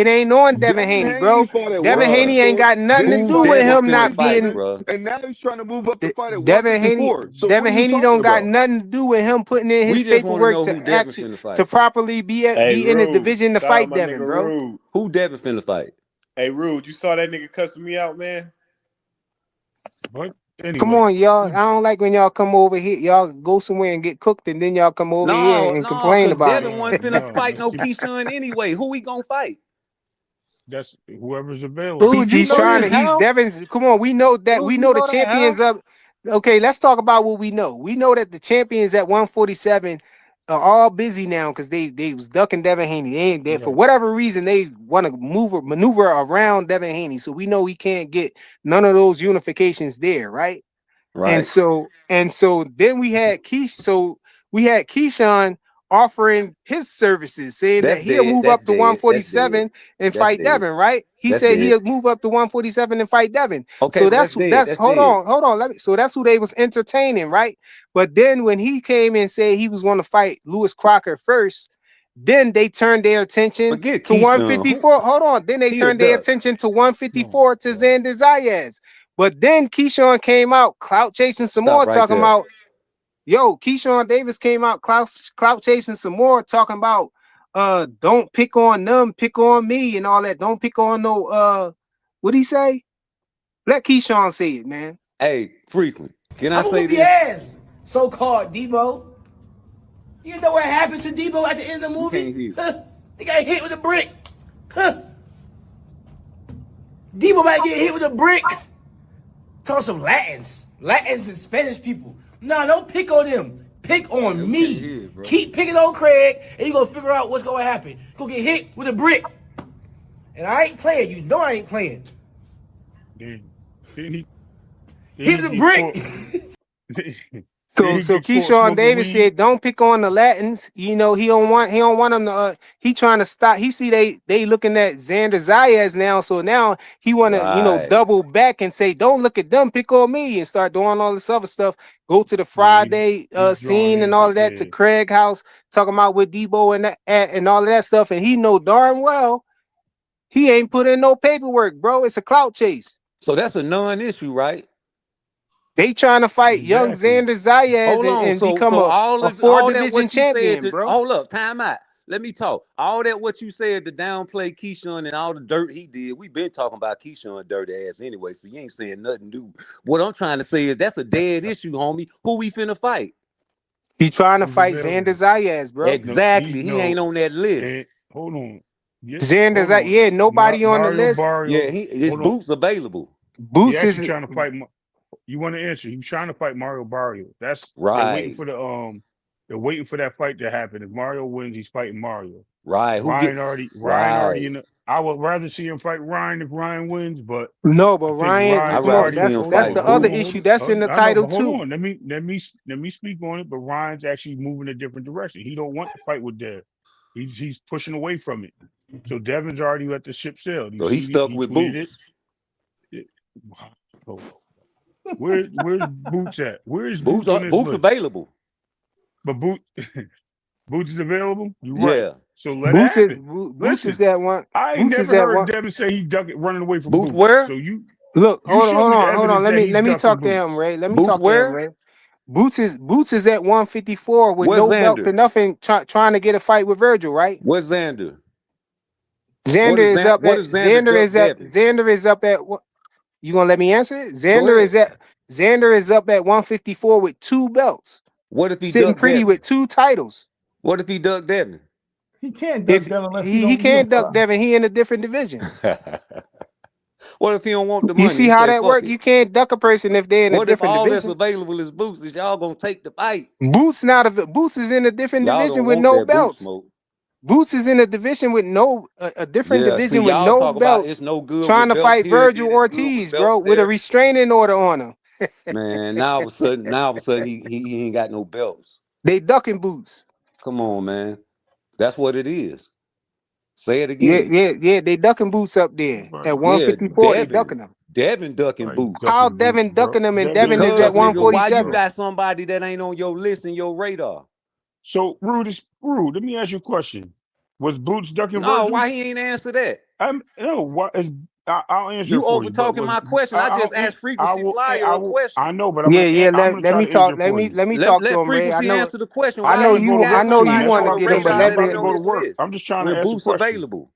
144. Devin Haney, Haney bro. fought at Devin Haney Bruh. ain't 144. got nothing Then to he Who do fought at with Devin him finna not fight, being 147, bruh? and now he's trying to move up to fight at Devin Haney. 154. So what are you talking Don't got about? nothing to do with him putting in his We just want to paperwork know to who Devin actually finna to fight. properly Hey, be in the Rude. division to Shout out fight my nigga Devin, bro. Rude. Who Devin finna fight? Hey, Rude, you saw that nigga cussing me out, man? But Come anyway, on, y'all. I don't like when y'all come over here. Y'all go somewhere and get cooked, and then y'all come over here No, and no, complain cause about Devin it. no, wasn't finna no. fight Let's no keep Keyshawn anyway. Who he gonna fight? that's whoever's available. Dude, you He's know trying that to. Okay. He's how? Devin's. Come on, we know that. Dude, We you know the know that champions how? of. Okay, let's talk about what we know. We know that the champions at 147 are all busy now because they was ducking Devin Haney. They ain't there for Right. whatever reason. They want to maneuver around Devin Haney. So we know we can't get none of those unifications there, right? And Right. so then we had Keyshawn offering his services, saying that That's he'll dead. move That's up to dead. That's dead. 147 and That's fight dead. Devin, right? He That's said dead. he'll move up to 147 and fight Devin. Okay, So but that's dead. that's That's dead. hold on. So that's who they was entertaining, right? But then when he came and said he was going to fight Lewis Crocker first, then they turned their attention Forget to Keyshawn. Who 154. Hold on. Then they he a turned their duck. attention to Oh 154 to God. Xander Zayas. But then Keyshawn came out, clout chasing some Stop more, right talking there. about, Keyshawn Davis came out, clout chasing some more, talking about, don't pick on them, pick on me and all that. Don't pick on no, what'd he say? Let Keyshawn say it, man. Hey, frequent. Can I I'ma say whoop your this? ass, so-called Debo. You know what happened to Debo at the end of the We movie? can't hear. He got hit with a brick. Debo might get hit with a brick. Talk some Latins. Latins and Spanish people. Nah, don't pick on them. Pick Yeah, on we can't me. hear it, bro. Keep picking on Craig, and you gonna figure out what's gonna happen. You gonna get hit with a brick. And I ain't playing. You know I ain't playing. Did didn't he didn't Hit he the get brick. caught? Didn't So he so get caught Keyshawn smoking Davis weed? said, "Don't pick on the Latins. He don't want them to. He trying to stop. He see they looking at Xander Zayas now. So now he want to Right. double back and say, don't look at them, pick on me, and start doing all this other stuff. Go to the Yeah, Friday he's drawing scene and all of that to Craig house, talking about with Debo and all of that stuff. And he know darn well he ain't put in no paperwork, bro. It's a clout chase. So that's a non-issue, right? They trying to fight young exactly. Xander Zayas Hold on. and So become so a four all that division what you said champion, to bro. hold up, time out. Let me talk. All that what you said to downplay Keyshawn and all the dirt he did. We been talking about Keyshawn dirty ass anyway, so you ain't saying nothing new. What I'm trying to say is that's a dead issue, homie. Who we finna fight? He trying to Who's fight Xander available? Zayas, bro. No, Exactly. He ain't on that list. And hold on. Yeah, Xander hold on. Zayas, yeah, nobody on the Mario list. Yeah, Barrios. his Hold on. boots available. He Boots actually is trying to fight. You want to answer? He's trying to fight Mario Barrios. They're waiting Right. for the. They're waiting for that fight to happen. If Mario wins, he's fighting Mario. Right. Ryan already right. in the, I would rather see him fight Ryan if Ryan wins, but no, but I think Ryan, I'd Ryan's come on, rather already. see him that's fight the Hold other on, Boots. issue. That's in the I know, title but hold too. on. Let me speak on it. But Ryan's actually moving a different direction. He don't want to fight with Dev. He's pushing away from it. So Devin's already let the ship sail. You So he's see, stuck he with tweeted it. Boots. Hold on. Where's Boots at? Where's Boots Boots on this Boots list? available. But Boots is available. You're right. Yeah. So let it happen. Boots is Listen, at one. I ain't Boots is never at heard one. Devin say he running away from Boots Boots. where? So Look, you show me the hold on. evidence that he's Let me ducking talk to him, Boots. Ray. Let me Boots talk to him, where? Ray. Boots is at 154 with Where's no belts Xander? and nothing, trying to get a fight with Virgil, right? Where's Xander? Xander is up What at is Xander duck Devin? Xander is up at what? You gonna let me answer it? Go ahead. Xander is up at 154 with 2 belts, What if he sitting duck pretty Devin? with 2 titles. What if he duck Devin? He can't duck If Devin unless he he don't can't duck unify. Devin, he in a different division. What if he don't want the You money? see He how say that fuck work? it. You can't duck a person if they're in a What if different all that's division. available is Boots? Is y'all gonna take the fight? Boots is in a different Y'all division don't with want no that boot belts. smoke. Boots is in a division with a different Yeah, see, division with y'all no talk about it's belts, no good trying with to belts fight here, Virgil then it's good with Ortiz, bro, belts with a there. restraining order on him. Man, now all of a sudden he ain't got no belts. They ducking Boots. Come on, man. That's what it is. Say it Yeah, again. they ducking Boots up there at Yeah, 154. They ducking them. Devin ducking Right, Boots. How ducking Boots, Devin bro. ducking them and Devin Devin is is at Because ducking nigga, why Boots, you 147? bro. got somebody that ain't on your list and your radar? So Rude. Let me ask you a question. Was Boots ducking No, Virgil? why he ain't answer that? No. What is? I'll answer You it for over you. But talking was my question. I just asked I Frequency will. Flyer I a will. I question. know, but Yeah. I'm gonna Let try me to answer talk. it for you. Let me talk to Let him, Ray. Frequency answer the question. I Why know he you want to got work I for know me. you somebody That's want on to why. the get him, but Listen, radar I'm let that about ain't to me. on go to his work. list? I'm just trying to When ask a Boots question. available.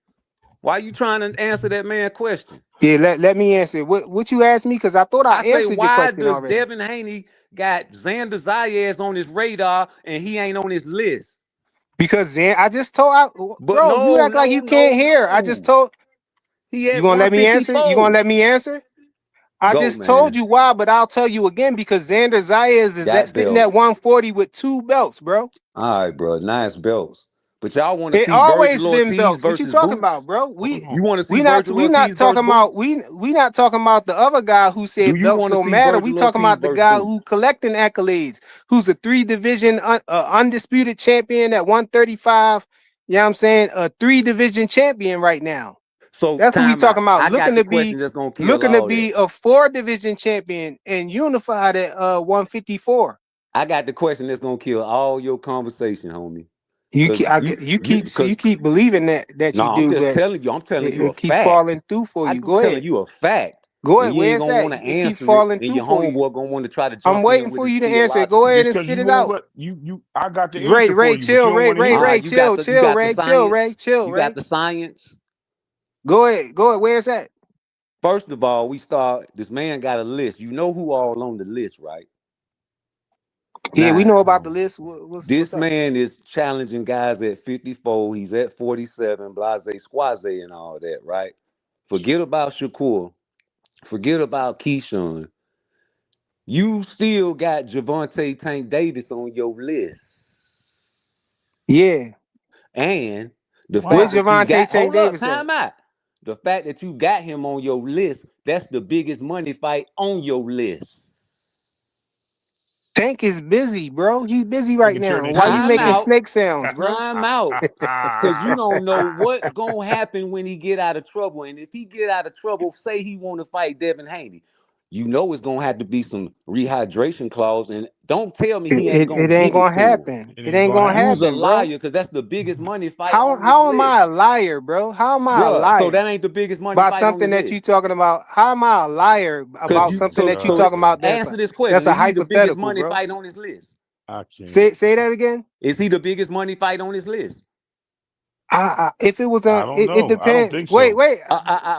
Why you trying to answer that man question? Yeah, let me answer. What you asked me? Because I thought I I say, answered your why question does already. Devin Haney got Xander Zayas on his radar and he ain't on his list? Because I just told, But bro, you no, act like no, you can't no, hear. I just no. told He you at gonna let me answer. You gonna 154. let me answer? I Go, just told man. you why, but I'll tell you again because Xander Zayas is Got sitting at belts. 140 with 2 belts, bro. All right, bro. Nice belts. But y'all want to It see always Virgil been Ortiz belts. What you versus talking about, Boots? bro? Hold on. You want to see Virgil We not Ortiz versus talking about Boots? we not talking about the other guy who Do said you belts want to don't see matter. We Virgil talking Ortiz about the versus guy Boots? who collecting accolades, who's a 3 division undisputed champion at 135. You know what I'm saying? A 3 division champion right now. So That's what we time out. talking about. I got the question that's gonna kill Looking to all that. be a 4 division champion and unified at 154. I got the question that's gonna kill all your conversation, homie. Cause You keep believing that no, you I'm do, just but telling you. I'm telling you a it keep fact. falling through for I'm you. just Go telling ahead. you a fact, Go and ahead. you ain't Where's gonna that? want to It keep answer it, falling and through your for you. homeboy gonna want to try to I'm jump in waiting with for his you to answer. Go theological. ahead It's and because spit you it won't out. let you. I got the answer for Ray, you, but you chill. don't want to All hear it. right, you Chill. got the Chill, science. Ray. Chill, You got Ray. the science. Go ahead. Where's that? First of all, we start. This man got a list. You know who all on the list, right? Yeah, we know Now, about the list. What's this up? man is challenging guys at 54. He's at 47, blase squaze and all that, right? Forget about Shakur. Forget about Keyshawn. You still got Javante Tank Davis on your list. Yeah. And the Where's fact Wow. that you Javante got, Tank hold up, Davis at? time out. The fact that you got him on your list, that's the biggest money fight on your list. Tank is busy, bro. He's busy right Nigga turn now. into Why a you Time making snake. out. snake sounds, bro? Time out. Cause you don't know what gonna happen when he get out of trouble. And if he get out of trouble, say he want to fight Devin Haney, you know it's gonna have to be some rehydration clause. And don't tell me he ain't gonna It ain't give it gonna to him. happen. It It ain't ain't gonna gonna You's happen. a happen, bro. liar, because that's the biggest money fight on this How am I a list. liar, bro? How am I a Bruh, so liar? that ain't the biggest money About fight on the something that you list. talking about. How am I a liar Cause about you Oh something my that you so God, talking bro. about answer this that's question. a Is he the biggest hypothetical, money bro? fight on his list? I can't. Say that again. Is he the biggest money fight on his list? If it was I don't it know. I don't depends. think Wait, so.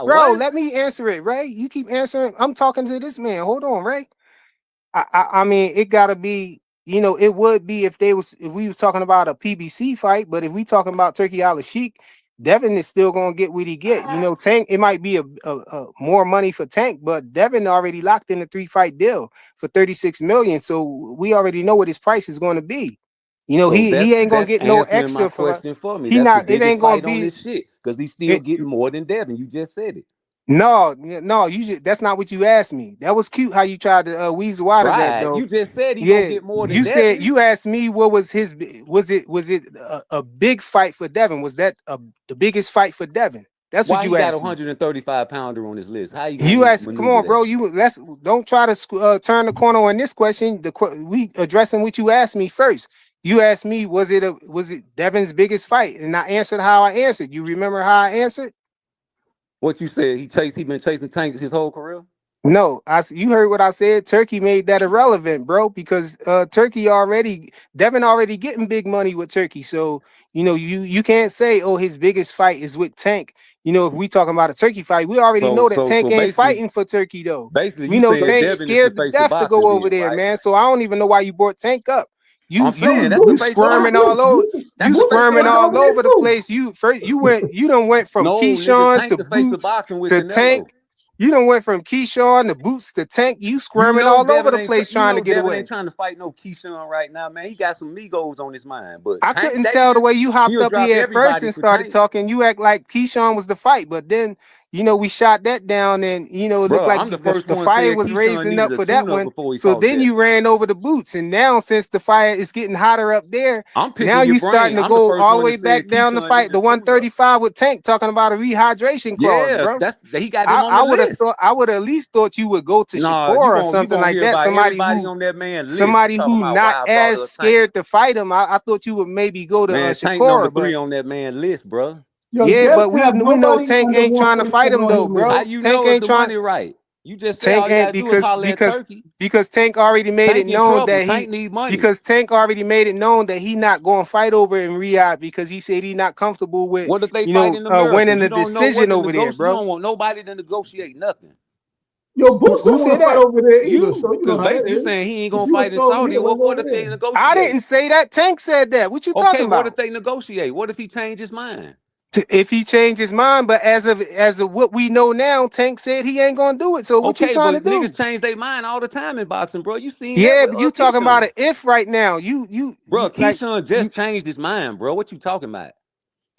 bro. What? Let me answer it, Ray. You keep answering. I'm talking to this man. Hold on, Ray. I mean, it gotta be. it would be if we was talking about a PBC fight, but if we talking about Turkey Al Sheik, Devin is still gonna get what he get. Tank, it might be a more money for Tank, but Devin already locked in a 3-fight deal for 36 million. So we already know what his price is going to be. So He ain't gonna that's get no answering my extra for question for me. he That's the not it biggest ain't gonna fight on be this shit because he's still it, getting more than Devin. You just said it. no, that's not what you asked me. That was cute how you tried to weasel out of that Tried. though. You just said he gonna Yeah, get more than you said Devin. you asked me what was was it a big fight for Devin? Was that the biggest fight for Devin? That's what Why he you got a asked me. 135-pounder on his list? How you You gonna asked, come maneuver on, that? bro. Let's don't try to turn the corner on this question. We addressing what you asked me first. You asked me, was it Devin's biggest fight? And I answered how I answered. You remember how I answered? What you said? He been chasing tanks his whole career. No, you heard what I said. Turkey made that irrelevant, bro, because Devin already getting big money with Turkey. So, you can't say, oh, his biggest fight is with Tank. If we talking about a Turkey fight, we already know that So Tank ain't basically, fighting for Turkey though. We you know saying Tank Devin is the scared to face of death to go boxing, over then, there, right? man. So I don't even know why you brought Tank up. I'm saying that's the You face of squirming boxing. all over. That's You the face of squirming all boxing. over the place. You done went from No, nigga, Keyshawn Tank to the face of Boots boxing with to Canelo. Tank. You done went from Keyshawn to Boots to Tank. You You squirming know all over Devin the ain't. place trying to get Devin ain't away. trying to fight no Keyshawn right now, man. He got some Migos on his mind. But I Tank couldn't tell the Davis, way you hopped he'll up drop here at first everybody and for started Tank. talking. You act like Keyshawn was the fight, but then we shot that down, and it looked Bro, like I'm the first the one fire said was Keyshawn raising needed up a for that tune-up one. before he So fought then Devin. you ran over the Boots, and now since the fire is getting hotter up there, I'm now picking your you brain. starting to I'm the go first all the one way that said back down the Keyshawn fight, needed the a tune-up. 135 with Tank, talking about a rehydration clause, Yeah, bro. he got him on the I would have list. thought I would at least thought you would go to Nah, Shakur you or gon' you something gonna like hear that. about everybody on that man list. You Somebody talking who about not why I brought as up Tank. scared to fight him. I thought you would maybe go to Man, Tank number Shakur, 3 but on that man list, bro. Yo, yeah, Dev but we have know nobody Tank under ain't trying to fight 137 him on his though, list. How bro. you Tank know if ain't the trying. money right? You just say Tank all you ain't gotta do is holler at Turkey. because Tank already made it Tank in known trouble. that Tank need money. because Tank already made it known that he not going to fight over in Riyadh because he said he not comfortable with What if they fight in America? winning the You don't know what decision to over there, negotiate. You bro. don't want nobody to negotiate nothing. Yo, Boots Who don't want said to fight that? over there either, so You, you because know how that basically you're is. saying he ain't If gonna you fight would in go over Saudi. here, let's go What over if they there. I negotiate? didn't say that. Tank said that. What you Okay, talking what about? if they negotiate? What if he changed his mind? If he changed his mind, but as of what we know now, Tank said he ain't gonna do it. So what you Okay, trying to but do? niggas change their mind all the time in boxing, bro. You seen that Yeah, with but you talking about Keyshawn. an if right now. Bro, Like Keyshawn you just changed his mind, bro. What you talking about?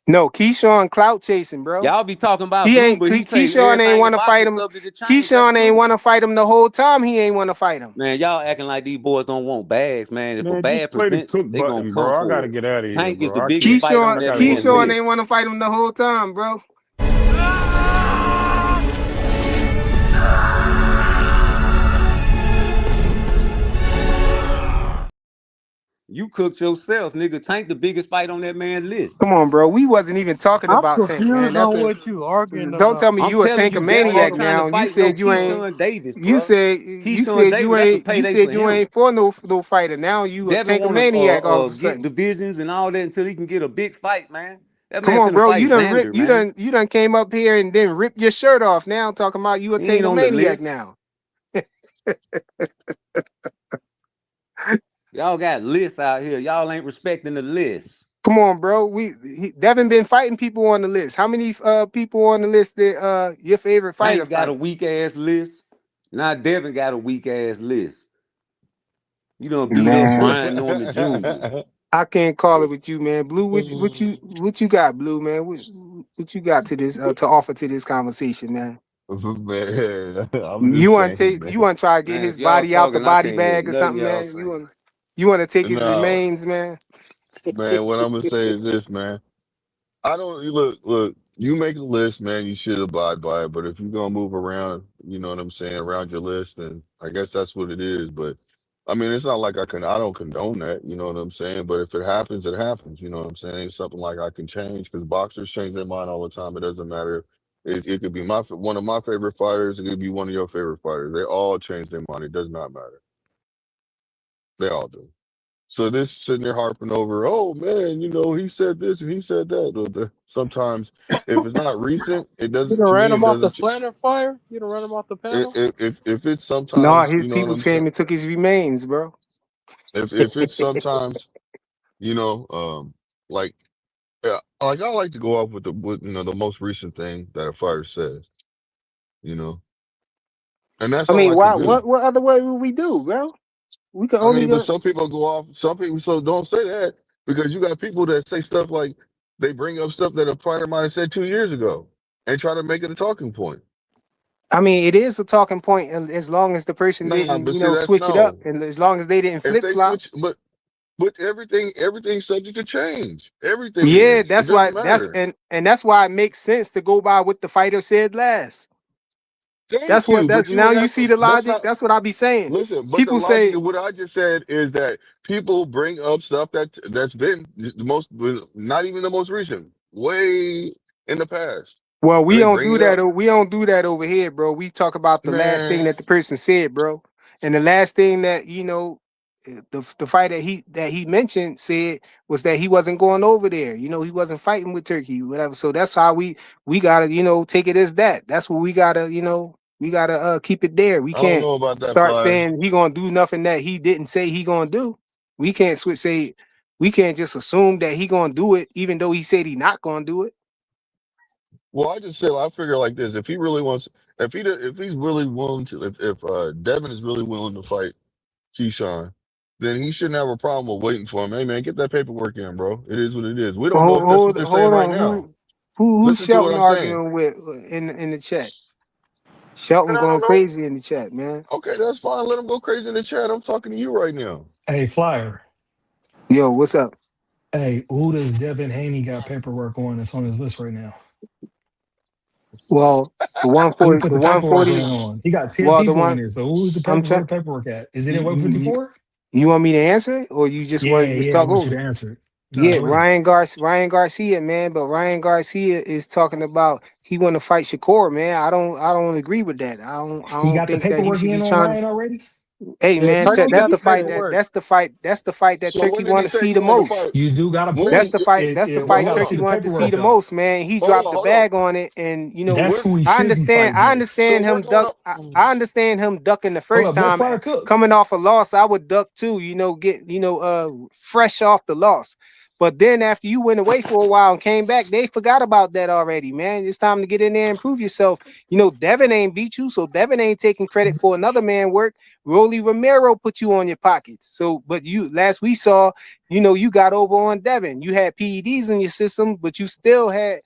no Keyshawn clout chasing, bro. Y'all be talking about He blue, ain't but he say Keyshawn ain't everything in want to fight boxing him. subject to change. That's Keyshawn ain't blue. want to fight him the whole time. He ain't want to fight him. Man, y'all acting like these boys don't want bags, man. If a Man, just bad play the present, cook they gonna button, come bro. I gotta for it. get out of here, Tank is the bro. I biggest can't. fight on I that gotta go man to Keyshawn work. list. ain't want to fight him the whole time, bro. You cooked yourself, nigga. Tank the biggest fight on that man list. Come on, bro. We wasn't even talking I'm about Tank, man. confused on what you arguing Don't tell about. me I'm you a telling Tank you, Devin maniac ain't trying to now. You fight no said you ain't. Keyshawn Davis, You bro. said Keyshawn Davis, that's a you payday for said you him. ain't for no fighter. Now you a Devin Tank want to maniac all of a get sudden. divisions and all that until he can get a big fight, man. That Come man on, finna bro. fight Xander, man. You done came up here and then ripped your shirt off. Now talking about you a He ain't Tank on the maniac list. now. Y'all got lists out here. Y'all ain't respecting the list. Come on, bro. Devin been fighting people on the list. How many people on the list that your favorite fighter Tank got a fight? weak ass list. Now Devin got a weak ass list. You done beat up Man, Brian Norman Jr. I can't call it with you, man. Blue, what you got, Blue, man? What you got to this to offer to this conversation, man? Man, I'm just saying, You man. want to try to get Man, if his y'all body out the talking, I body can't hear bag or nothing something, y'all man? saying. You want to take his No, remains, man? man. What I'm gonna say is this, man. I don't look. You make a list, man. You should abide by it. But if you're gonna move around, you know what I'm saying, around your list, then I guess that's what it is. But I mean, it's not like I don't condone that. You know what I'm saying. But if it happens, it happens. You know what I'm saying. It's something like I can change because boxers change their mind all the time. It doesn't matter. It could be one of my favorite fighters. It could be one of your favorite fighters. They all change their mind. It does not matter. They all do. So this sitting there harping over, oh man, he said this and he said that. Sometimes if it's not recent, it You doesn't. done To ran me, it him off the doesn't. planet fire? You done ran him off the panel? If it's No, sometimes, you his know what people I'm saying. came and took his remains, bro. If it's sometimes, you know, like yeah, like I like to go off with the most recent thing that a fighter says, you know, and that's I all mean, I can why? do. What other way would we do, bro? We can I only mean, but go. some people go off. Some people so don't say that because you got people that say stuff like they bring up stuff that a fighter might have said 2 years ago and try to make it a talking point. I mean, it is a talking point as long as the person Nah, didn't, but see, that's switch it up, no. and as long as they didn't If flip they flop. switch, but everything's subject to change. Everything Yeah, is. It that's why. doesn't That's matter. and that's why it makes sense to go by what the fighter said last. Thank you, That's but you now would you have see to. the That's logic. not. That's what I be saying. Listen, but the People logic say, of what I just said is that people bring up stuff that's been the most, not even the most recent, way in the past. well, we They don't bring do it that. up, We don't do that over here, bro. We talk about the last thing man. that the person said, bro. And the last thing that the fight that he mentioned said was that he wasn't going over there. He wasn't fighting with Turkey, whatever. So that's how we gotta take it as that. That's what we gotta we gotta keep it there. We I don't can't know about that, start fly. saying he gonna do nothing that he didn't say he gonna do. We can't say we can't just assume that he gonna do it even though he said he not gonna do it. Well, I just said I figure like this: if he really wants, if he's really willing to, if Devin is really willing to fight Keyshawn, then he shouldn't have a problem with waiting for him. Hey man, get that paperwork in, bro. It is what it is. We don't know if that's what they're saying Hold right on. now. Who's Listen to what Shelton I'm saying. arguing with in the chat? And Shelton I don't going know. crazy in the chat, man. Okay, that's fine. Let him go crazy in the chat. I'm talking to you right now. Hey, Flyer. Yo, what's up? Hey, who does Devin Haney got paperwork on that's on his list right now? Well, the Who he 140, put the the paperwork 140. in on? He got 10 Well, the people on one there. So who's the I'm trying. paperwork at? Is it You, in you, 154? you want me to answer it, or you just want Yeah, to yeah, I talk want you over? to answer it. No, Yeah, go ahead. Ryan Garcia, man. But Ryan Garcia is talking about he want to fight Shakur, man. I don't agree with that. I He don't got the think that he paperwork should be in on trying to. Ryan already? Hey, Yeah, man, Turkey that's got the the fight paperwork. that's the fight that So Turkey when did want he to say see he the wanted to most. fight? You do got to When did That's prove he? the fight. That's the we fight Hold got to on, see Turkey the wanted to see paperwork the though. most, man. He hold dropped on, the hold on. bag on it, and That's When, who he I should be understand. fighting I next. understand so we're him going duck. up. I understand him ducking the Hold first up, let time. Flyer cook. Coming off a loss, I would duck too. Get fresh off the loss. But then after you went away for a while and came back, they forgot about that already, man. It's time to get in there and prove yourself. Devin ain't beat you, so Devin ain't taking credit for another man work. Rolly Romero put you on your pockets. So, but you last we saw, you got over on Devin. You had PEDs in your system, but you still had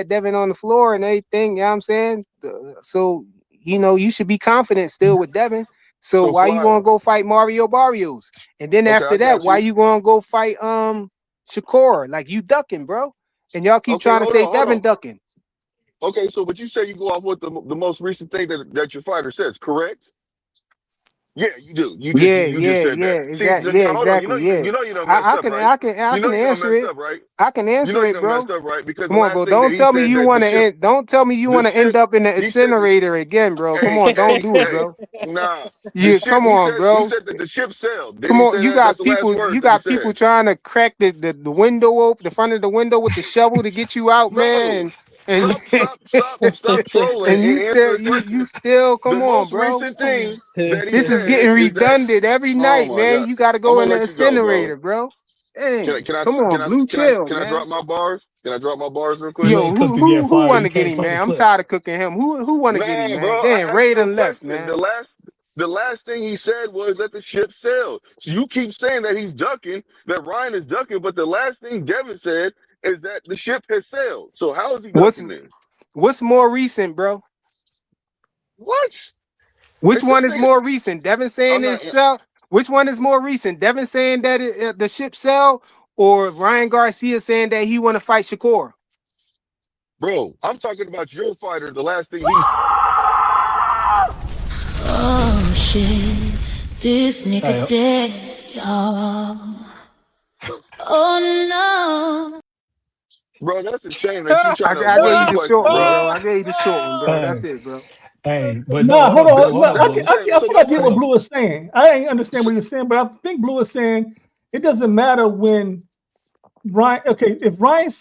Devin on the floor and everything. You know what I'm saying? So, you should be confident still with Devin. So So why you fly. gonna go fight Mario Barrios? And then Okay, after I that, got why you. you gonna go fight Shakur? Like you ducking, bro. And y'all keep Okay, trying to hold say on, hold Devin on. ducking. Okay, so but you say you go off what the most recent thing that your fighter says, correct? Yeah, you do. You just said that. See, Exactly. Yeah, now hold on. exactly. Yeah. You don't messed up, right? I You know can you don't answer messed it. up, right? I can You answer know you it, don't messed bro. up, right? Because the Come on, last bro. thing that Don't he tell me said you that want to end. Don't tell me you the want to end ship, up in the he said that. incinerator again, bro. Come on, don't do it, Hey, bro. nah. The Yeah, ship. come on, He bro. said that the ship sailed. Didn't Come he on. say that? That's the last You words that he got people said. trying to crack the window open, the front of the window with the shovel to get you out, Bro, man. And stop trolling and and answer the you question. still The come on, most bro. recent thing that he This is said getting is that. redundant every Oh night, my man. god. You got to I'm go gonna in the let you go, bro. incinerator, bro. Dang, Can I come on, blue chill, can I man. drop my bars? Can I drop my bars real quick? You Yo, ain't cooked it yet, who Flyer. want You to get can't him, play the man? I'm clip. tired of cooking him. Who want to get him, Nah, man? bro. Damn, I asked Ray you a done left, question. man. The last thing he said was that the ship sailed. So you keep saying that he's ducking, that Ryan is ducking, but the last thing Devin said is that the ship has sailed. So how is he What's ducking then? what's more recent, bro? What? Which It's this one is thing. more recent? Devin saying I'm not, it's sell. Which one is more recent? Devin saying that the ship sell, or Ryan Garcia saying that he want to fight Shakur? bro. I'm talking about your fighter. The last thing he's. Oh shit, this nigga Hey, dead, y'all. Oh no. Bro, that's a shame that you trying to I gave avoid you the the short question, one, bro. bro. I gave you the short one, bro. hey, That's it, bro. hey, but no, Nah, hold hold up, Blue. on. Hold No, up, Blue. I So think go I get Hold what up. Blue is saying. I ain't understand what you're saying, but I think Blue is saying it doesn't matter when Ryan. Okay, if Ryan's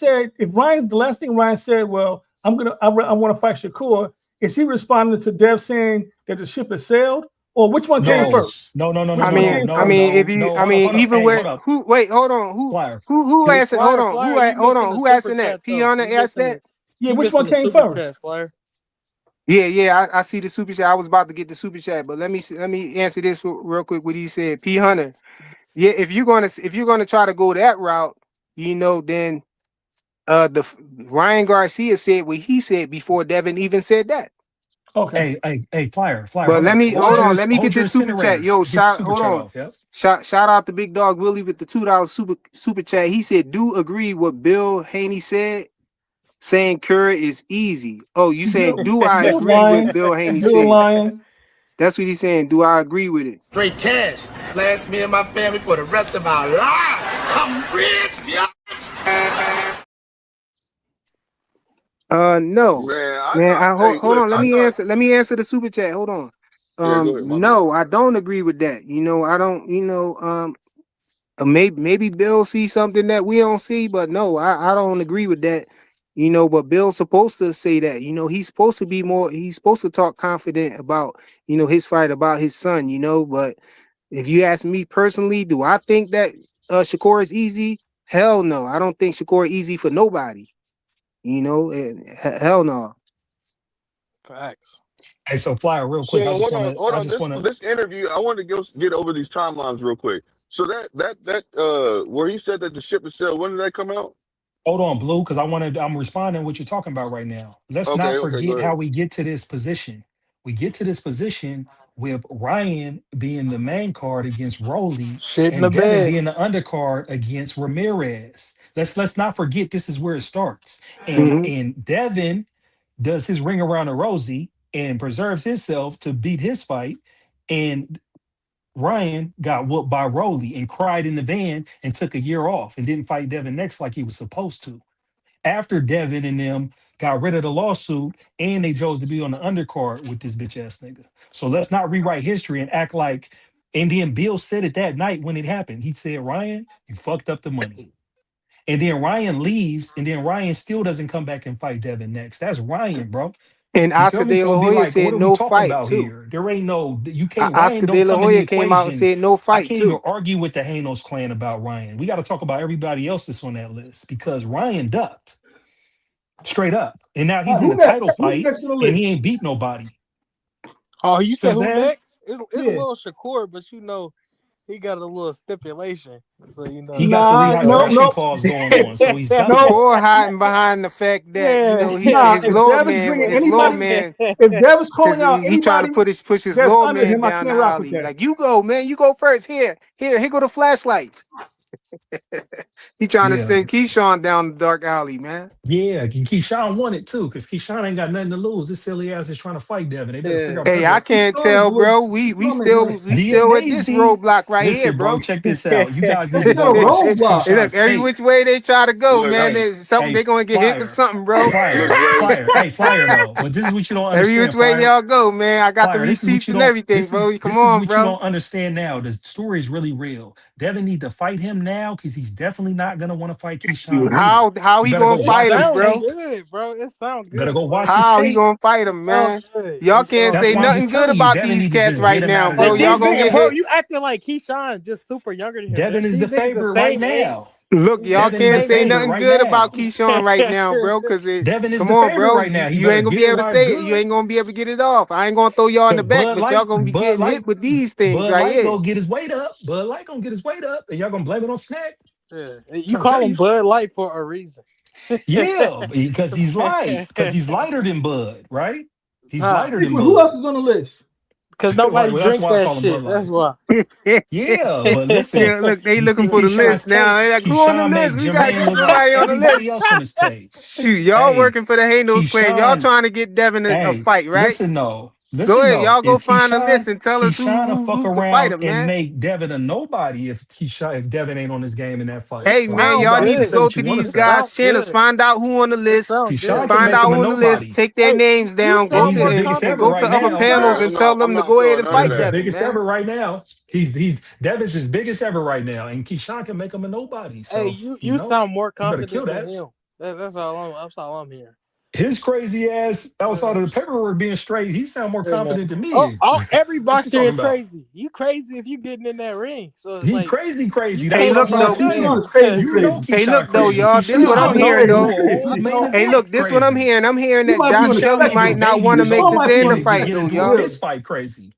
the last thing Ryan said, well, I want to fight Shakur. Is he responding to Dev saying that the ship has sailed, Or which one came No, first? no, no, no, no, Which I no, one mean, no, came I no, first? mean, if no, you, no. I Hold up, mean, hold up. either Hey, way, hold up, who? Wait, hold on, Flyer. who Here, answered? Hold Flyer, on, Flyer, you hold missing on, the who super asking chat that? though. Piana You asked missing that. the Yeah, you which missing one the came super first? chat, Flyer. Yeah, I see the super chat. I was about to get the super chat, but let me answer this real quick. What he said, P Hunter. Yeah, if you're gonna try to go that route, then Ryan Garcia said what he said before Devin even said that. Okay. hey, Flyer, But hold let up. me hold on. Let me Hold get your this super chat. incinerator. Yo, Get the shout super hold chat on. off. Yep. Shout out to Big Dog Willie with the $2 super chat. He said, "Do agree what Bill Haney said, saying Cure is easy." Oh, you saying do I Bill agree with lying. Bill Haney Bill said? lying. That's what he's saying. Do I agree with it? Straight cash. Last me and my family for the rest of our lives. I'm rich, bitch. No, Man, I man. thought. Hey, Hold look, on. I thought. Let me answer the super chat. Hold on. Yeah, go ahead, my bad. No, I don't agree with that. I don't. Maybe Bill sees something that we don't see, but no, I don't agree with that. But Bill's supposed to say that. He's supposed to be more. He's supposed to talk confident about his fight, about his son. But if you ask me personally, do I think that Shakur is easy? Hell no. I don't think Shakur easy for nobody. Hell no. Facts. Hey, so Flyer, real quick. So hold I on. just This wanna. this interview, I want to get over these timelines real quick. So that where he said that the ship is sailed, when did that come out? Hold on, Blue, because I'm responding to what you're talking about right now. Let's Okay, not okay, go forget ahead. how we get to this position. We get to this position with Ryan being the main card against Rowley Shit in the and Devin bed. being the undercard against Ramirez. Let's not forget this is where it starts. Mhm. And Devin does his ring around a Rosie and preserves himself to beat his fight. And Ryan got whooped by Rowley and cried in the van and took a year off and didn't fight Devin next like he was supposed to. After Devin and them got rid of the lawsuit and they chose to be on the undercard with this bitch ass nigga. So let's not rewrite history and act like. And then Bill said it that night when it happened. He said, Ryan, you fucked up the money. And then Ryan leaves, and then Ryan still doesn't come back and fight Devin next. That's Ryan, bro. And You feel Oscar me? De So La it'd be Hoya like, what said are we no talking fight about too. here? There ain't no, you can't, Ryan Oscar De don't La come in the Hoya came out and equation. said no I fight can't even too. argue with the Hanos clan about Ryan. We got to talk about everybody else that's on that list because Ryan ducked straight up. And now All he's right, in who the title next? Who's fight next on the and he list? ain't beat nobody. Oh, you See what said I'm who saying? next? It's a Yeah. little Shakur, but he got a little stipulation. So He got the Nah, no, rehydration no. clause going on, so he's No. ducking. Shakur hiding behind the fact that yeah. Nah, if Dev is bringing his law anybody, man, if Dev is because calling out he trying to anybody push his that's law under man him, I down the can't rock with alley. that. Like you go, man, you go first. Here go the flashlight. He trying to Yeah. send Keyshawn down the dark alley, man. Yeah, and Keyshawn won it too, because Keyshawn ain't got nothing to lose. This silly ass is trying to fight Devin. They better figure Yeah. out what Hey, they're I doing. can't tell, bro. We Keyshawn is still nice. we still at this DMAZ. roadblock right here, Listen, bro, bro. check this out. You guys need That's to not go a watch roadblock. Hey, look, Keyshawn's every tape. which way they try to go, Look, man, Hey, there's something hey, they gonna get hit with flyer, something, bro. look, flyer, Ray. flyer. Hey, flyer though. But this is what you don't Every which understand, way flyer. y'all go, man. I got the Flyer, this is what receipts you and don't. everything, bro. Come This is on, what you bro. don't understand now. The story is really real. Devin need to fight him now because he's definitely not gonna want to fight Keyshawn Shoot, later. how You he better go gonna It fight watch him, his sounds bro? tape. good, bro. It sounds Better good, go bro. watch his How he tape. gonna fight It him, sounds man? good. Y'all It can't sounds That's say why I'm good. nothing just good telling you, about Devin these need to cats just right get him out now, of bro. And there Y'all these gonna niggas, get now. bro, hit. you acting like Keyshawn just super younger than him. Devin is the These niggas the favorite right same age. now. Look, These y'all niggas the Devin is the can't same say favorite nothing right good about now. Keyshawn right now, age. bro. Cause Devin is come the on, favorite bro. right now. He You better ain't gonna get be it able to while it's say it. You good. ain't gonna be able to get it off. I ain't gonna throw y'all in the Cause back, but y'all gonna be getting hit with these things Bud right Light here. gonna get his weight up. Bud Light gonna get his weight up, and y'all gonna blame it on Snack. Yeah. You Trying to call tell him you. Bud Light for a reason. Yeah, because he's light. Because he's lighter than Bud, right? He's Nah, lighter than Frequent, who else Bud. is on the list? because Right. nobody Well, that's drink why I that call him Bud shit. That's Light. why. Yeah, but listen, Yeah, look, they you looking see for the Keyshawn's list now. tape. They like, who on the Keyshawn make list? We gotta Jermaine get look like somebody on the everybody list. else on his tape. Shoot, y'all Hey, working for the Hanos clan. Y'all Keyshawn, trying to get Devin a hey, fight, right? listen though. Go Listen ahead, though. y'all go If find a list and tell us Keyshawn will fuck who could fight around him, and man. make Devin a nobody if Devin ain't on his game in that fight. It Hey, So man, you sound y'all guys need can to say good. go what you to want to these It say. guys' sound channels, good. find out who on the It list, sound Keyshawn good. can find make out him a who on the list, nobody. take their Hey, names you down, And go sound he's more the to biggest and ever go confident to right than other now. him, panels Yeah, bro. and tell I'm them to not go ahead feeling and none of He's fight the that. Devin, biggest man. ever right now. He's Devin's his biggest ever right now, and Keyshawn can make him a nobody. Hey, So you sound more you better kill confident than that. him. That's all I'm hearing. His crazy ass outside of the paperwork being straight, he sound more confident than Oh, me. every What you boxer is talking about? crazy. You crazy if you getting in that ring. So it's He like you crazy. That's Hey, what can't I'm look trying though. to tell Keyshawn you. is crazy, You know crazy. Hey, Keyshawn look though, crazy. y'all. This what Keyshawn I'm Keyshawn is gonna hearing crazy. do though. a whole Crazy. main Hey, event look. This what I'm crazy. hearing. I'm hearing He that might be on Josh the He's Kelly telling spectrum. you, might not baby, want to make before the Keyshawn he might be on Xander the get fight get spectrum though, into for y'all. this real. fight crazy.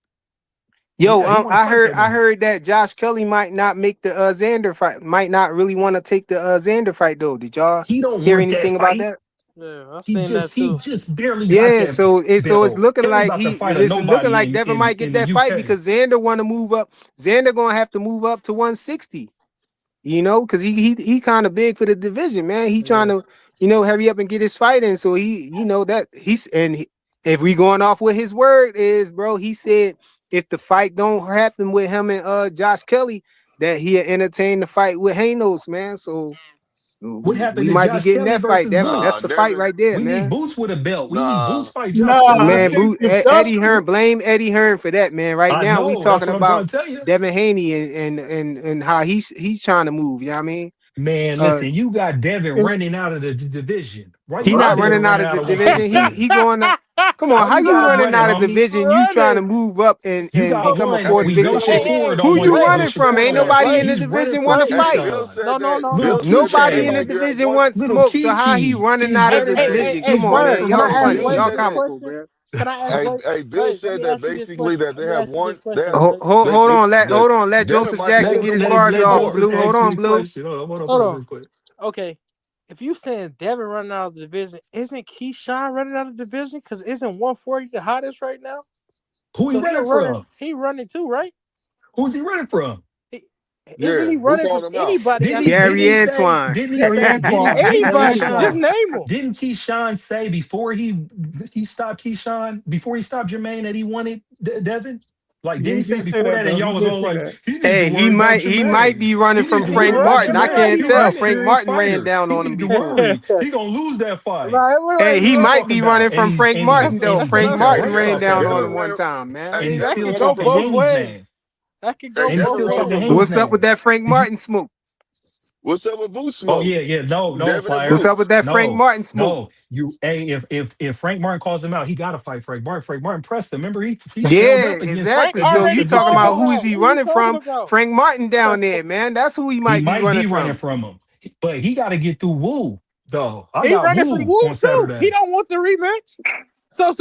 Yo, Yeah, he want to I fight heard that nigga. that Josh Kelly might not make the Xander fight. Might not really want to take the Xander fight though. Did y'all He don't hear want that anything about fight. that? yeah, I He seen that just he too. just barely got Yeah, that so it's belt. looking Kelly like about to fight a nobody Devin might get in the that fight UK. because Xander want to move up. Xander gonna have to move up to 160. You know, because he kind of big for the division, man. He trying Yeah. to, hurry up and get his fight in. So if we going off what his word is, bro, he said if the fight don't happen with him and Josh Kelly, that he'll entertain the fight with Hanos, man. So What we happened to might be Josh getting Kelly that fight. versus That's Nah, the Boots? fight Devin. right there, We need man. Boots with a belt. We need Nah, Boots fight Josh Kelly, Nah, Man, baby. if Eddie Josh, Hearn, blame Eddie Hearn for that, man. Right I now, we know. That's talking what I'm trying about to tell you. Devin Haney and how he's trying to move. You know what I mean? Man, Uh, listen, you got Devin if, running out of the division. Why he you got not right. Devin running out running of out the of division. 147? He going to come on. Why How you you got him running running, out of homie? division? You trying to Running. move up You and got become a one. four We know division Hey, champion? hey, Shakur don't Who want you to wait, fight. running from? Shakur Ain't don't want wait, to nobody fight. in wait, the He's running division want from to Hey, wait. fight. Bill Keyshawn. said that. No. Little Bill said that Nobody in the Keyshawn. everybody get division one. wants Little smoke. So how he Kiki. running He's out of running the from division? he's Come on, running man. Bird, from can Y'all I Little ask funny. Blaze Y'all Kiki. this comical, question? bro. Can I ask Hey, Blaze? hey, Bill Blaze, let said me that ask you this basically question. that they Let me have ask you one. this They question, have Blaze. Hold on. that Hold on. Let Devin Joseph might be Jackson able get to his Let fight him bars let off. Shakur. Joseph Blue. Hold ask on, me the Blue. question. Hold on, hold Hold on on. real quick. Okay. If you saying Devin running out of the division, isn't Keyshawn running out of the division? Because isn't 140 the hottest right now? Who he So running from? he running too, right? Who's he running from? He, isn't Yeah, he who running from called him out? anybody? I mean, Gary Antoine. Gary Antoine. Gary anybody. Just Antoine. name him. Didn't Keyshawn say before he stopped Keyshawn, before he stopped Jermaine that he wanted Devin? Like, didn't Yeah, he he say did say before that that? And though. y'all He was did all say like, that. he need to Hey, worry about he might Jermaine. be running He need from to He Frank worry about running, Martin. I right? Jermaine. can't He He an tell. running. Frank experienced Martin ran fighter. down He on him need to before. worry. He gonna lose that fight. Right, Hey, What he you might talking be about? running from Frank Martin though. And he Frank beat the Martin brakes ran off that down on Devin him boy. one ran. time, man. I Hey, And mean, he's that Devin still could ran go talking from. both Haney's ways. name. That could Hey, go And he's both Devin still ran talking ways. from Haney's What's Boots. up with name. that Frank Did you? Martin smoke? What's up with Boots Oh smoke? yeah. No, Devin and Flyer. What's up Boots. with that Frank No, Martin smoke? no. If Frank Martin calls him out, he got to fight Frank Martin. Frank Martin pressed him. Remember, he shelled Yeah, up Frank exactly. So you already against talking called about him who is out. Stokes. he What are you running talking from? about? Frank Martin down there, man. That's who he He might be might running be running from. from him, but he got to get through Woo though. I He got running from Woo Woo on too. He Saturday. don't want the rematch. So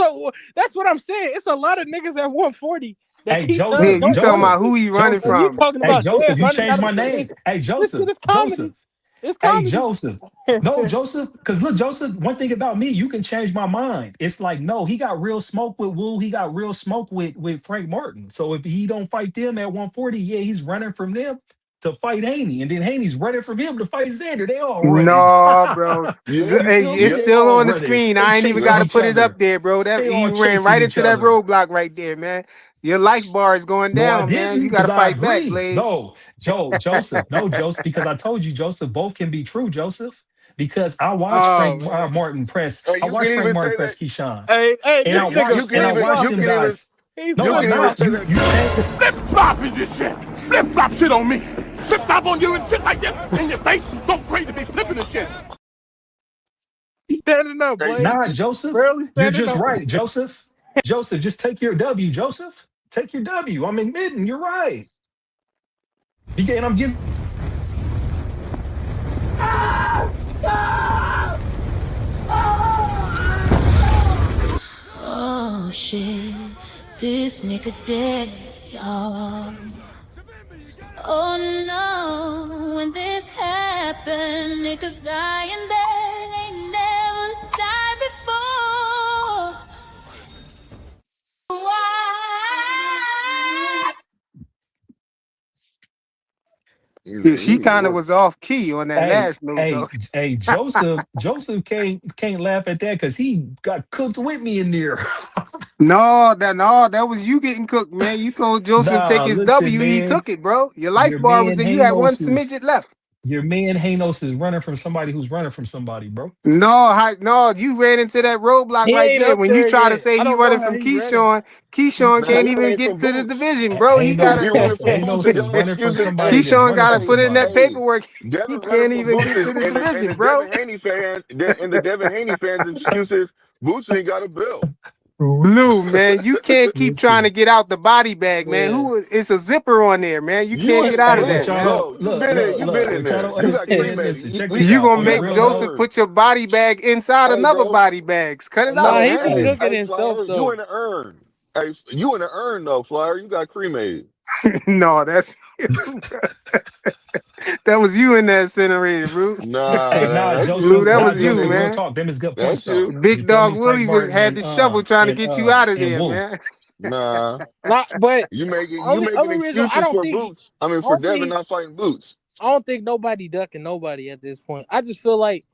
that's what I'm saying. It's a lot of niggas at 140 that Hey Yeah, Keyshawn Joseph, you don't talking want to about Joseph, who see. he running And Joseph. you from? talking Hey about Joseph, Dev you running changed out of my the name. division. Hey This shit Joseph, is comedy. Joseph. It's Hey comedy. Joseph. No, Joseph, because look, Joseph, one thing about me, you can change my mind. It's like, no, he got real smoke with Woo. He got real smoke with Frank Martin. So if he don't fight them at 140, yeah, he's running from them to fight Haney. And then Haney's running from him to fight Xander. They all running. No, bro. Yep. You Hey, feel me? it's Yep. They still all on the running. screen. They I ain't even chasing got to Yep. each put it up other. there, bro. That They all he ran chasing right each into that other. roadblock right there, man. Your life bar is going No, I down, man. didn't, You got because to I fight back, agree. Blaze. No, Joseph, no, Joseph, because I told you, Joseph, both can be true, Joseph. Because I watched Oh Frank man. Martin press, Hey, I you can watched Frank even Martin say press that. Keyshawn, Hey, and this nigga I flip watched You them can flopping. even guys. He No, you flip I'm can even not. say flopping. that. You can't. Flip flop is your shit. Flip flop shit on me. Flip flop on you and shit like this in your face. Go crazy, be flipping the shit. He's standing up, Hey, Blaze. Nah, Joseph, Barely you're standing just up. right, Joseph. Joseph, just take your W, Joseph. Take your W. I'm admitting you're right. And I'm giving. Oh shit, this nigga dead, y'all. Oh no, when this happened, niggas dying that ain't never died before. Why? he's Yeah, like, you she need kind of one. was off key on that Hey, last note, though. hey, Joseph can't laugh at that because he got cooked with me in there. No, that was you getting cooked, man. You told Joseph take Nah, his listen, W, he man. took it, bro. Your life Your bar was man there. You had one Hanos was smidget left. Your man Hanos is running from somebody who's running from somebody, bro. No, you ran into that roadblock He right ain't there up when you there try to yet. say I he don't know running how from he running. Keyshawn. Keyshawn Man, can't he even ran get from to the Boots. division, bro. He He gotta. running Hanos from Boots. is Y'all running from excuses. somebody Hey, that's Keyshawn running gotta from put in that somebody. hey, paperwork. He Devin running can't from even Boots get to the and division, the bro. Devin Haney fans and the Devin Haney fans excuses. Boots ain't got a belt. Blue, man, you can't keep trying to Listen, get out the body bag, man. Yeah. It's a zipper on there, man. You You can't ain't, get out of hey, that, what bro, y'all man. don't bro. You been look, in what y'all there. don't You got understand. cremated. Listen, check this You out. gonna On a You make got real you note, Joseph earned. put your body bag inside Hey, another bro. body bags. Cut it Nah, out, No, he be man. hey, cooking hey, himself Flyer, you though. in the urn. Hey, you in the urn though, Flyer. You got cremated. No, that's that was you in that incinerator, bro. hey, Nah, nah, that's Blue, Joseph, you. that nah, That's was you, Joseph. you. Real man. talk. Them is good points That's though. you. You Big feel Dog me? Frank Willie Martin had the shovel trying to get you out of and there, Wolf. man. Nah, Nah, but you making only reason I excuses don't for think Boots. I mean, I for don't Devin think not fighting Boots. I don't think nobody ducking nobody at this point. I just feel like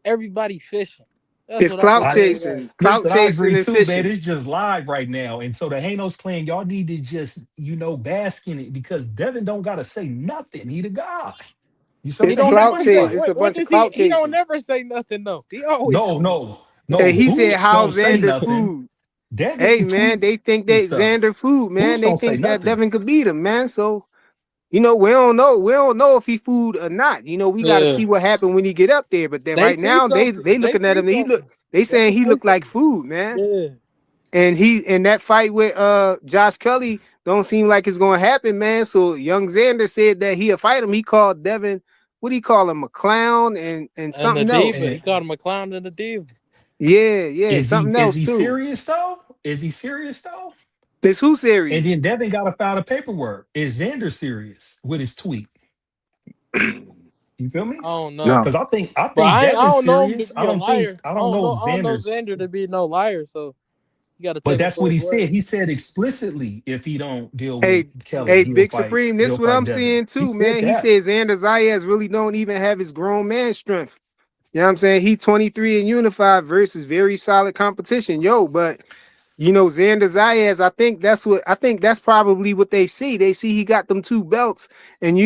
everybody fishing. That's It's what I clout just I feel like. chasing, clout listen. I chasing agree and too, man. fishing. It's just live right now, and so the Hanos clan, y'all need to just bask in it because Devin don't gotta say nothing. He the guy. You see what I'm He It's saying? don't He the clout never money say chase. fight. It's a what bunch of does he? clout He don't chasing. never say nothing though. He always No, say no, And no. he said, Boots "How don't say Xander nothing. food?" Devin Hey, man, tweet they think and that stuff. Xander food, man. Boots They don't say think that nothing. Devin could beat him, man. So we don't know. We don't know if he food or not. We got to yeah. see what happened when he get up there. But then They right see now, they something. they They looking at see him. something. They They saying can he say look like something. food, man. Yeah. And he in that fight with Josh Kelly don't seem like it's gonna happen, man. So young Xander said that he'll fight him. He called Devin, what do he call him, a clown and And the something else. diva. He And called him a clown and a diva. Yeah, something is else he too. serious though? Is he serious though? This who And then serious? Devin got to file the paperwork. Is Xander serious with his tweet? You feel me? I don't know. No. Because I But think I Devin's don't know him to serious. be a liar. I don't know if I don't know Xander's, Xander to be no liar, so you gotta but take him that's for what his he word. said. He said explicitly if he don't deal with Hey, Kelly, hey, Big Supreme, this he'll what I'm fight Devin. seeing He too, said man. He that. says Xander Zayas really don't even have his grown man strength. You know what I'm saying? He 23 and unified versus very solid competition. But Xander Zayas, I think that's probably what they see. They see he got them two belts, and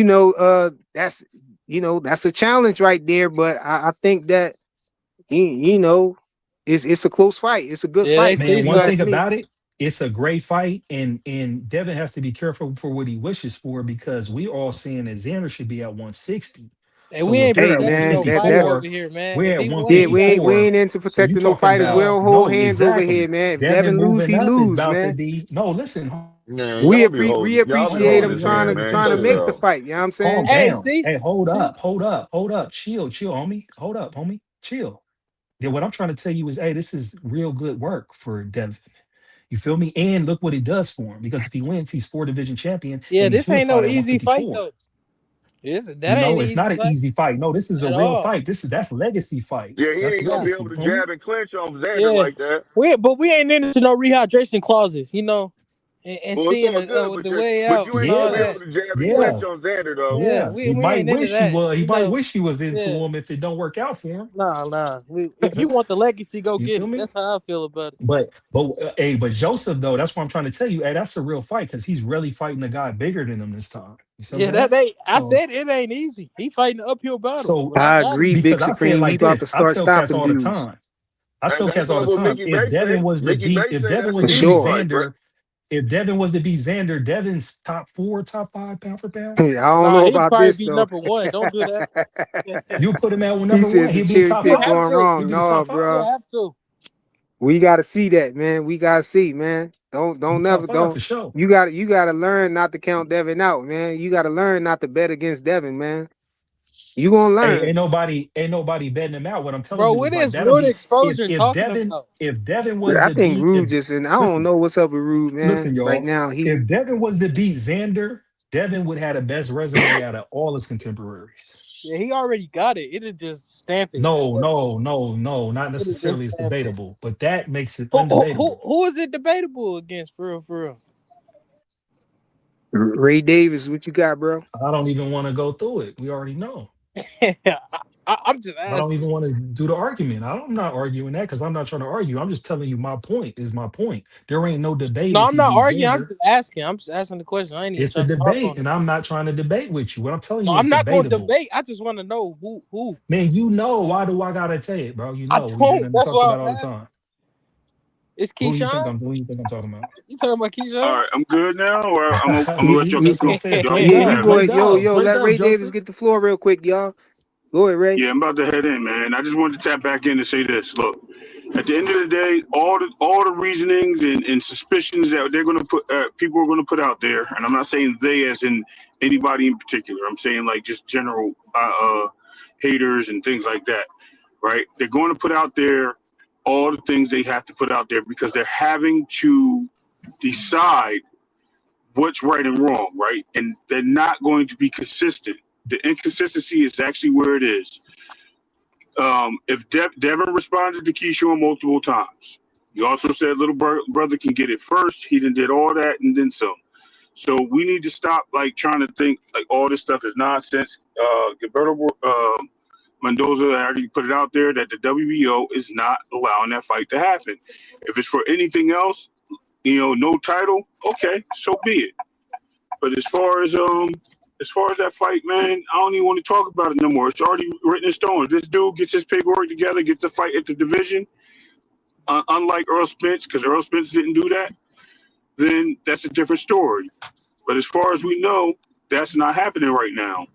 that's a challenge right there. But I think that it's a close fight. It's a good Yeah, they fight, man, see Man, if you one something. ask thing me. about it, it's a great fight, and Devin has to be careful for what he wishes for because we all saying that Xander should be at 160. And we So if ain't they're Hey, at protecting man, no fighter that's over 154, here, man. we're If at he won, yeah. he We got ain't it. we 154. ain't into So you protecting no talking fighters. We about don't hold no, hands over exactly. here, man. If Devin Devin lose, moving he up is lose, about to man. be no. Listen, Man, We y'all be hold appreciate holding him his on, trying hand, to man. trying to Cut it make the out. listen. fight. You know what I'm saying? Calm Hey, down. see, Hey, see, hold up. Chill, homie. Hold up, homie. Chill. Then what I'm trying to tell you is, hey, this is real good work for Devin. You feel me? And look what it does for him. Because if he wins, he's 4 division champion yeah, and he's this ain't no unified at easy fight 154. though. That You ain't know, an it's easy not an fight easy fight. No, this is a at real all. fight. That's legacy fight. Yeah, he That's ain't gonna be legacy, able to homie. jab and clinch on Xander Yeah, like that. we ain't into no rehydration clauses, and Well, it's seeing all good, the way out you and ain't gonna all be Yeah, able that. to jab and Yeah, yeah, clinch on Xander though. yeah, yeah. we He we might ain't into wish he that, was. He might wish he was into Yeah, him if it don't work out for him. nah. If you want the legacy, go You get feel it. me? That's how I feel about it. But Joseph though, that's what I'm trying to tell you. Hey, that's a real fight because he's really fighting a guy bigger than him this time. You see what I'm Yeah, saying? that ain't. I So said it ain't easy. He fighting an uphill battle, so but I I got him. agree, Big because I say it Supreme. We like about to this, I start tell cats stopping all the dudes time. I And tell that's cats all not the what time. Mickey Bay say. Mickey Bay say that's an for easy sure. fight, bro. If Devin was to beat Xander, Devin's top 4, top 5 pound for pound. I don't Nah, know he'd about probably this be though. number one. Don't do that. You put him at He number one, says the he'll be a cherry top You pick have five. going to. He'll wrong. be the No, top 5. You bro. have to. We gotta see that, man. We gotta see, man. He'll be Don't top never 5 don't. for sure. You gotta learn not to count Devin out, man. You gotta learn not to bet against Devin, man. You gonna Hey, learn. ain't nobody betting him out. What I'm telling Bro, you what is like is that'll Rude be Exposure talking about? if Devin was I to think beat if Rude just and I don't listen, know what's up with Rude, man. listen, Right y'all. now, If Devin was to beat Xander, Devin would have the best resume out of all his contemporaries. Yeah, he already got it. It'll just stamp it. No, not It'll just necessarily it's stamp it. debatable, but that makes it Who undebatable. who is it debatable against for real? For Ray Davis, what you got, bro? I don't even want to go through it. We already know. real? I'm just I don't asking. even want to do the argument. I'm not arguing that because I'm not trying to argue. I'm just telling you my point is my point. There ain't no debate No, if I'm he not beats arguing. I'm Xander. just asking. I'm just asking the question. I ain't even It's a trying to harp debate, on and it. I'm not trying to debate with you. What I'm telling No, you is I'm not going to debatable. debate. I just want to know who. Man, you know why do I gotta say it, bro? You I know we don't. didn't That's talk why about I'm all the asking. time. It's Keyshawn. Who you think I'm talking about? You talking about All Keyshawn? right, I'm good now, or I'm gonna let y'all keep That's what I'm going. saying. Y'all, Play you Yeah, go you Dub, ahead. go play ahead. Yo, Dub, yo, play let Dub, Ray Davis Joseph. get the floor real quick, y'all. Go ahead, Ray. Yeah, I'm about to head in, man. I just wanted to tap back in and say this. Look, at the end of the day, all the reasonings and suspicions that they're gonna put people are gonna put out there, and I'm not saying they as in anybody in particular. I'm saying like just general haters and things like that, right? They're going to put out there all the things they have to put out there because they're having to decide what's right and wrong, right? And they're not going to be consistent. The inconsistency is actually where it is. If Devin responded to Keyshawn multiple times, he also said little brother can get it first. He did all that and then some. So we need to stop like trying to think like all this stuff is nonsense. Gilberto Mendoza already put it out there that the WBO is not allowing that fight to happen. If it's for anything else, no title, okay, so be it. But as far as that fight, man, I don't even want to talk about it no more. It's already written in stone. If this dude gets his paperwork together, gets a fight at the division, unlike Earl Spence, because Earl Spence didn't do that, then that's a different story. But as far as we know, that's not happening right now.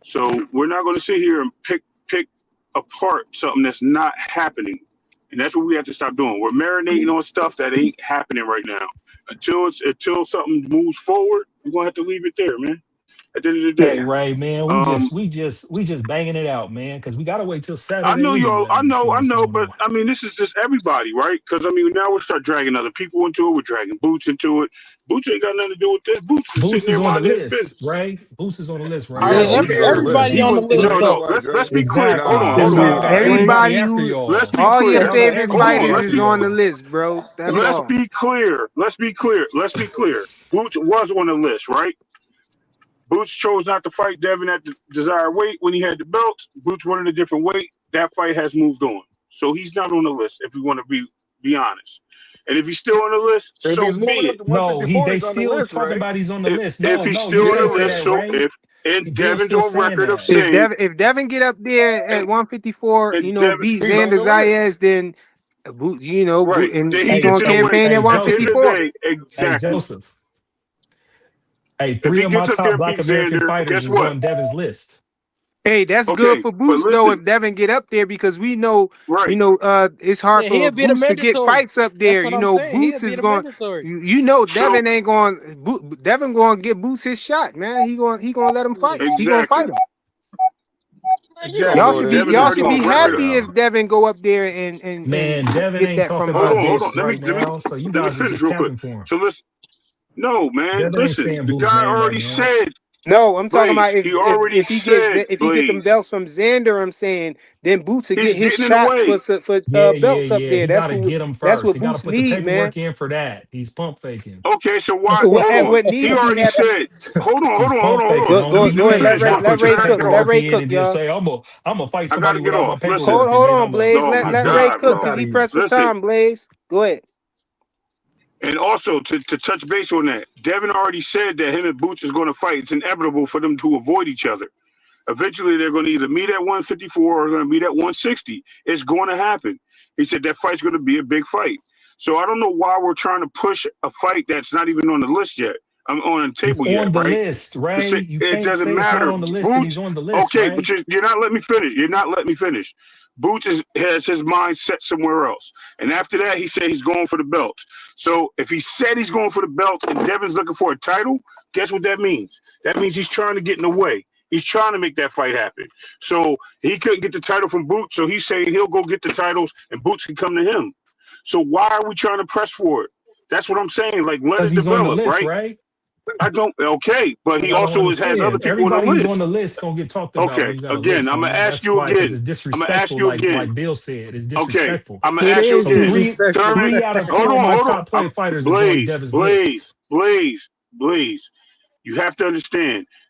So we're not going to sit here and pick apart something that's not happening. And that's what we have to stop doing. We're marinating on stuff that ain't happening right now. Until something moves forward, we're gonna have to leave it there, man. At the end of the Hey day. Ray, man, Um, we just banging it out, man, because we gotta wait till I know Saturday y'all. anyway to see I what's know, going but on. I mean, this is just everybody, right? Because I mean, now we start dragging other people into it. We're dragging Boots into it. Boots ain't got nothing to do with this. Boots is Boots sitting is there on the minding his list, business. Ray. Boots is on the list, Ray. All right, Yeah, So he we gotta on the list. everybody He on the was he list was No. though. Let's be right. clear. Hold exactly. Nah, on. That's Hold why I on. got Hold on. everybody Everybody after who, Let's y'all. be all your That's clear. why I got favorite Hold everybody on. fighters Let's after is be on the y'all. list, bro. That's all. Let's be clear. Let's be clear. Boots was on the list, right? Boots chose not to fight Devin at the desired weight when he had the belts. Boots wanted a different weight. That fight has moved on. So he's not on the list if we want to be honest. And if he's still on the list, If so he's be moving up it. to No, 154, they he's on the still list, talking right? about he's on the list. If No, he's no, you still on can't the say Yeah. list, that, so Ray. if and Bill's Devin's still on saying record of that. saying If Devin get up there at 154, and Devin beat He's on Xander the list. Zayas, then right, and then he he Hey, gonna gets in the hey, weight. campaign at hey, At the end of Joseph. the 154. day, Hey, exactly. Joseph. Hey, If three he of my gets up there top and Black beats American Xander, fighters guess is what? on Devin's list. Hey, that's good Okay, for but Boots though. listen, If Devin get up there, because we know, right. it's hard Yeah, for he'll be the Boots to get mandatory. fights up That's there. what I'm saying. He'll Boots be is the going. mandatory. So Devin ain't going. Devin going to get Boots his shot, man. He going to let him Yeah. fight. He going to exactly, fight him. Man, you don't go and there and Devin's Y'all get already should be on smoked right record of. happy now. if Devin go up there and Man, Devin get ain't that talking from Hold about on, hold on. this Let me right let me now. So you let me guys are finish just real quick. capping for him. So listen, no man, Devin ain't listen. saying The Boo's guy name right already now. said No, I'm talking about Blaze. if He already said if he get them Blaze. belts from Xander, I'm saying then Boots will He's get his getting in the shot way. for Yeah, belts up yeah. there. He got to get him That's first. what He got to Boots put the need, man. paperwork in for that. He's pump faking. Okay, so why? what Hold on. what need He to be already happening? said. Hold on, hold He's on, hold pump on, hold faking. on. Don't be Go ahead. crazy. Let Don't me Let put your Ray finish. I gotta cook. get Let paperwork off. Ray in cook, and just y'all. say, I'm gonna fight I gotta somebody get without my off. Listen. paperwork, and Hold then on, Blaze. Oh Let my let Ray God, cook bro. because he here. pressed for Listen. time. Blaze, go ahead. And also to touch base on that, Devin already said that him and Boots is going to fight. It's inevitable for them to avoid each other. Eventually, they're going to either meet at 154 or going to meet at 160. It's going to happen. He said that fight's going to be a big fight. So I don't know why we're trying to push a fight that's not even on the list yet. I'm on the It's table yet, on the right? list, Ray. You It can't doesn't say it's not matter. on the list, and he's Boots, on the list, okay, but Ray. you're not letting me finish. You're not letting me finish. Boots has his mind set somewhere else. And after that, he said he's going for the belt. So if he said he's going for the belt and Devin's looking for a title, guess what that means? That means he's trying to get in the way. He's trying to make that fight happen. So he couldn't get the title from Boots, so he's saying he'll go get the titles and Boots can come to him. So why are we trying to press for it? That's what I'm saying. Like, let Because it he's on the develop, list, right? Ray. I don't. Okay, but he I don't also has other understand. people on the Everybody who's on list. the list gonna get talked about Okay, when you got a again, list, I'm gonna homie. ask That's you why, because again. it's I'm gonna ask disrespectful. you again. Like Bill said, it's Okay, disrespectful. I'm gonna It ask you is So again. disrespectful. three Thurman, out of hold four of on, my hold on. top play fighters is on Blaze, Devin's list. Blaze, Blaze, Blaze. You have to understand.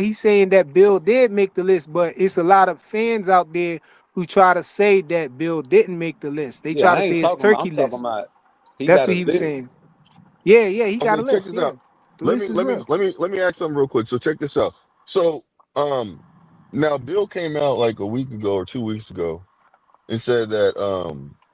he's saying that Bill did make the list, but it's a lot of fans out there who try to say that Bill didn't make the list. They Yeah, try I to ain't say it's talking about. I'm turkey talking list. about he That's got what a he was list. saying. Yeah, he got a Okay, check list. this Yeah, out. the list is real. Let me ask something real quick. So check this out. So now Bill came out like a week ago or 2 weeks ago and said that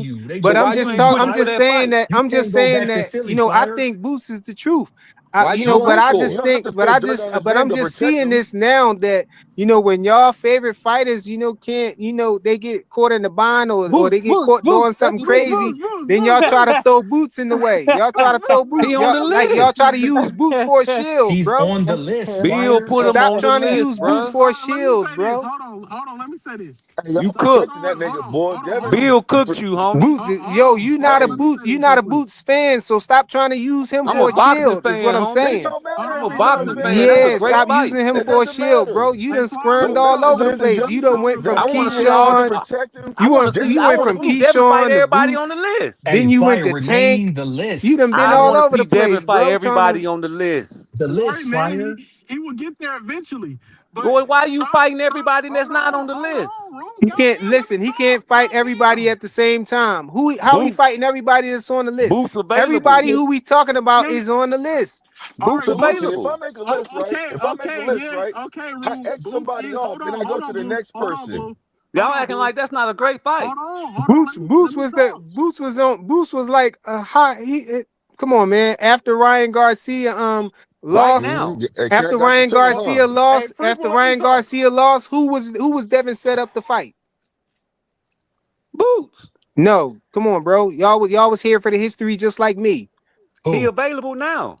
saying, you. They but just why you ain't pulling you pushing I'm for out. just that saying fight? that You can't go back to Philly, I Fire. think Boots is the truth. Why You you know, don't but push I for just You it? don't have think, to spray dirt on his but I'm name to just protect seeing him. this now that, you know, when y'all favorite fighters, you know, can't, you know, they get caught in the bind or they Boots, get Boots, caught doing Boots, something Boots, crazy, Boots, Boots, then y'all try to Boots. throw Boots in the way. Y'all try to throw Boots. He on Y'all the like y'all list. try to use Boots for a shield, He's bro. on the list, Bill Fire. put him Stop on Stop the trying to that. list, use Boots bruh. for a Let me shield, say this. bro. Hold on. Let me say this. Hey, y'all You Start, cooked. protecting that start. Hold nigga, on. boy. Hold on. Hold Devin, on. Bill cooked you, homie. Boots, Hold yo, on. Hold on. Let me say you this not real a quick. Boots fan, so stop trying to use him I'm Yeah. a for a Hold on. boxing shield. Is what fan, I'm homie. it saying. don't Hold matter I'm if a he on. not a boxing Let me fan. say That's a Yeah, this. great stop fight. using him It for a doesn't shield, matter. bro. You Hey, done Fire. squirmed What all over the matters is place. you You done went from I that you want to were see all willing to the. Keyshawn. protect him I want to just see. You I went want because to from of see Boots. Devin fight Keyshawn to everybody on the Boots. list. Hey, Then you went to Fire, Tank. rename the You list. done been I all want to over see the Devin place, fight bro. Trying to everybody on the list. The list, Right, man. Fire. He will get there eventually. But Boy, why you stop, fighting stop. everybody that's Hold not on on. the Hold list? on, Rude. he can't Goddamn, let me listen. He talk. can't fight everybody Goddamn. at the same time. How he Boots, fighting everybody that's on the list? Boots available. Everybody who we talking about Yeah. is on the list. All Boots right, So Boots. listen, if I available. make a list, right? Okay, If I make a okay, list, yeah, right? okay, I Rude. X Boots somebody is off, then I go hold to on, the Blue. next Hold on, person. Blue. Hold Y'all on, acting Blue. like that's not a great fight. Hold on. Let me talk. Boots was like a hot. Come on, man. After Ryan Garcia Right lost, now. Hey, Cat got the tilt, huh? Hey, frequent, After let me Ryan talk. Garcia lost, who was Devin set up to fight? Boots. No, come on, bro. Y'all was here for the history just like me. He Who? available now.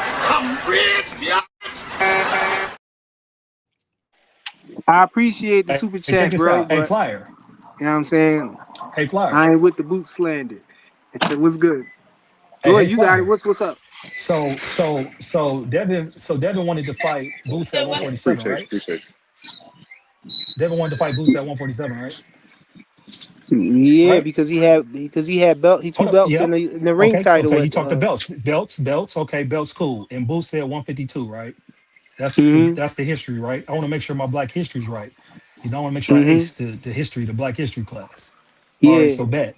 I'm rich, yeah. I appreciate the Hey, super hey, check chat, this bro, out. Hey, but Flyer. you know what I'm saying? Hey, Flyer. I ain't with the boot slander. It was good. Hey, Go hey, ahead, you got it. Flyer. What's up? So Devin wanted to fight Boots at 147, Appreciate you. right? Appreciate Devin wanted to fight Boots at 147, right? Yeah, Right? because he had belt, he two Hold up. belts in Yep. the ring Okay. title Okay. You at talked to belts. Okay, belts cool. And Boots said 152, right? mm-hmm, That's the history, right? I want to make sure my black history's right. I want to make sure I mm-hmm, ace the history, the black history class. All right, yeah. so bet.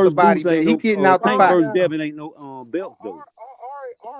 out the versus body, Boots man. ain't He no getting out the Tank pot. versus Devin ain't no belts though. All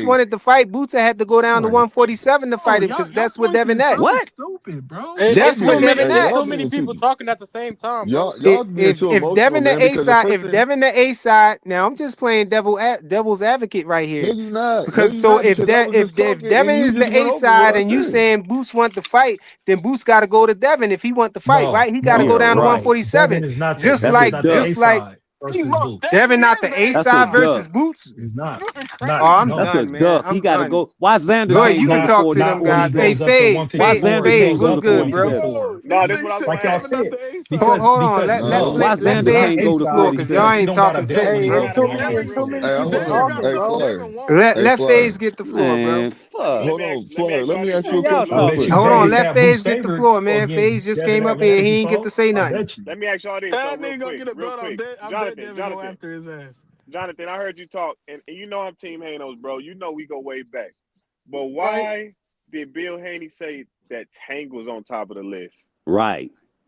Boots wanted to fight, Boots had to go down to 147 to fight him because that's where Devin at. What? Stupid, bro. That's where Devin at. It's too many people talking at the same time, bro. Y'all being too If emotional, Devin the man. A Because the side, if person, Devin the A side, now I'm just playing devil's advocate right no, here. you not. No, Because you so not. Because I was if just talking and Devin you is the just went A over what side I and you said. saying Boots want to fight, then Boots got to go to Devin if he want to fight, right? He got to Yeah, go down to right. 147. Devin is not the Just That's a Devin's like not the A duck. just like side He versus most Boots. Devin definitely not is the the A A That's a side side. versus duck. Boots. He's not. You Oh, crazy. I'm No. That's a done, man. duck. He I'm got to done. go. Why Xander Go Not ahead, can't you go can to not talk to them not when he guys. 47? Hey, goes up to Why Phase, 154. He Xander Phase, can't goes go what's to up to good, bro? 47? 154. No, This this is nigga what I was said Like gonna y'all ask. Devin not said, the A side. Hold on, because let Why No, Xander Phase can't get go the to floor no. because y'all 47? he ain't don't got a talking belt when sense, he Hey, bro. go it's up to too Devin many, too really 154. many Hey, is people hold Xander on. gotta talking, Hey, fight bro. Flyer. Devin Hey, Let 147. Flyer. Phase get the floor, bro. Man, fuck. Hold Let me on, let me Flyer. ask Let y'all me this ask you real a quick. Y'all question I real Look, bet talking quick. you Hold on, Vegas let crazy. had Phase Boots get the favored floor, man. against Phase just came Devin up here. as He he ain't get to fought. say I nothing. bet you. let me ask y'all this though, That real nigga gonna quick, get a real belt. quick. I bet Jonathan, Devin go Jonathan, after his ass. Jonathan. I heard you talk, and you know I'm Team Hanos, bro. You know we go way back. But Right? why did Bill Haney say that Tank was on top of the list? Right.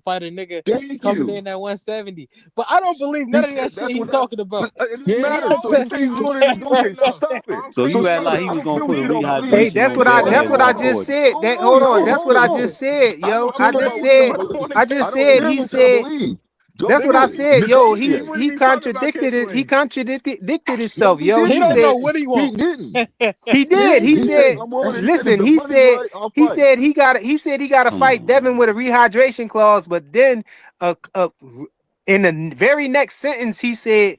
to fight a nigga Thank coming you. in at 170. But I don't believe none of that shit That's he what I. talking about. But it doesn't Yeah, he matter. So he say he's I'm doing it. It's feeling okay. you So though. stop it. I'm So So you feeling act you stop like it. he I was though. don't gonna feel put a you though. But Hey, rehydration listen, on that's Devin what at I listen. that's what I 140. just said. Hold That on, hold on, y'all. that's Hold what I on. just said, I yo. know I I I'm don't just know ready. what said, somebody. I'm I I just don't said excited. care he what y'all said believe. Joe that's what I nigga, said, The yo. thing is, He negotiate. what did he he talk about contradicted catch it, he weight? contradicted No, himself, he yo. He He don't didn't. know said what he He want. didn't. he did. He He He said, said, did. I'm already said if listen, the he money's said, right, I'll fight. he got to Come fight on, Devin man. with a rehydration clause, but then in the very next sentence he said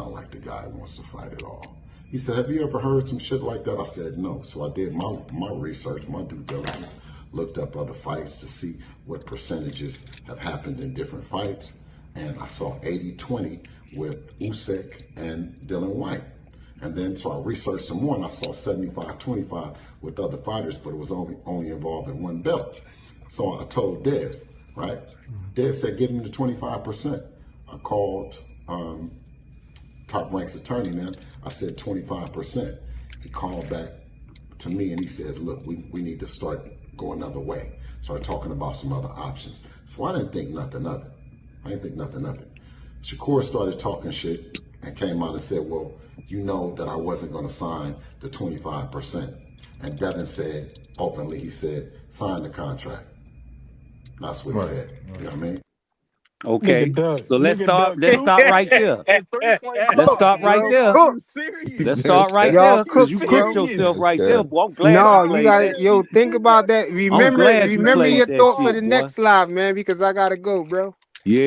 sound like the guy who wants to fight at all. He said, have you ever heard some shit like that? I said, no. So I did my research, my due diligence, looked up other fights to see what percentages have happened in different fights. And I saw 80-20 with Usyk and Dylan White. And then so I researched some more and I saw 75-25 with other fighters, but it was only involving one belt. So I told Dev, right? Dev said, give him the 25%. I called Top Rank's attorney then. I said 25%. He called back to me and he says, look, we need to start going another way. Started talking about some other options. So I didn't think nothing of it. Shakur started talking shit and came out and said, well, you know that I wasn't going to sign the 25%. And Devin said openly, he said, sign the contract. That's what he said. You know what I mean? Okay, so let's Nigga start. ducked Let's two start right points there. and 3.5. Let's start right Bro, there. Are you cook. serious? Let's start right Y'all there, Are you cause cook, you bro. cooked yourself serious? right there, Okay. boy. I'm glad you No, you played got that to yo shit. think about that. I'm glad you Remember played your that thought for shit, the boy. next live, man, because I gotta go, bro.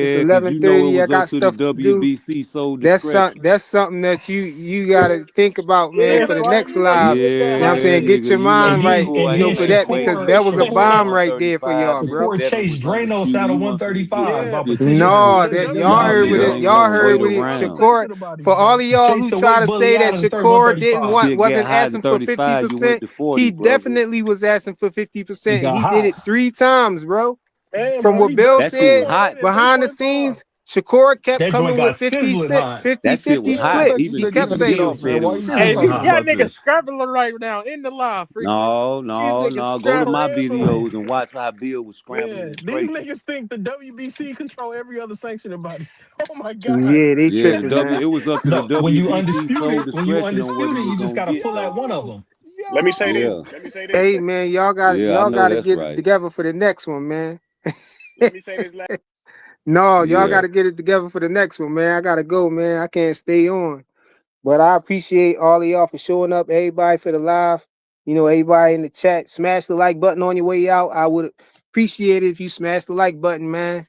It's Yeah, cause you know it 11:30. I was up got to the stuff to do. WBC sole discretion. That's something that you gotta think about, man, Yeah, for the why next you done live. took that You know what I'm hot Yeah, saying? Get shit? nigga, your you know mind right, Shakur you know, had for that that, weight because cut that was a from bomb right there for 135. y'all, bro. Nigga, Shakur Devin chased was Dranos undisputed. out He of wasn't finna get 135 Yeah, by shit. petition in No, the that the y'all heard WBC what Yeah, it. WBO. ain't Y'all gonna heard wait what it. around. thinking Shakur, about it, for bro. all of y'all Chased who the try weight to bully say out that of the Shakur didn't 135. want, Shit got wasn't high to asking for 35. You went 50%. to 40, He brother. definitely was asking for It 50%. got He did hot. it 3 times, bro. Hey, From bro, what he Bill dropped That shit was said, 2.8 hot. and behind the 3.5. scenes, Shakur kept That joint coming got with 50 sizzling cent, hot. 50 That shit 50 was Yeah, I hot. split. thought you He Even said you kept had to even get saying Bill it. off, Man, said it why was you hot. Hey, Sizzling saying y'all hot. niggas Motherfucker. scrambling right now in the live freaky. No, These no, niggas no, no. Go to my scrambling. scrambling? videos and watch how Bill was scrambling Yeah, and these scraping. niggas think the WBC control every other sanctioning body. Oh my Yeah, god. they Yeah, the tripping, W. man. It was up to the No, when you WBC sole undisputed, discretion on what he was you just gonna gotta get. pull out one of Yo, them. Let me say this. yo. Yeah, Let me say this. Hey man, yeah, I y'all know gotta that's get it right. together for the next one, man. Let me say this. No, y'all Yeah. gotta get it together for the next one, man. I gotta go, man. I can't stay on. But I appreciate all of y'all for showing up, everybody for the live. You know, everybody in the chat. Smash the like button on your way out. I would appreciate it if you smash the like button, man.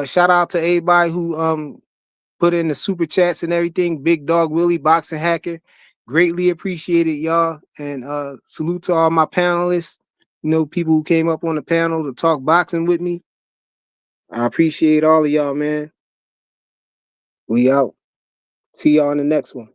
Shout out to everybody who put in the super chats and everything. Big Dog Willie, Boxing Hacker. Greatly appreciated, y'all. And salute to all my panelists. You know, people who came up on the panel to talk boxing with me. I appreciate all of y'all, man. We out. See y'all in the next one.